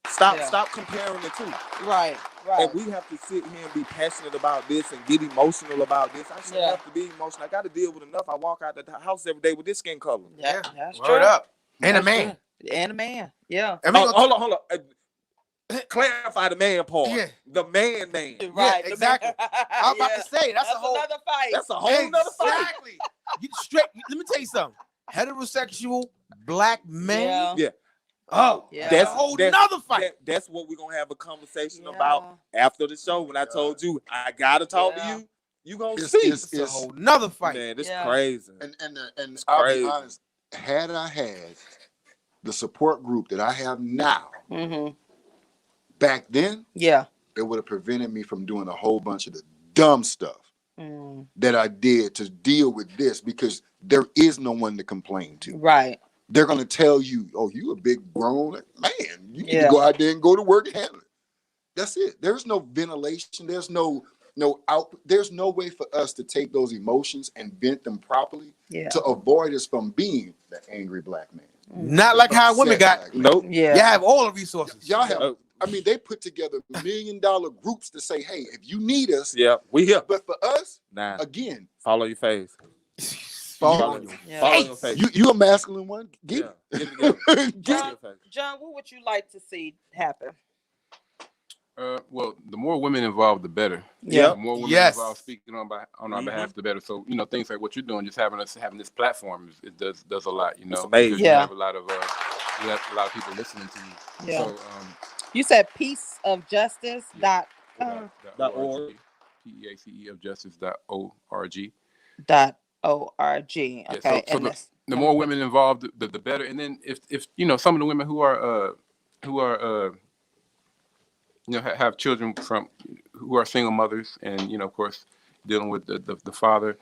Speaker 4: Stop comparing the two.
Speaker 1: Right.
Speaker 4: and we have to sit here and be passionate about this and get emotional about this. I shouldn't have to be emotional. I got to deal with enough. I walk out the house every day with this skin color.
Speaker 1: Yeah, that's
Speaker 7: Word
Speaker 1: true.
Speaker 7: up. And a man.
Speaker 1: And a man. Yeah.
Speaker 4: Hold on. Clarify the man part.
Speaker 7: Yeah.
Speaker 4: The man.
Speaker 1: Right.
Speaker 7: Yeah, exactly. I was about to say that's a whole
Speaker 1: another fight.
Speaker 4: That's a whole nother fight.
Speaker 7: Exactly. You straight. Let me tell you something. Heterosexual black men.
Speaker 4: Yeah.
Speaker 7: Oh,
Speaker 1: Yeah.
Speaker 7: that's a whole nother fight.
Speaker 4: That's what we're gonna have a conversation about after the show. When I told you I gotta talk to you, you gonna see.
Speaker 7: It's a whole nother fight.
Speaker 4: Man, this crazy.
Speaker 8: And
Speaker 4: it's
Speaker 8: I'll
Speaker 4: crazy.
Speaker 8: be honest, had I had the support group that I have now, back then, it would have prevented me from doing a whole bunch of the dumb stuff that I did to deal with this, because there is no one to complain to.
Speaker 1: Right.
Speaker 8: They're gonna tell you, "Oh, you a big grown man. You need to go out there and go to work and handle it." That's it. There's no ventilation. There's no out. There's no way for us to take those emotions and vent them properly to avoid us from being the angry black man.
Speaker 7: Not like how women got.
Speaker 4: Nope.
Speaker 7: Yeah. You have all the resources.
Speaker 8: Y'all have. I mean, they put together $1 million groups to say, "Hey, if you need us,
Speaker 4: we here."
Speaker 8: But for us,
Speaker 4: again, follow your face.
Speaker 8: Follow your face. You a masculine one? Get it.
Speaker 1: John, what would you like to see happen?
Speaker 6: Well, the more women involved, the better.
Speaker 1: Yeah.
Speaker 6: The more women involved speaking on our behalf, the better. So, things like what you're doing, just having this platform, it does a lot.
Speaker 4: It's amazing.
Speaker 6: You have a lot of people listening to you.
Speaker 1: Yeah.
Speaker 6: So,
Speaker 1: you said peaceofjustice.org.
Speaker 6: PEACE of justice.org.
Speaker 1: .org. Okay.
Speaker 6: Yeah, so the more women involved, the better. And then if some of the women who are have children who are single mothers, and of course dealing with the father,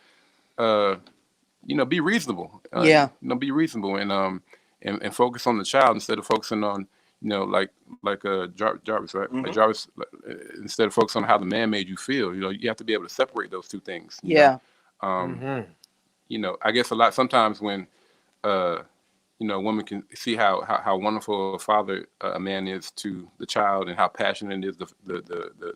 Speaker 6: be reasonable. Be reasonable and focus on the child instead of focusing on like Jarvis, right? Like Jarvis, instead of focusing on how the man made you feel, you have to be able to separate those two things. I guess sometimes when women can see how wonderful a father a man is to the child, and how passionate is the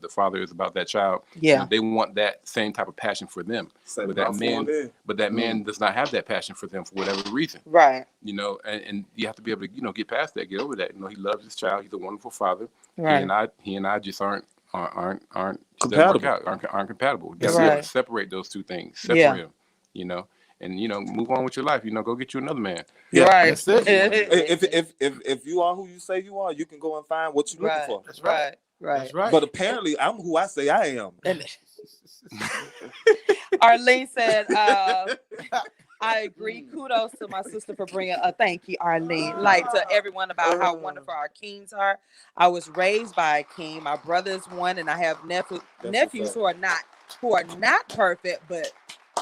Speaker 6: father is about that child. They want that same type of passion for them. But that man does not have that passion for them for whatever reason.
Speaker 1: Right.
Speaker 6: And you have to be able to get past that, get over that. He loves his child. He's a wonderful father.
Speaker 1: Right.
Speaker 6: He and I just aren't
Speaker 4: compatible.
Speaker 6: Aren't compatible. You have to be able to separate those two things. Separate them. And move on with your life. Go get you another man.
Speaker 1: Right.
Speaker 6: That's it.
Speaker 4: If you are who you say you are, you can go and find what you're looking for.
Speaker 1: That's right.
Speaker 7: That's right.
Speaker 4: But apparently, I'm who I say I am.
Speaker 1: Arlene said, I agree. Kudos to my sister for bringing thank you, Arlene. Like to everyone about how wonderful our kings are. I was raised by a king. My brother's one, and I have nephews who are not perfect, but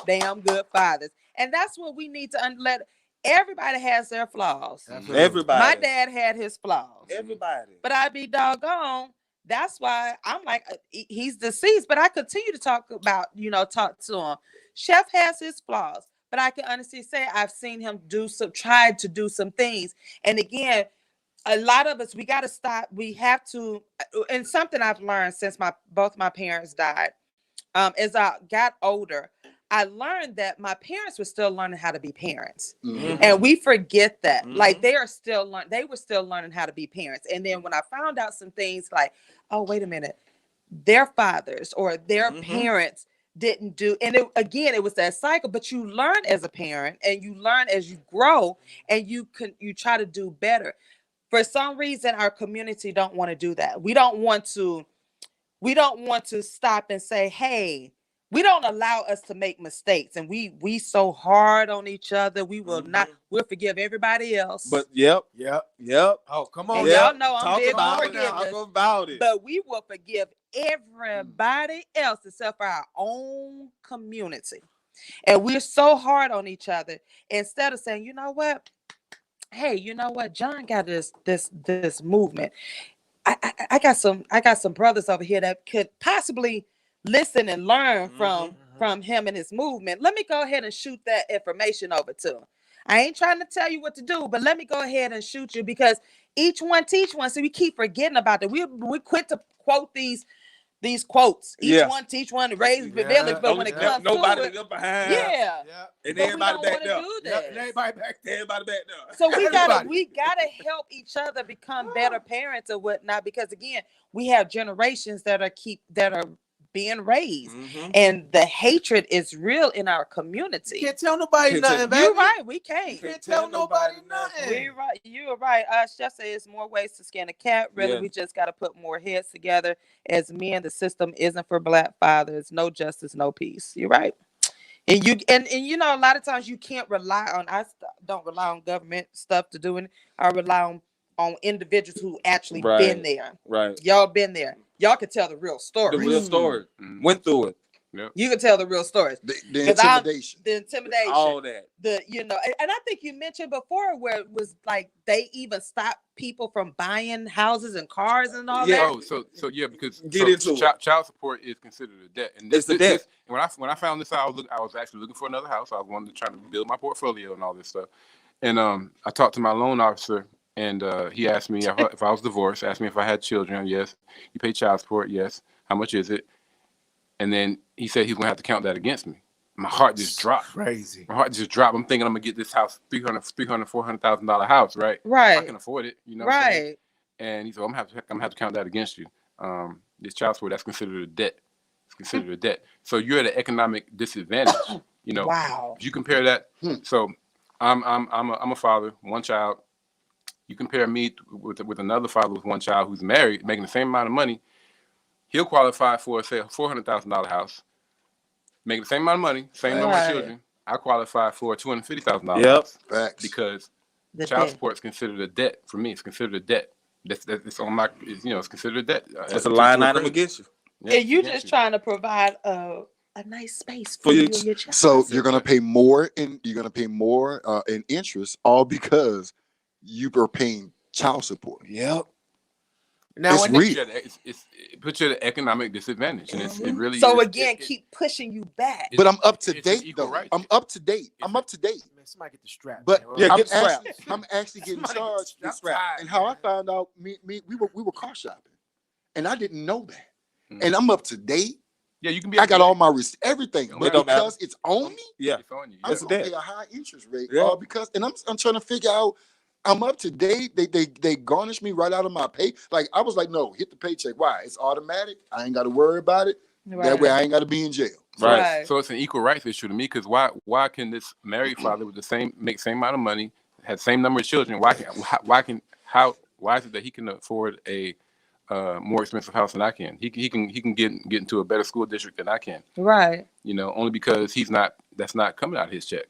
Speaker 1: damn good fathers. And that's what we need to let. Everybody has their flaws.
Speaker 4: Everybody.
Speaker 1: My dad had his flaws.
Speaker 4: Everybody.
Speaker 1: But I'd be doggone. That's why I'm like, he's deceased, but I continue to talk to him. Chef has his flaws, but I can honestly say I've seen him try to do some things. And again, a lot of us, we got to stop. We have to, and something I've learned since both my parents died, as I got older, I learned that my parents were still learning how to be parents. And we forget that. Like they were still learning how to be parents. And then when I found out some things like, oh, wait a minute, their fathers or their parents didn't do, and it was that cycle, but you learn as a parent and you learn as you grow, and you try to do better. For some reason, our community don't want to do that. We don't want to stop and say, hey, we don't allow us to make mistakes, and we so hard on each other. We will not. We'll forgive everybody else.
Speaker 4: But yep.
Speaker 7: Oh, come on,
Speaker 1: and y'all know I'm big on
Speaker 4: forgiveness.
Speaker 1: forgiveness.
Speaker 4: Talk about it.
Speaker 1: But we will forgive everybody else except for our own community, and we're so hard on each other. Instead of saying, you know what, hey, you know what, John got this movement. I got some brothers over here that could possibly listen and learn from him and his movement. Let me go ahead and shoot that information over to him. I ain't trying to tell you what to do, but let me go ahead and shoot you, because each one teach one. So we keep forgetting about that. We quit to quote these these quotes. Each one teach one to raise the village, but when it comes
Speaker 4: nobody
Speaker 1: to it,
Speaker 4: up behind.
Speaker 1: yeah.
Speaker 4: And
Speaker 1: but
Speaker 4: everybody
Speaker 1: we don't
Speaker 4: back there.
Speaker 1: do this.
Speaker 7: And everybody back there.
Speaker 4: Everybody back there.
Speaker 1: So we gotta help each other become better parents or whatnot, because again, we have generations that are being raised, and the hatred is real in our community.
Speaker 7: You can't tell nobody nothing, baby.
Speaker 1: You're right. We can't.
Speaker 7: You can't tell nobody nothing.
Speaker 1: You're right. You're right. Chef said it's more ways to skin a cat. Really, we just got to put more heads together. As men, the system isn't for Black fathers. No justice, no peace. You're right. And you know, a lot of times you can't rely on. Don't rely on government stuff to do it. I rely on individuals who actually been there.
Speaker 4: Right.
Speaker 1: Y'all been there. Y'all can tell the real story.
Speaker 4: The real story. Went through it.
Speaker 6: Yep.
Speaker 1: You can tell the real stories.
Speaker 8: The intimidation.
Speaker 1: The intimidation.
Speaker 4: All that.
Speaker 1: And I think you mentioned before where it was like they even stopped people from buying houses and cars and all that.
Speaker 6: Oh, so yeah, because child support is considered a debt. And
Speaker 4: it's the debt.
Speaker 6: When I found this out, I was actually looking for another house. I was wanting to try to build my portfolio and all this stuff. And I talked to my loan officer, and he asked me if I was divorced, asked me if I had children. Yes. You pay child support? Yes. How much is it? And then he said he's gonna have to count that against me. My heart just dropped.
Speaker 7: Crazy.
Speaker 6: My heart just dropped. I'm thinking I'm gonna get this house, $400,000 house, right?
Speaker 1: Right.
Speaker 6: I can afford it, you know.
Speaker 1: Right.
Speaker 6: And he said, I'm gonna have to count that against you. This child support, that's considered a debt. It's considered a debt. So you're at an economic disadvantage. You know.
Speaker 1: Wow.
Speaker 6: If you compare that, so I'm a father, one child. You compare me with another father with one child who's married, making the same amount of money. He'll qualify for, say, a $400,000 house, making the same amount of money, same number of children. I qualify for a $250,000 house.
Speaker 8: Facts.
Speaker 6: Because child support is considered a debt for me. It's considered a debt. It's on my, it's considered a debt.
Speaker 4: It's a line item against you.
Speaker 1: Yeah, and you're just trying to provide a nice space for you and your child.
Speaker 8: So you're gonna pay more in interest, all because you are paying child support.
Speaker 7: Yep. Now
Speaker 6: it puts you at an economic disadvantage, and it really.
Speaker 1: So again, keep pushing you back.
Speaker 8: But I'm up to date though. I'm up to date. Man,
Speaker 7: somebody get the strap.
Speaker 8: But
Speaker 4: get strapped.
Speaker 8: I'm actually getting charged. And how I found out, we were car shopping, and I didn't know that. And I'm up to date.
Speaker 6: Yeah, you can be.
Speaker 8: I got all my everything, but because it's on me.
Speaker 4: Yeah,
Speaker 6: it's on you.
Speaker 8: I'm gonna pay a high interest rate. Because, and I'm trying to figure out. I'm up to date. They garnish me right out of my pay. Like I was like, no, hit the paycheck. Why? It's automatic. I ain't got to worry about it. Right. That way, I ain't got to be in jail.
Speaker 6: Right. So it's an equal rights issue to me, because why can this married father with make same amount of money, have same number of children? Why is it that he can afford a more expensive house than I can? He can get into a better school district than I can.
Speaker 1: Right.
Speaker 6: You know, only because that's not coming out of his check.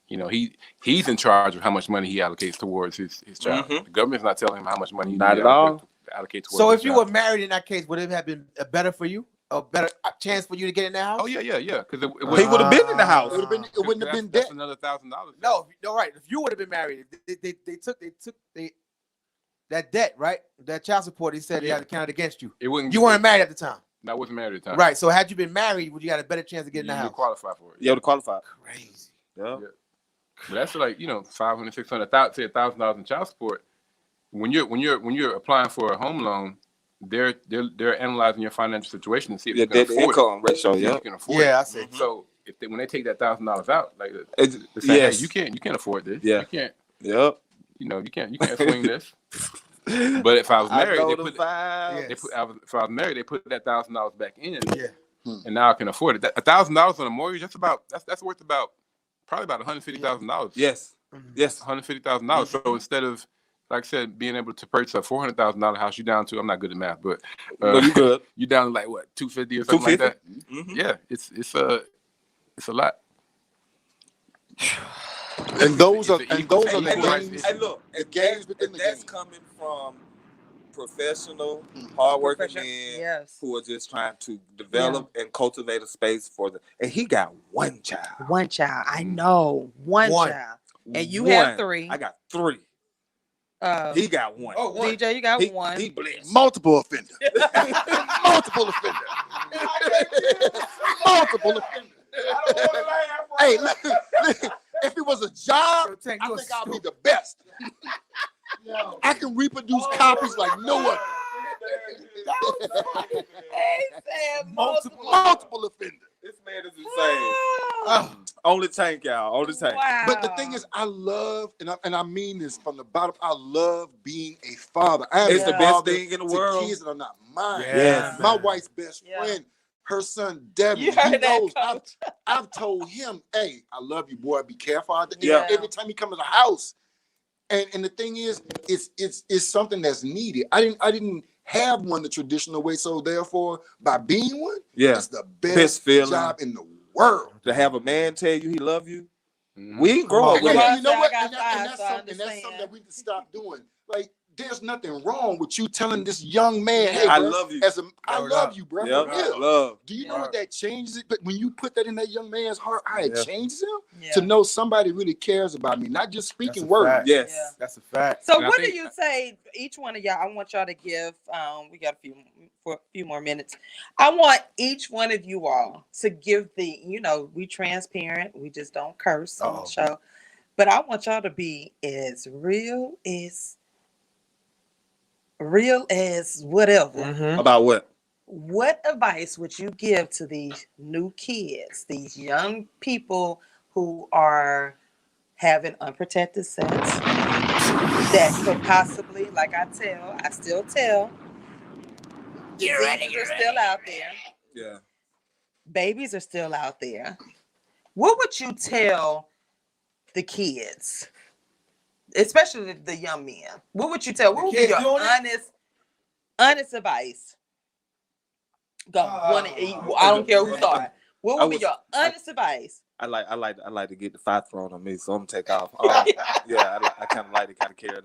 Speaker 6: You know, he's in charge of how much money he allocates towards his child. The government's not telling him how much money he
Speaker 4: not at all
Speaker 6: allocate towards.
Speaker 7: So if you were married in that case, would it have been better for you? A better chance for you to get in that house?
Speaker 6: Oh yeah. Because
Speaker 4: he would have been in the house.
Speaker 8: It wouldn't have been debt.
Speaker 6: Another $1,000.
Speaker 7: No, right. If you would have been married, they took that debt, right? That child support. He said they had to count it against you.
Speaker 6: It wouldn't.
Speaker 7: You weren't married at the time.
Speaker 6: I wasn't married at the time.
Speaker 7: Right. So had you been married, would you have a better chance of getting in the house?
Speaker 6: You qualify for it.
Speaker 4: You would qualify.
Speaker 7: Crazy.
Speaker 4: Yeah.
Speaker 6: But that's like, $500, $600, say $1,000 in child support. When you're applying for a home loan, they're analyzing your financial situation to see if you can afford
Speaker 4: income ratio.
Speaker 6: You can afford it.
Speaker 7: I see.
Speaker 6: So when they take that $1,000 out, like they say, hey, you can't afford this.
Speaker 4: Yeah.
Speaker 6: You can't.
Speaker 4: Yep.
Speaker 6: You can't swing this. But if I was married, if I was married, they put that $1,000 back in.
Speaker 7: Yeah.
Speaker 6: And now I can afford it. That $1,000 on a mortgage, that's worth probably about $150,000.
Speaker 4: Yes.
Speaker 6: $150,000. So instead of, like I said, being able to purchase a $400,000 house, you're down to, I'm not good at math, but
Speaker 4: you good.
Speaker 6: You're down to like what, $250 or something like that. Yeah, it's a lot.
Speaker 8: And those are the games.
Speaker 4: Hey, look,
Speaker 8: the games within the
Speaker 4: that's
Speaker 8: game.
Speaker 4: coming from professional, hardworking men who are just trying to develop and cultivate a space for them. And he got one child.
Speaker 1: One child. I know. One child. And you have 3.
Speaker 4: I got 3. He got 1.
Speaker 7: Oh, one.
Speaker 1: DJ, you got 1.
Speaker 4: He blessed.
Speaker 8: Multiple offender. Multiple offender. Multiple offender. Hey, listen, if it was a job, I think I'll be the best. I can reproduce copies like no one.
Speaker 1: said
Speaker 8: multiple offender.
Speaker 4: This man is insane. On the tank, y'all. On the tank.
Speaker 1: Wow.
Speaker 8: But the thing is, I love, and I mean this from the bottom, I love being a father.
Speaker 4: It's the best thing in the world.
Speaker 8: Kids that are not mine.
Speaker 4: Yes.
Speaker 8: My wife's best friend, her son Devin,
Speaker 1: You heard
Speaker 8: he knows.
Speaker 1: that,
Speaker 8: I've told him, hey, I love you, boy. Be careful out there.
Speaker 1: Yeah.
Speaker 8: Every time he comes to the house. And the thing is, it's something that's needed. I didn't have one the traditional way, so therefore, by being one, it's the best
Speaker 4: feeling
Speaker 8: job in the world.
Speaker 4: to have a man tell you he love you. We didn't grow up with
Speaker 8: And
Speaker 4: that.
Speaker 8: you know what?
Speaker 1: I
Speaker 8: And
Speaker 1: got
Speaker 8: that's something that we need to stop doing. Like, there's nothing wrong with you telling this young man, hey,
Speaker 4: I
Speaker 8: bro,
Speaker 4: love you.
Speaker 8: I love you, bro.
Speaker 4: Yep.
Speaker 8: For real.
Speaker 4: Love.
Speaker 8: Do you know what that changes it? But when you put that in that young man's heart, it changes him
Speaker 1: Yeah.
Speaker 8: to know somebody really cares about me, not just speaking
Speaker 7: That's a
Speaker 8: words.
Speaker 7: fact.
Speaker 4: Yes.
Speaker 1: Yeah.
Speaker 7: That's a fact.
Speaker 1: So
Speaker 6: And I
Speaker 1: what do
Speaker 6: think-
Speaker 1: you say, each one of y'all, I want y'all to give, we got a few more minutes. I want each one of you all to give we transparent, we just don't curse on the show, but I want y'all to be as real as whatever.
Speaker 7: Mm-hmm.
Speaker 4: About what?
Speaker 1: What advice would you give to these new kids, these young people who are having unprotected sex that could possibly, like I still tell, diseases are still out there.
Speaker 4: Yeah.
Speaker 1: Babies are still out there. What would you tell the kids, especially the young men? What would you tell? What would be your honest advice? Go. I don't care who started. What would be your honest advice?
Speaker 4: I like to get the fire thrown on me, so I'm gonna take off. Yeah, I kind of like to carry it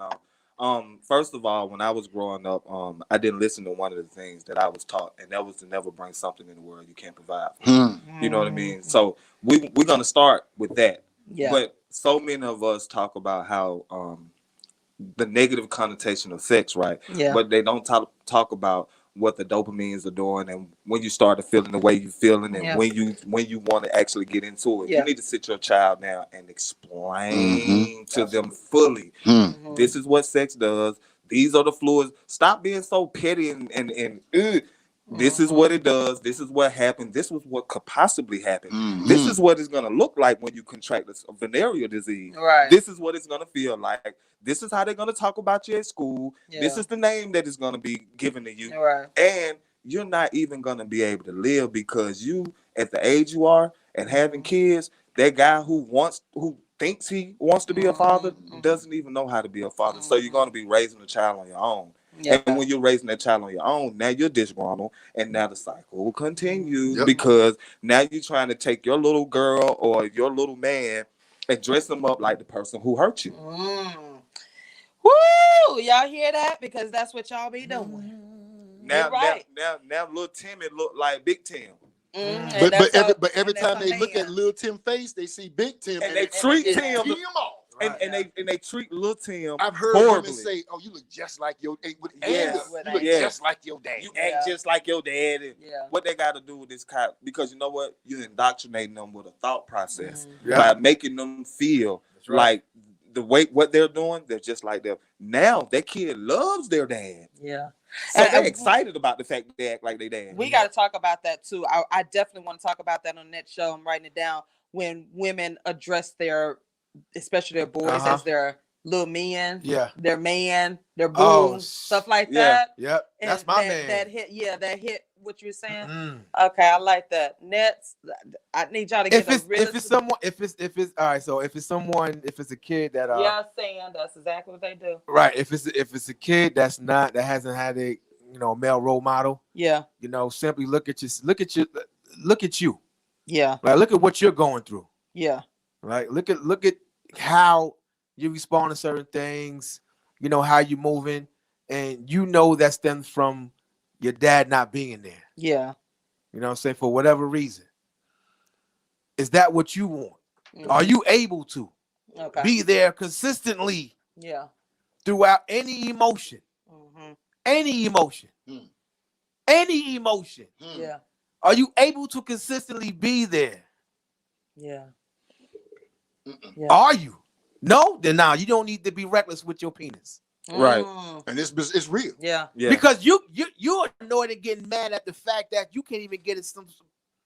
Speaker 4: on. First of all, when I was growing up, I didn't listen to one of the things that I was taught, and that was to never bring something in the world you can't provide. You know what I mean? So we're gonna start with that.
Speaker 1: Yeah.
Speaker 4: But so many of us talk about how the negative connotation of sex, right?
Speaker 1: Yeah.
Speaker 4: But they don't talk about what the dopamines are doing, and when you start feeling the way you're feeling, and when you want to actually get into it, you need to sit your child down and explain to them fully. This is what sex does. These are the fluids. Stop being so petty and this is what it does. This is what happened. This was what could possibly happen. This is what it's gonna look like when you contract a venereal disease.
Speaker 1: Right.
Speaker 4: This is what it's gonna feel like. This is how they're gonna talk about you at school.
Speaker 1: Yeah.
Speaker 4: This is the name that is gonna be given to you.
Speaker 1: Right.
Speaker 4: And you're not even gonna be able to live because you, at the age you are and having kids, that guy who thinks he wants to be a father doesn't even know how to be a father. So you're gonna be raising a child on your own.
Speaker 1: Yeah.
Speaker 4: And when you're raising that child on your own, now you're disgruntled, and now the cycle continues because now you're trying to take your little girl or your little man and dress them up like the person who hurt you.
Speaker 1: Woo! Y'all hear that? Because that's what y'all be doing.
Speaker 4: Now,
Speaker 1: right.
Speaker 4: now, little Timmy look like Big Tim.
Speaker 8: But every time they look at Lil Tim face, they see Big Tim,
Speaker 4: and they treat Tim
Speaker 8: off.
Speaker 4: And they treat Lil Tim.
Speaker 8: I've heard women say, "Oh, you look just like your you look just like your dad.
Speaker 4: You act just like your dad." And what they got to do with this kind, because you know what, you're indoctrinating them with a thought process by making them feel like the way what they're doing, they're just like them. Now that kid loves their dad.
Speaker 1: Yeah.
Speaker 4: So they're excited about the fact they act like they dad.
Speaker 1: We got to talk about that too. I definitely want to talk about that on the next show. I'm writing it down. When women address especially their boys as their little men, their man, their boo, stuff like that.
Speaker 7: Yep. That's my man.
Speaker 1: That hit what you were saying. Okay, I like that. Nets, I need y'all to get
Speaker 7: if it's all right. So if it's a kid that
Speaker 1: saying that's exactly what they do.
Speaker 7: Right. If it's a kid that hasn't had a male role model.
Speaker 1: Yeah.
Speaker 7: Simply look at you.
Speaker 1: Yeah.
Speaker 7: Like look at what you're going through.
Speaker 1: Yeah.
Speaker 7: Right. Look at how you respond to certain things. How you moving, and that stems from your dad not being there.
Speaker 1: Yeah.
Speaker 7: You know what I'm saying? For whatever reason. Is that what you want? Are you able to be there consistently?
Speaker 1: Yeah.
Speaker 7: Throughout any emotion. Any emotion. Any emotion.
Speaker 1: Yeah.
Speaker 7: Are you able to consistently be there?
Speaker 1: Yeah.
Speaker 7: Are you? No? Then now you don't need to be reckless with your penis.
Speaker 4: Right.
Speaker 8: And it's real.
Speaker 1: Yeah.
Speaker 7: Because you're annoyed and getting mad at the fact that you can't even get some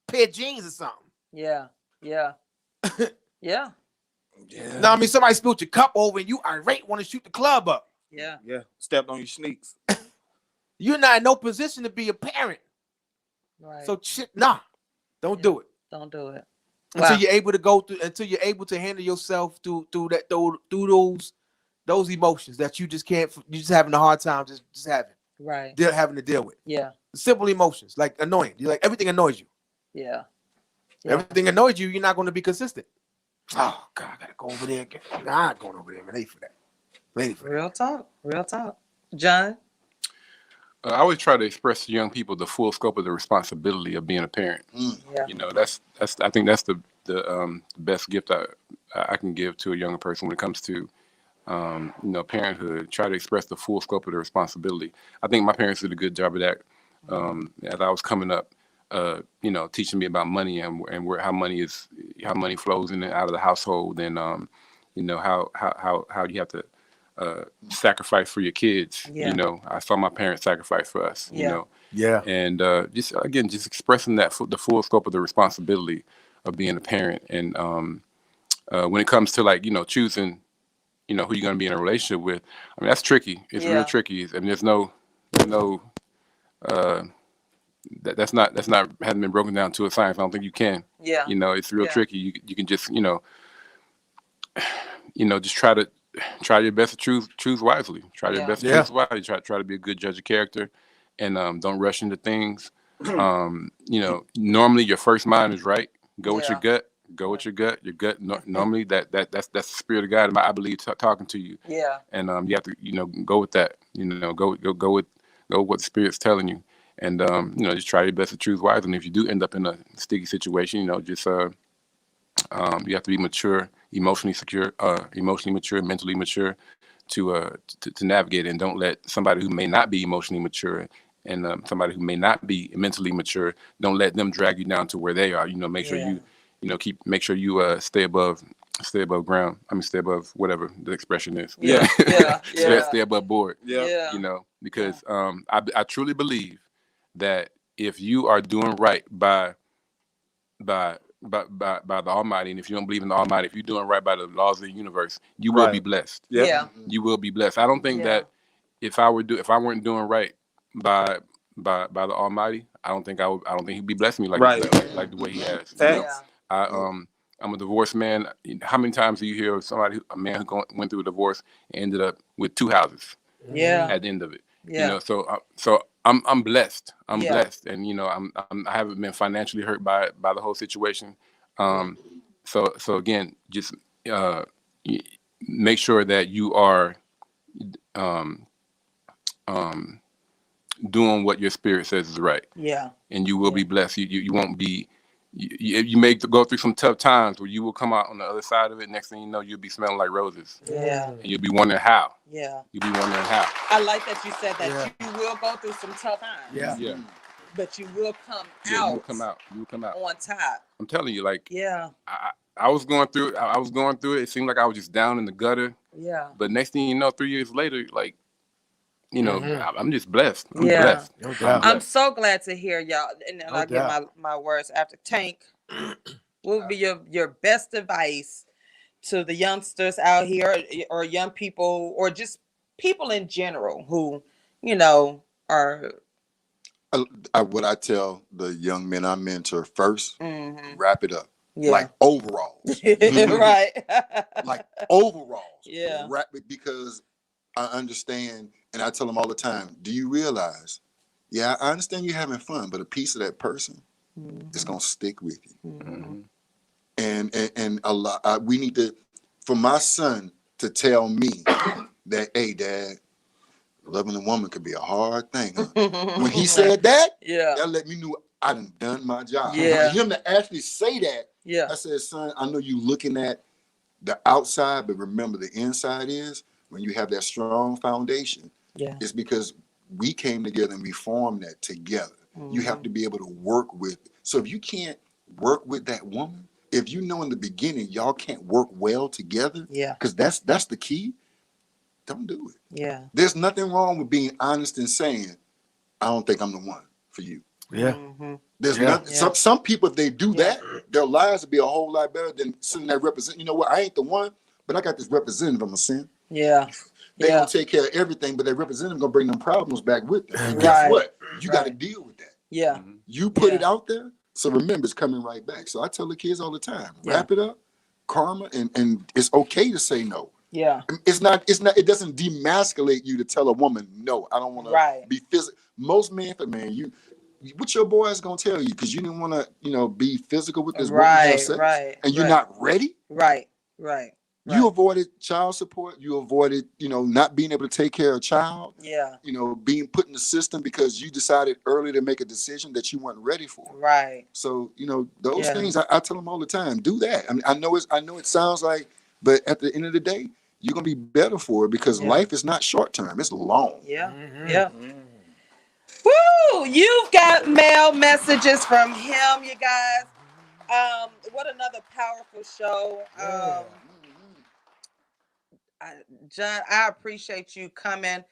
Speaker 7: pair of jeans or something.
Speaker 1: Yeah. Yeah. Yeah.
Speaker 7: Yeah. No, I mean somebody spilled your cup over and you irate, want to shoot the club up.
Speaker 1: Yeah.
Speaker 4: Yeah. Stepped on your sneaks.
Speaker 7: You're not in no position to be a parent.
Speaker 1: Right.
Speaker 7: So don't do it.
Speaker 1: Don't do it.
Speaker 7: Until you're able to go through, until you're able to handle yourself through those emotions that you just can't, you just having a hard time just having.
Speaker 1: Right.
Speaker 7: Having to deal with.
Speaker 1: Yeah.
Speaker 7: Simple emotions, like annoying. You're like, everything annoys you.
Speaker 1: Yeah.
Speaker 7: Everything annoys you, you're not going to be consistent. Oh God, I gotta go over there again. I'm not going over there. I'm late for that.
Speaker 1: Real talk. Real talk. John?
Speaker 6: I always try to express to young people the full scope of the responsibility of being a parent.
Speaker 1: Yeah.
Speaker 6: You know, that's I think that's the best gift I can give to a younger person when it comes to parenthood. Try to express the full scope of the responsibility. I think my parents did a good job of that. As I was coming up, teaching me about money and where how money flows in and out of the household, and how you have to sacrifice for your kids.
Speaker 1: Yeah.
Speaker 6: You know, I saw my parents sacrifice for us.
Speaker 1: Yeah.
Speaker 6: You know.
Speaker 7: Yeah.
Speaker 6: And just expressing that the full scope of the responsibility of being a parent, and when it comes to choosing, who you're going to be in a relationship with, I mean that's tricky. It's real tricky, and there's no that's not hasn't been broken down to a science. I don't think you can.
Speaker 1: Yeah.
Speaker 6: It's real tricky. You can just just try your best to choose wisely. Try your best to choose wisely. Try to be a good judge of character, and don't rush into things. Normally your first mind is right. Go with your gut. Go with your gut. Your gut normally that's the spirit of God, I believe, talking to you.
Speaker 1: Yeah.
Speaker 6: And you have to go with that. Go with what the spirit's telling you, and just try your best to choose wisely. And if you do end up in a sticky situation, just you have to be mature, emotionally mature, mentally mature to navigate it, and don't let somebody who may not be emotionally mature and somebody who may not be mentally mature, don't let them drag you down to where they are. Make sure make sure you stay above ground. I mean, stay above whatever the expression is.
Speaker 1: Yeah.
Speaker 6: Stay above board.
Speaker 1: Yeah.
Speaker 6: Because I truly believe that if you are doing right by the Almighty, and if you don't believe in the Almighty, if you're doing right by the laws of the universe, you will be blessed.
Speaker 1: Yeah.
Speaker 6: You will be blessed. I don't think that if I weren't doing right by the Almighty, I don't think he'd be blessing me like the way he has. I'm a divorced man. How many times do you hear of a man who went through a divorce and ended up with 2 houses?
Speaker 1: Yeah.
Speaker 6: At the end of it.
Speaker 1: Yeah.
Speaker 6: So I'm blessed. I'm blessed, and I haven't been financially hurt by the whole situation. So again, just make sure that you are doing what your spirit says is right.
Speaker 1: Yeah.
Speaker 6: And you will be blessed. You won't be. You may go through some tough times where you will come out on the other side of it. Next thing you know, you'll be smelling like roses.
Speaker 1: Yeah.
Speaker 6: And you'll be wondering how.
Speaker 1: Yeah.
Speaker 6: You'll be wondering how.
Speaker 1: I like that you said that you will go through some tough times.
Speaker 6: Yeah. Yeah.
Speaker 1: But you will come out.
Speaker 6: You will come out. You will come out
Speaker 1: on top.
Speaker 6: I'm telling you, like.
Speaker 1: Yeah.
Speaker 6: I was going through it. I was going through it. It seemed like I was just down in the gutter.
Speaker 1: Yeah.
Speaker 6: But next thing you know, 3 years later, like, I'm just blessed. I'm
Speaker 1: blessed.
Speaker 6: No doubt.
Speaker 1: I'm so glad to hear y'all. And then I'll get my words after. Tank, what would be your best advice to the youngsters out here, or young people, or just people in general who, are...
Speaker 8: What I tell the young men I mentor first, wrap it up. Yeah. Like overalls.
Speaker 1: Right.
Speaker 8: Like overalls.
Speaker 1: Yeah.
Speaker 8: Wrap it, because I understand, and I tell them all the time, do you realize, I understand you're having fun, but a piece of that person is going to stick with you. And a lot, we need to, for my son to tell me that, hey, Dad, loving a woman could be a hard thing. Huh? When he said that, that let me know I done my job.
Speaker 1: Yeah.
Speaker 8: For him to actually say that, I said, son, I know you looking at the outside, but remember the inside is, when you have that strong foundation, it's because we came together and we formed that together. You have to be able to work with it. So if you can't work with that woman, if you know in the beginning y'all can't work well together, because that's the key, don't do it.
Speaker 1: Yeah.
Speaker 8: There's nothing wrong with being honest and saying, I don't think I'm the one for you.
Speaker 7: Yeah.
Speaker 1: Mm-hmm.
Speaker 8: There's nothing. Some people, if they do that, their lives would be a whole lot better than sitting there represent. You know what? I ain't the one, but I got this representative I'm gonna send.
Speaker 1: Yeah.
Speaker 8: They gonna take care of everything, but that representative gonna bring them problems back with them. And guess
Speaker 1: Right.
Speaker 8: what? You got to deal with that.
Speaker 1: Yeah.
Speaker 8: You put it out there, so remember, it's coming right back. So I tell the kids all the time, wrap it up, karma, and it's okay to say no.
Speaker 1: Yeah.
Speaker 8: It's not. It doesn't demasculate you to tell a woman no. I don't want to be physical. Most men, what your boy is gonna tell you because you didn't want to, be physical with this woman, have sex, and you're not ready.
Speaker 1: Right.
Speaker 8: You avoided child support. You avoided, not being able to take care of a child.
Speaker 1: Yeah.
Speaker 8: Being put in the system because you decided early to make a decision that you weren't ready for.
Speaker 1: Right.
Speaker 8: So, those things I tell them all the time. Do that. I mean, I know it sounds like, but at the end of the day, you're gonna be better for it because life is not short term. It's long.
Speaker 1: Yeah. Yeah. Woo! You've got mail messages from him, you guys. What another powerful show. John, I appreciate you coming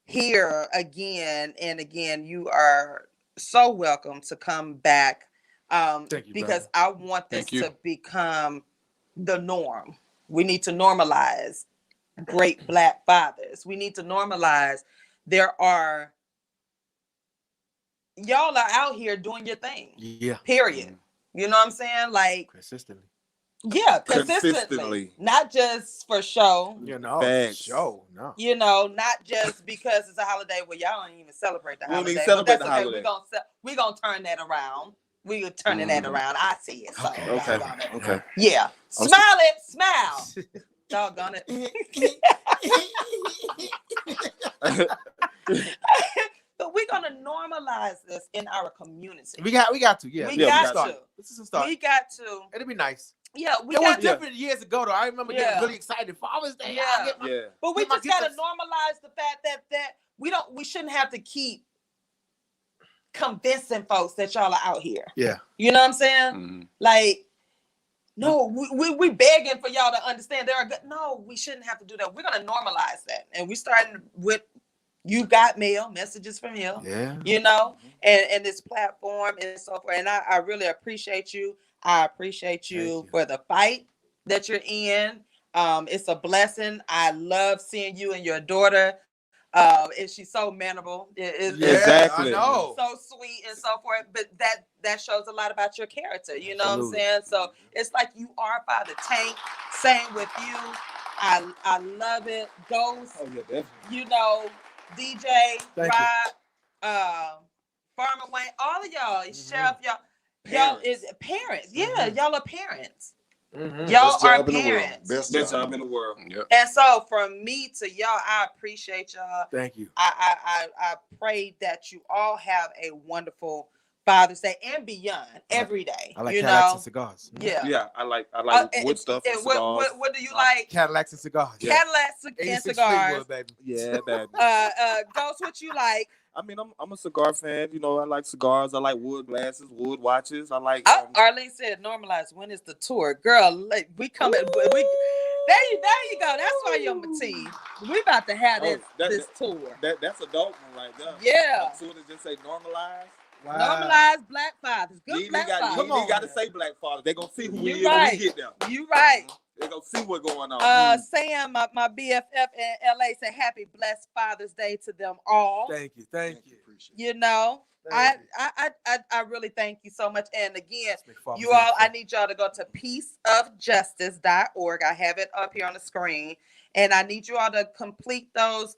Speaker 1: here again and again. You are so welcome to come back
Speaker 7: Thank you,
Speaker 1: because
Speaker 7: brother.
Speaker 1: I want this to become the norm. We need to normalize great Black fathers. We need to normalize y'all are out here doing your thing.
Speaker 7: Yeah.
Speaker 1: Period. You know what I'm saying? Like
Speaker 7: consistently.
Speaker 1: Yeah, consistently. Not just for show.
Speaker 7: Show. No.
Speaker 1: Not just because it's a holiday where y'all don't even celebrate the holiday.
Speaker 4: We don't even celebrate the holiday.
Speaker 1: We're gonna turn that around. We're turning that around. I see it. So
Speaker 4: Okay.
Speaker 1: Yeah. Smile. Doggone it. But we're gonna normalize this in our community.
Speaker 7: We got to. Yeah.
Speaker 1: We got to.
Speaker 7: This is a start.
Speaker 1: We got to.
Speaker 7: It'll be nice.
Speaker 1: Yeah,
Speaker 7: it was different years ago though. I remember getting really excited. Father's Day.
Speaker 1: But we just gotta normalize the fact that we shouldn't have to keep convincing folks that y'all are out here.
Speaker 7: Yeah.
Speaker 1: You know what I'm saying?
Speaker 6: Mm-hmm.
Speaker 1: Like, no, we begging for y'all to understand no, we shouldn't have to do that. We're gonna normalize that. And we starting with You Got Mail, messages from him.
Speaker 7: Yeah.
Speaker 1: And this platform and so forth. And I really appreciate you. I appreciate you for the fight that you're in. It's a blessing. I love seeing you and your daughter. And she's so manable.
Speaker 4: Exactly.
Speaker 7: I know.
Speaker 1: So sweet and so forth. But that shows a lot about your character. You know what I'm saying? So it's like you are Father Tank. Same with you. I love it. Ghost.
Speaker 4: Oh, yeah, definitely.
Speaker 1: DJ, Rob, Farmer Wayne, all of y'all, Chef, y'all is parents. Yeah, y'all are parents. Y'all are parents.
Speaker 8: Best job in the world.
Speaker 6: Yep.
Speaker 1: And so from me to y'all, I appreciate y'all.
Speaker 7: Thank you.
Speaker 1: I pray that you all have a wonderful Father's Day and beyond every day.
Speaker 7: I like Cadillacs and cigars.
Speaker 4: Yeah, I like wood stuff and cigars.
Speaker 1: What do you like?
Speaker 7: Cadillacs and cigars.
Speaker 1: Cadillacs and cigars.
Speaker 7: Wood, baby.
Speaker 4: Yeah, baby.
Speaker 1: Ghost, what you like?
Speaker 4: I mean, I'm a cigar fan. I like cigars. I like wood glasses, wood watches. I like.
Speaker 1: Arlene said, "Normalize. When is the tour, girl? We coming. There you go. That's why you're my team. We about to have this tour.
Speaker 4: That's a dope one right there.
Speaker 1: Yeah.
Speaker 4: As soon as just say normalize.
Speaker 1: Wow. Normalize Black fathers. Good Black fathers.
Speaker 4: Come on, you got to say Black fathers. They're gonna see who we is
Speaker 1: right.
Speaker 4: when we get there.
Speaker 1: You right.
Speaker 4: They're gonna see what's going on.
Speaker 1: Sam, my BFF in LA, said happy blessed Father's Day to them all.
Speaker 7: Thank you.
Speaker 1: I really thank you so much. And again, you all, I need y'all to go to peaceofjustice.org. I have it up here on the screen, and I need you all to complete those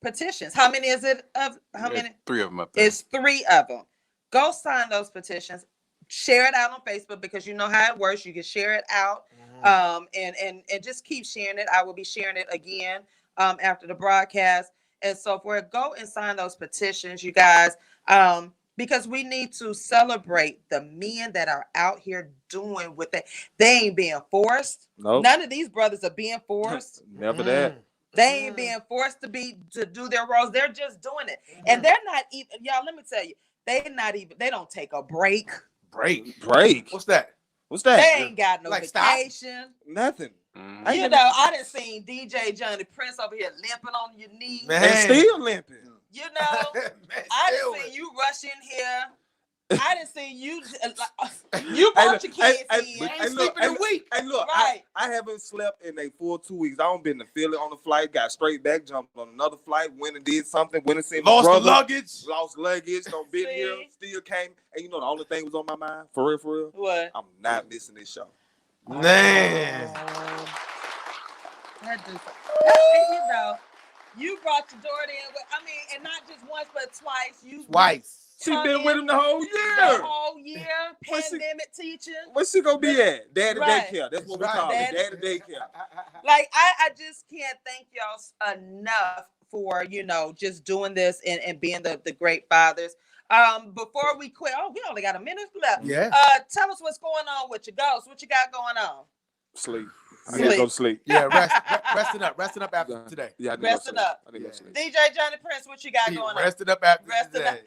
Speaker 1: petitions. How many is it? How many?
Speaker 6: 3 of them up there.
Speaker 1: It's 3 of them. Go sign those petitions. Share it out on Facebook because you know how it works. You can share it out, and just keep sharing it. I will be sharing it again after the broadcast and so forth. Go and sign those petitions, you guys, because we need to celebrate the men that are out here doing with it. They ain't being forced.
Speaker 4: Nope.
Speaker 1: None of these brothers are being forced.
Speaker 4: Never that.
Speaker 1: They ain't being forced to do their roles. They're just doing it, and they're not even. Y'all, let me tell you, they don't take a break.
Speaker 7: Break.
Speaker 4: What's that?
Speaker 1: They ain't got no
Speaker 7: like
Speaker 1: vacation.
Speaker 4: Nothing.
Speaker 1: You know, I done seen DJ Johnny Prince over here limping on your knee.
Speaker 4: Man. And still limping.
Speaker 1: You know, I done seen you rush in here. I didn't see you. You brought your kids in.
Speaker 4: Ain't sleeping a week. Hey, look, right. I haven't slept in a full 2 weeks. I don't been to Philly on the flight. Got straight back, jumped on another flight, went and did something. Went and seen my brother. Lost luggage. Don't been here. Still came. And you know the only thing was on my mind, for real.
Speaker 1: What?
Speaker 4: I'm not missing this show.
Speaker 7: Man.
Speaker 1: That dude. You know, you brought your daughter in. I mean, and not just once, but twice.
Speaker 7: Twice.
Speaker 4: She been with him the whole year.
Speaker 1: The whole year, pandemic teaching.
Speaker 4: Where's she gonna be at? Daddy daycare. That's what we call it. Daddy daycare.
Speaker 1: Like I just can't thank y'all enough for, you know, just doing this and being the great fathers. Before we quit, we only got a minute left.
Speaker 7: Yeah.
Speaker 1: Tell us what's going on with your ghost. What you got going on?
Speaker 4: Sleep. I need to go to sleep.
Speaker 7: Yeah, resting up after today.
Speaker 1: Yeah, resting up. DJ Johnny Prince, what you got going on?
Speaker 7: Resting up after today.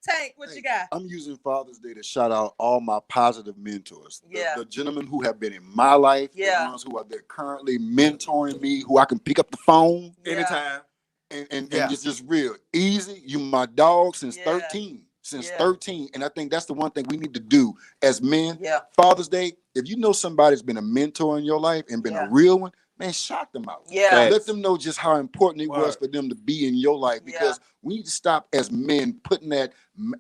Speaker 1: Tank, what you got?
Speaker 8: I'm using Father's Day to shout out all my positive mentors.
Speaker 1: Yeah.
Speaker 8: The gentlemen who have been in my life.
Speaker 1: Yeah.
Speaker 8: The ones who are there currently mentoring me, who I can pick up the phone
Speaker 4: anytime.
Speaker 8: And it's just real easy. You my dog since 13. Since 13. And I think that's the one thing we need to do as men.
Speaker 1: Yeah.
Speaker 8: Father's Day, if you know somebody's been a mentor in your life and been a real one, man, shout them out.
Speaker 1: Yeah.
Speaker 8: Let them know just how important it was for them to be in your life, because we need to stop as men putting that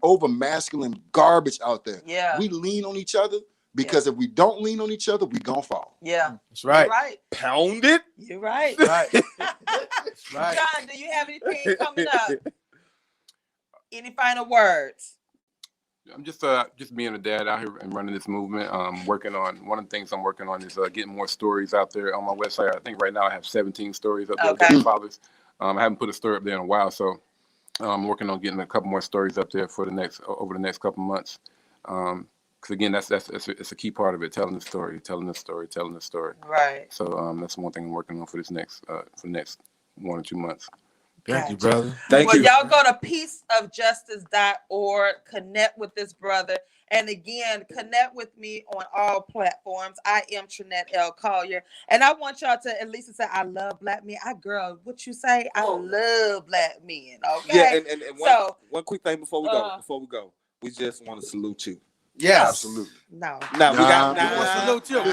Speaker 8: over masculine garbage out there.
Speaker 1: Yeah.
Speaker 8: We lean on each other, because if we don't lean on each other, we gonna fall.
Speaker 1: Yeah.
Speaker 7: That's right.
Speaker 1: You're right.
Speaker 4: Pound it.
Speaker 1: You're right.
Speaker 7: Right. That's right.
Speaker 1: John, do you have anything coming up? Any final words?
Speaker 6: I'm just being a dad out here and running this movement. Working on one of the things I'm working on is getting more stories out there on my website. I think right now I have 17 stories up there with fathers. I haven't put a story up there in a while, so I'm working on getting a couple more stories up there for over the next couple months. Because again, that's a key part of it: telling the story.
Speaker 1: Right.
Speaker 6: So that's one thing I'm working on for the next 1 or 2 months.
Speaker 7: Thank you, brother.
Speaker 4: Thank you.
Speaker 1: Y'all go to peaceofjustice.org, connect with this brother. And again, connect with me on all platforms. I am Trinette L. Collier. And I want y'all to at least say, I love black men. What you say? I love black men. Okay.
Speaker 4: Yeah, and one quick thing before we go. We just want to salute you.
Speaker 7: Yes.
Speaker 8: Absolutely.
Speaker 1: No.
Speaker 8: We want
Speaker 7: to salute you.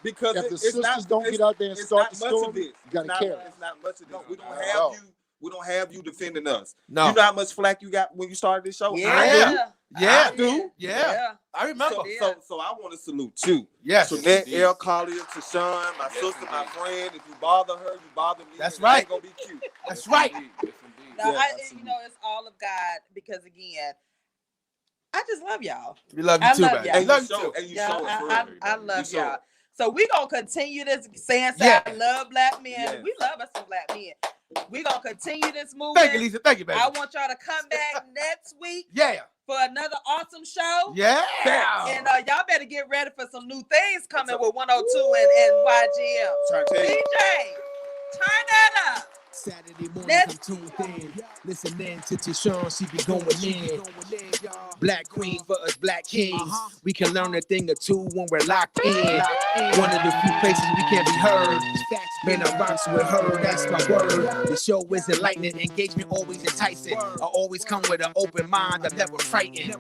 Speaker 8: Because if the sisters don't get out there and start the story, you gotta care.
Speaker 4: It's not much of this. We don't have you defending us.
Speaker 7: No.
Speaker 4: You know how much flack you got when you started this show?
Speaker 1: Yeah.
Speaker 4: I do.
Speaker 7: Yeah. I remember.
Speaker 4: So I want to salute you.
Speaker 7: Yes.
Speaker 4: Trinette L. Collier, TaShon, my sister, my friend. If you bother her, you bother me.
Speaker 7: That's right.
Speaker 4: It's gonna be cute.
Speaker 7: That's right.
Speaker 1: No, it's all of God, because again, I just love y'all.
Speaker 7: We love you too,
Speaker 1: love
Speaker 7: baby.
Speaker 1: y'all.
Speaker 7: I love you too.
Speaker 4: And you show it.
Speaker 1: I love y'all. So we're going to continue this saying I love black men.
Speaker 4: Yes.
Speaker 1: We love us some black men. We're going to continue this movement.
Speaker 7: Thank you, Lisa. Thank you, baby.
Speaker 1: I want y'all to come back next week
Speaker 7: Yeah.
Speaker 1: for another awesome show.
Speaker 7: Yeah.
Speaker 1: And y'all better get ready for some new things coming with 102 and YGM. DJ, turn that up.
Speaker 3: Saturday morning, I'm tuned in. Listening to TaShon, she be going in. Black queen for us black kings. We can learn a thing or two when we're locked in. One of the few places we can be heard. Man, I rocks with her, that's my word. The show is enlightening, engagement always enticing. I always come with an open mind, I'm never frightened.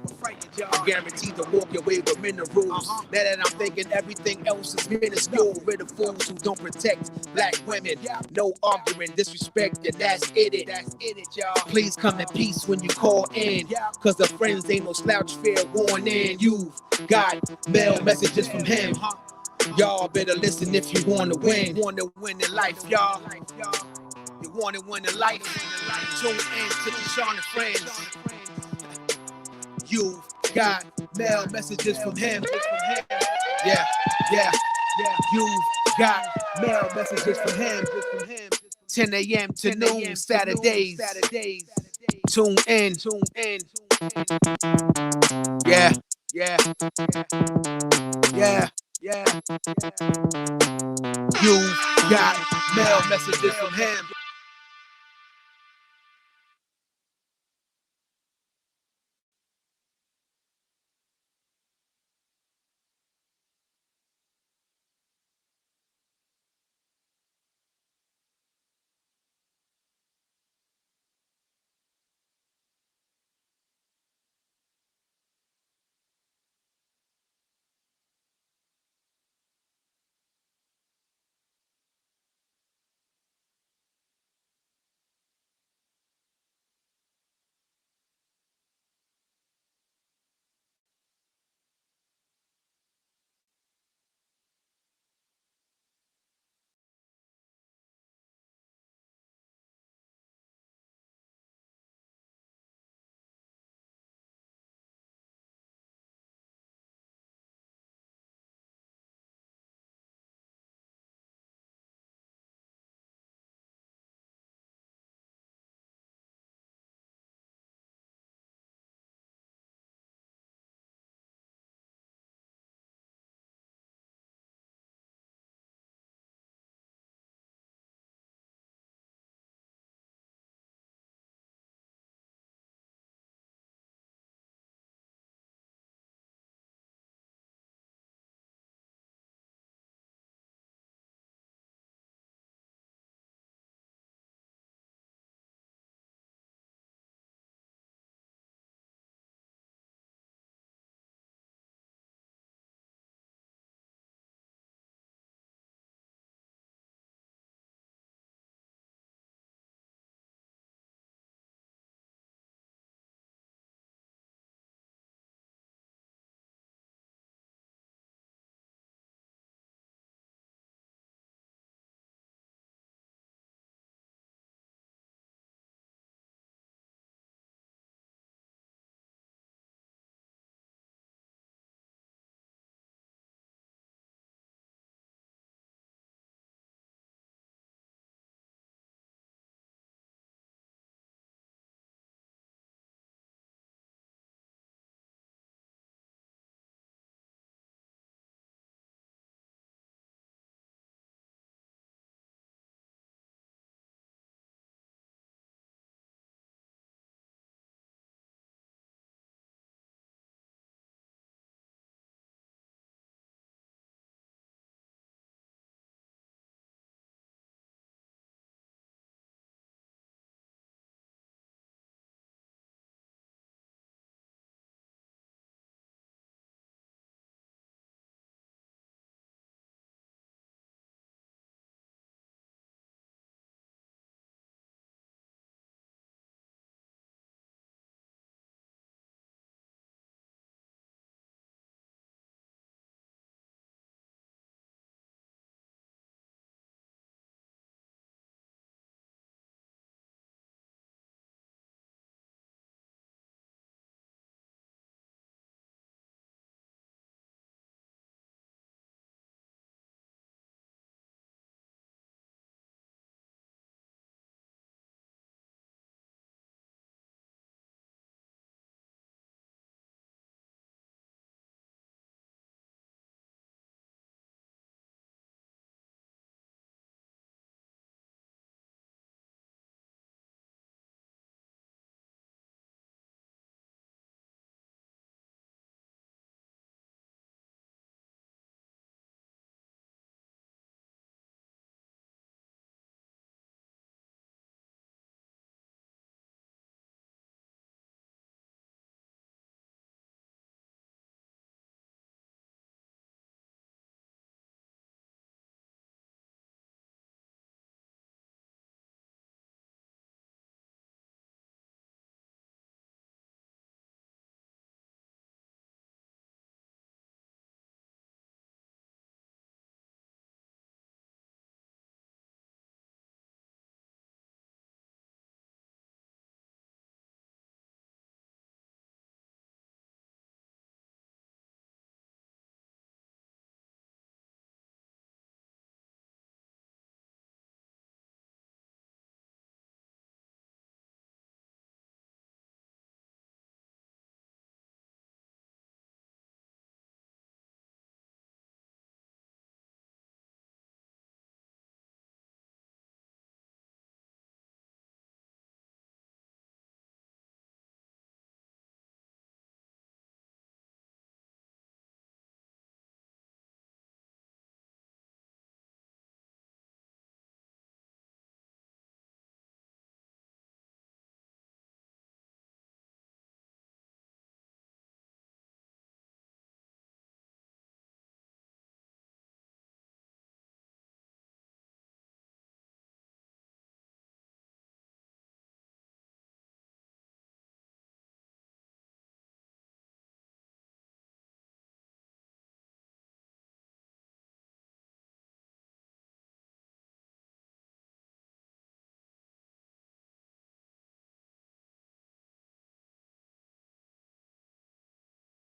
Speaker 3: I guarantee to walk your way with minerals. Now that I'm thinking everything else is minuscule. We're the fools who don't protect black women. No arguing, disrespect, and that's it, y'all. Please come in peace when you call in, cause the friends ain't no slouch, fair warning. You've got mail messages from him. Y'all better listen if you wanna win. Wanna win in life, y'all. You wanna win in life. Tune in to TaShon and Friends. You've got mail messages from him. Yeah. You've got mail messages from him. 10 a.m. to noon, Saturdays. Tune in. Yeah. You got mail messages from him.